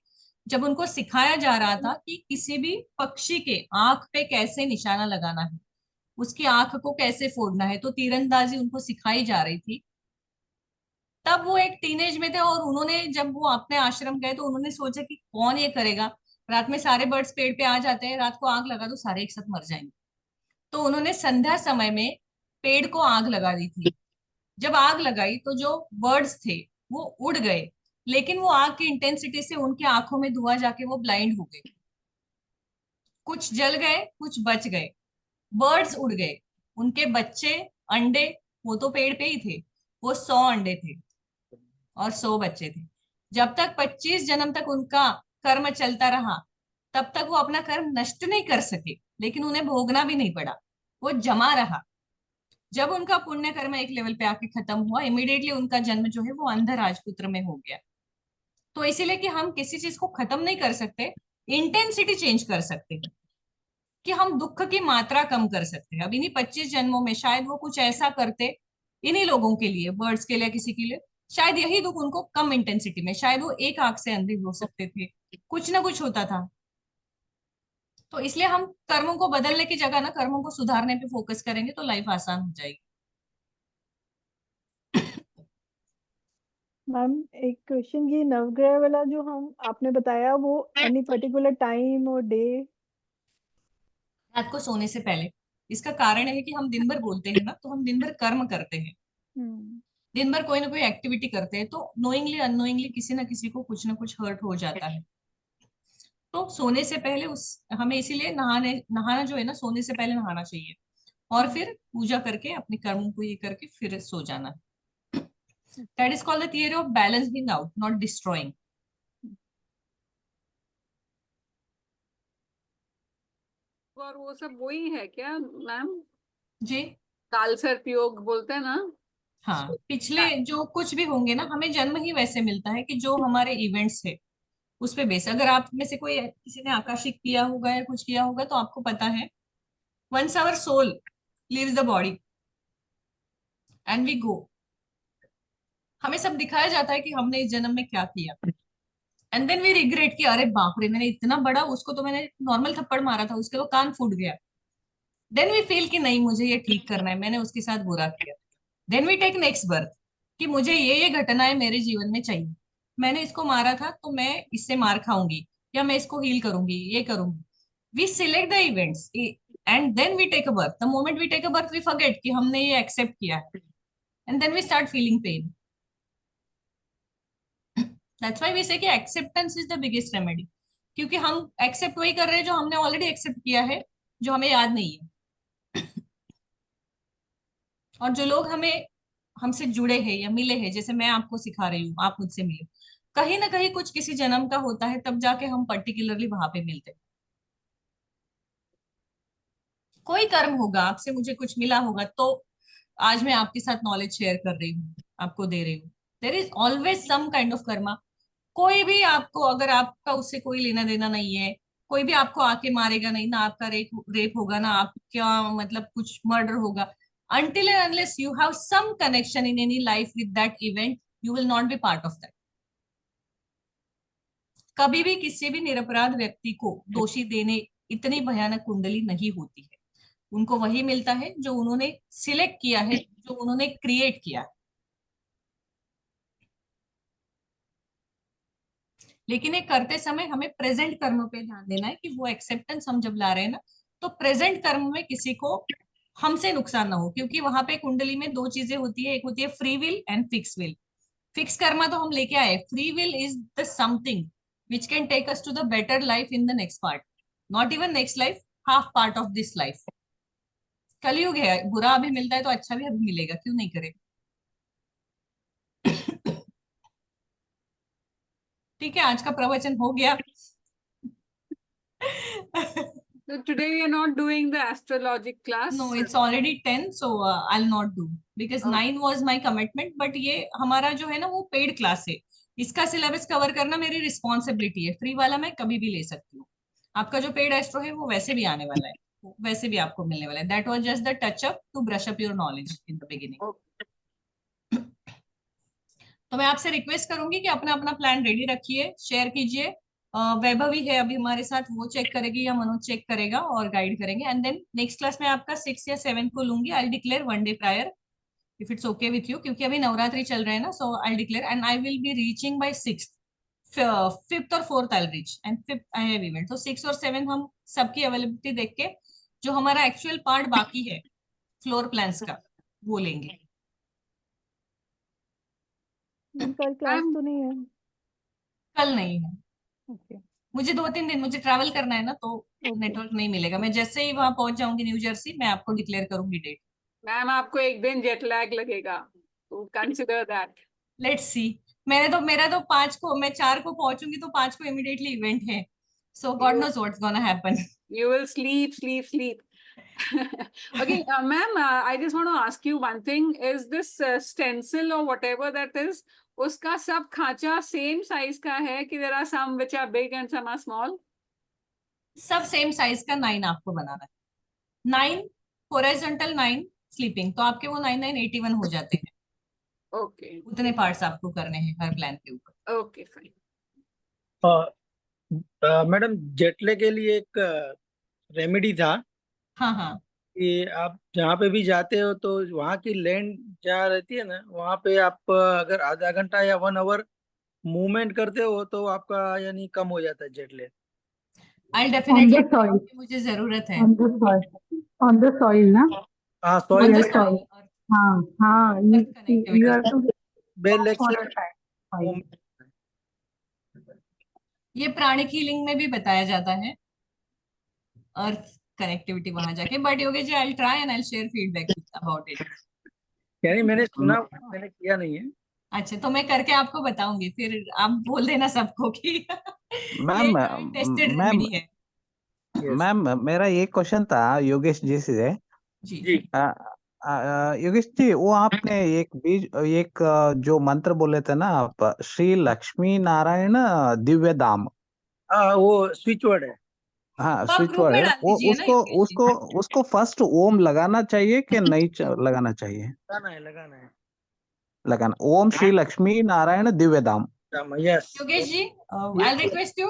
जब उनको सिखाया जा रहा था कि किसी भी पक्षी के आंख पे कैसे निशाना लगाना है, उसकी आंख को कैसे फोड़ना है, तो तीरंदाजी उनको सिखाई जा रही थी। तब वो एक टीनेज में थे और उन्होंने, जब वो अपने आश्रम गए तो उन्होंने सोचा कि कौन ये करेगा, रात में सारे बर्ड्स पेड़ पे आ जाते हैं, रात को आग लगा दो सारे एक साथ मर जाएंगे। तो उन्होंने संध्या समय में पेड़ को आग लगा दी थी। जब आग लगाई तो जो बर्ड्स थे वो उड़ गए, लेकिन वो आग की इंटेंसिटी से उनकी आंखों में धुआं जाके वो ब्लाइंड हो गए। कुछ जल गए, कुछ बच गए। बर्ड्स उड़ गए, उनके बच्चे, अंडे, वो तो पेड़ पे ही थे, वो 100 अंडे थे और 100 बच्चे थे। जब तक 25 जन्म तक उनका कर्म चलता रहा, तब तक वो अपना कर्म नष्ट नहीं कर सके, लेकिन उन्हें भोगना भी नहीं पड़ा, वो जमा रहा। जब उनका पुण्य कर्म एक लेवल पे आके खत्म हुआ, इमीडिएटली उनका जन्म जो है वो अंध राजपुत्र में हो गया। तो इसीलिए कि हम किसी चीज को खत्म नहीं कर सकते, इंटेंसिटी चेंज कर सकते हैं, कि हम दुख की मात्रा कम कर सकते हैं। अब इन्हीं 25 जन्मों में शायद वो कुछ ऐसा करते, इन्हीं लोगों के लिए, बर्ड्स के लिए, किसी के लिए, शायद यही दुख उनको कम इंटेंसिटी में, शायद वो एक आंख से अंधे हो सकते थे, कुछ ना कुछ होता था। तो इसलिए हम कर्मों को बदलने की जगह ना कर्मों को सुधारने पे फोकस करेंगे तो लाइफ आसान हो जाएगी। मैम एक क्वेश्चन, ये नवग्रह वाला जो हम आपने बताया, वो एनी पर्टिकुलर टाइम और डे? रात को सोने से पहले। इसका कारण है कि हम दिन भर बोलते हैं ना, तो हम दिन भर कर्म करते हैं, दिन भर कोई ना कोई एक्टिविटी करते हैं, तो नोइंगली अननोइंगली किसी ना किसी को कुछ ना कुछ हर्ट हो जाता है। तो सोने से पहले हमें इसीलिए नहाना जो है ना, सोने से पहले नहाना चाहिए, और फिर पूजा करके अपने कर्मों को ये करके फिर सो जाना। That is called the theory of balancing out, not destroying. और वो सब वही है क्या मैम? जी काल सर्प योग बोलते हैं ना? हाँ, पिछले जो कुछ भी होंगे ना, हमें जन्म ही वैसे मिलता है कि जो हमारे इवेंट्स है उस पे बेस। अगर आप में से कोई, किसी ने आकाशिक किया होगा या कुछ किया होगा तो आपको पता है, once our soul leaves the body and we go, हमें सब दिखाया जाता है कि हमने इस जन्म में क्या किया, एंड देन वी रिग्रेट कि अरे बाप रे, मैंने इतना बड़ा, उसको तो मैंने नॉर्मल थप्पड़ मारा था, उसके वो कान फूट गया। देन वी फील कि नहीं, मुझे ये ठीक करना है, मैंने उसके साथ बुरा किया। Then we take next birth कि मुझे ये घटनाएं मेरे जीवन में चाहिए, मैंने इसको मारा था तो मैं इससे मार खाऊंगी, या मैं इसको हील करूंगी, ये करूंगी। We select the events and then we take a birth. The moment we take a birth we forget कि हमने ये एक्सेप्ट किया है, and then we start feeling pain. That's why we say कि acceptance is the biggest remedy, क्योंकि हम एक्सेप्ट वही कर रहे हैं जो हमने ऑलरेडी एक्सेप्ट किया है, जो हमें याद नहीं है। और जो लोग हमसे जुड़े हैं या मिले हैं, जैसे मैं आपको सिखा रही हूँ, आप मुझसे मिले, कहीं ना कहीं कुछ किसी जन्म का होता है, तब जाके हम पर्टिकुलरली वहां पे मिलते हैं। कोई कर्म होगा, आपसे मुझे कुछ मिला होगा, तो आज मैं आपके साथ नॉलेज शेयर कर रही हूँ, आपको दे रही हूँ। There is always some kind of karma. कोई भी आपको, अगर आपका उससे कोई लेना देना नहीं है, कोई भी आपको आके मारेगा नहीं, ना आपका रेप होगा, ना आपका मतलब कुछ मर्डर होगा, until and unless you have some connection in any life with that event, you will not be part of that. कभी भी किसी भी निरपराध व्यक्ति को दोषी देने इतनी भयानक कुंडली नहीं होती है। उनको वही मिलता है जो उन्होंने सिलेक्ट किया है, जो उन्होंने क्रिएट किया है। लेकिन ये करते समय हमें प्रेजेंट कर्म पे ध्यान देना है, कि वो एक्सेप्टेंस हम जब ला रहे हैं ना, तो प्रेजेंट कर्म में किसी को हमसे नुकसान ना हो, क्योंकि वहां पे कुंडली में दो चीजें होती है, एक होती है free will and fix will. Fix karma तो हम लेके आए, free will is the something which can take us to the better life in the next part, not even next life, half part of this life. Kalyug है, बुरा अभी मिलता है तो अच्छा भी अभी मिलेगा, क्यों नहीं करे। ठीक है, आज का प्रवचन हो गया। So today we are not doing the astrologic class. No, it's already 10, so I'll not do because 9 was my commitment. But ये हमारा जो है ना, वो पेड क्लास है, इसका सिलेबस कवर करना मेरी रिस्पॉन्सिबिलिटी है। फ्री वाला मैं कभी भी ले सकती हूँ। आपका जो पेड एस्ट्रो है वो वैसे भी आने वाला है, वैसे भी आपको मिलने वाला है। That was just the touch up to brush up your knowledge in the beginning. तो मैं आपसे रिक्वेस्ट करूंगी कि अपना अपना प्लान रेडी रखिए, शेयर कीजिए, वैभवी है अभी हमारे साथ, वो चेक करेगी या मनोज चेक करेगा और गाइड करेंगे। एंड देन नेक्स्ट क्लास में आपका 6 या 7 को लूंगी। I declare 1 day prior if it's okay with you, क्योंकि अभी नवरात्रि चल रहे हैं ना। So I declare and I will be reaching by 6th, 5th और 4th I reach and 5th I have event. तो 6 और 7 हम सबकी अवेलेबिलिटी देख के जो हमारा एक्चुअल पार्ट बाकी है फ्लोर प्लान्स का वो लेंगे। कल क्लास तो नहीं है? कल नहीं है, ओके मुझे 2-3 दिन मुझे ट्रैवल करना है ना, तो नेटवर्क नहीं मिलेगा। मैं जैसे ही वहां पहुंच जाऊंगी न्यू जर्सी, मैं आपको डिक्लेयर करूंगी डेट। मैम आपको एक दिन जेट लैग लगेगा, तो कंसिडर दैट। Let's see. मेरा तो 5 को, मैं 4 को पहुंचूंगी तो 5 को इमीडिएटली इवेंट है। So God knows what's gonna happen. You will sleep. Okay, ma'am, I just want to ask you one thing. Is this stencil or whatever that is, उसका सब खांचा सेम साइज का है कि there are some which are big and some are small? सब सेम साइज का 9 आपको बनाना है। 9 हॉरिजॉन्टल, 9 स्लीपिंग, तो आपके वो 9 9 81 हो जाते हैं। Okay, उतने पार्ट्स आपको करने हैं हर प्लान के ऊपर। okay, fine. मैडम जेटले के लिए एक रेमेडी था हाँ हाँ, कि आप जहाँ पे भी जाते हो तो वहाँ की लैंड जहाँ रहती है ना, वहाँ पे आप अगर आधा घंटा या 1 आवर मूवमेंट करते हो तो आपका यानी कम हो जाता है जेटले। आई On डेफिनेटली, the soil, मुझे जरूरत है। on the soil ना? हाँ, On soil the Yes, soil soil. हाँ, you connectivity have to bell leg for से a time. movement। ये प्राणिक हीलिंग में भी बताया जाता है अर्थ कनेक्टिविटी वहां जाके। But Yogesh ji, I try and I share feedback about it. यानी मैंने सुना, मैंने किया नहीं है। अच्छा, तो मैं करके आपको बताऊंगी, फिर आप बोल देना सबको कि ये मैम टेस्टेड मैम रेमेडी है। यस मैम मेरा ये क्वेश्चन था योगेश जी से। जी जी। योगेश जी, वो आपने एक जो मंत्र बोले थे ना आप, श्री लक्ष्मी नारायण दिव्य धाम, हाँ, वो स्विच वर्ड है। हाँ तो आप स्विच ग्रुप वर्ड में है डाल वो। दीजिए ना उसको योगेश जी। उसको उसको फर्स्ट ओम लगाना चाहिए कि नहीं लगाना चाहिए? लगाना है। लगाना। ओम Shri Lakshmi Narayan Divya Dham. Yes. Yogesh ji, I request you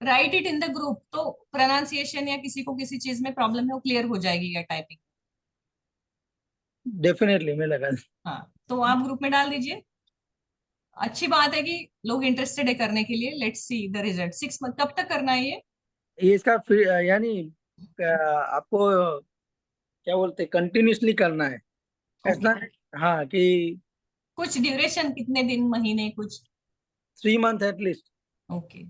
write it in the group, तो प्रोनाउंसिएशन या किसी को किसी चीज में प्रॉब्लम है वो क्लियर हो जाएगी या टाइपिंग। डेफिनेटली मैं लगा। हाँ, तो आप ग्रुप में डाल दीजिए। अच्छी बात है कि लोग इंटरेस्टेड है करने के लिए। Let's see the result. 6 month कब तक करना है ये? इसका फिर यानी आपको क्या बोलते हैं, कंटिन्यूसली करना है ऐसा। हाँ, कि कुछ ड्यूरेशन, कितने दिन, महीने, कुछ? 3 मंथ एटलीस्ट। ओके,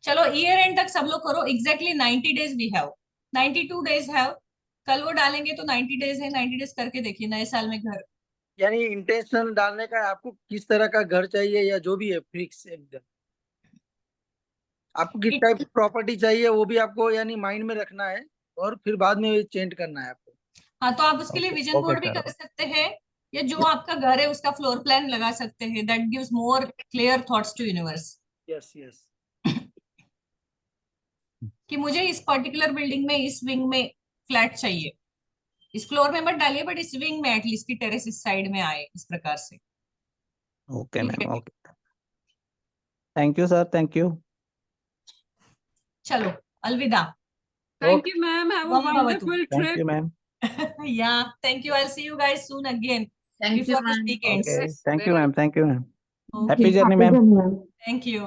चलो ईयर एंड तक सब लोग करो। Exactly 90 days we have, 92 days have. कल वो डालेंगे तो 90 डेज है। 90 डेज करके देखिए नए साल में घर। यानी इंटेंशन डालने का है, आपको किस तरह का घर चाहिए या जो भी है फिक्स एकदम। आपको किस टाइप की प्रॉपर्टी चाहिए वो भी आपको यानी माइंड में रखना है, और फिर बाद में चेंज करना है आपको। हाँ, तो आप उसके लिए विजन बोर्ड भी सर। कर सकते हैं, या जो आपका घर है उसका फ्लोर प्लान लगा सकते हैं। That gives more clear thoughts to universe yes yes. कि मुझे इस पर्टिकुलर बिल्डिंग में इस विंग में फ्लैट चाहिए। इस फ्लोर में मत डालिए, बट इस विंग में एटलीस्ट की टेरेस इस साइड में आए, इस प्रकार से। ओके ठीक मैम, है, okay. Thank you sir, thank you. चलो अलविदा। Thank you, ma'am. Have a Vam bhavatu. wonderful thank trip. You ma'am. Yeah, thank you. I'll see you guys soon again Thank you, before this ma'am. weekend. Okay, Yes, thank you very ma'am, thank you ma'am. Okay, happy journey ma'am. Happy journey, ma'am. thank you.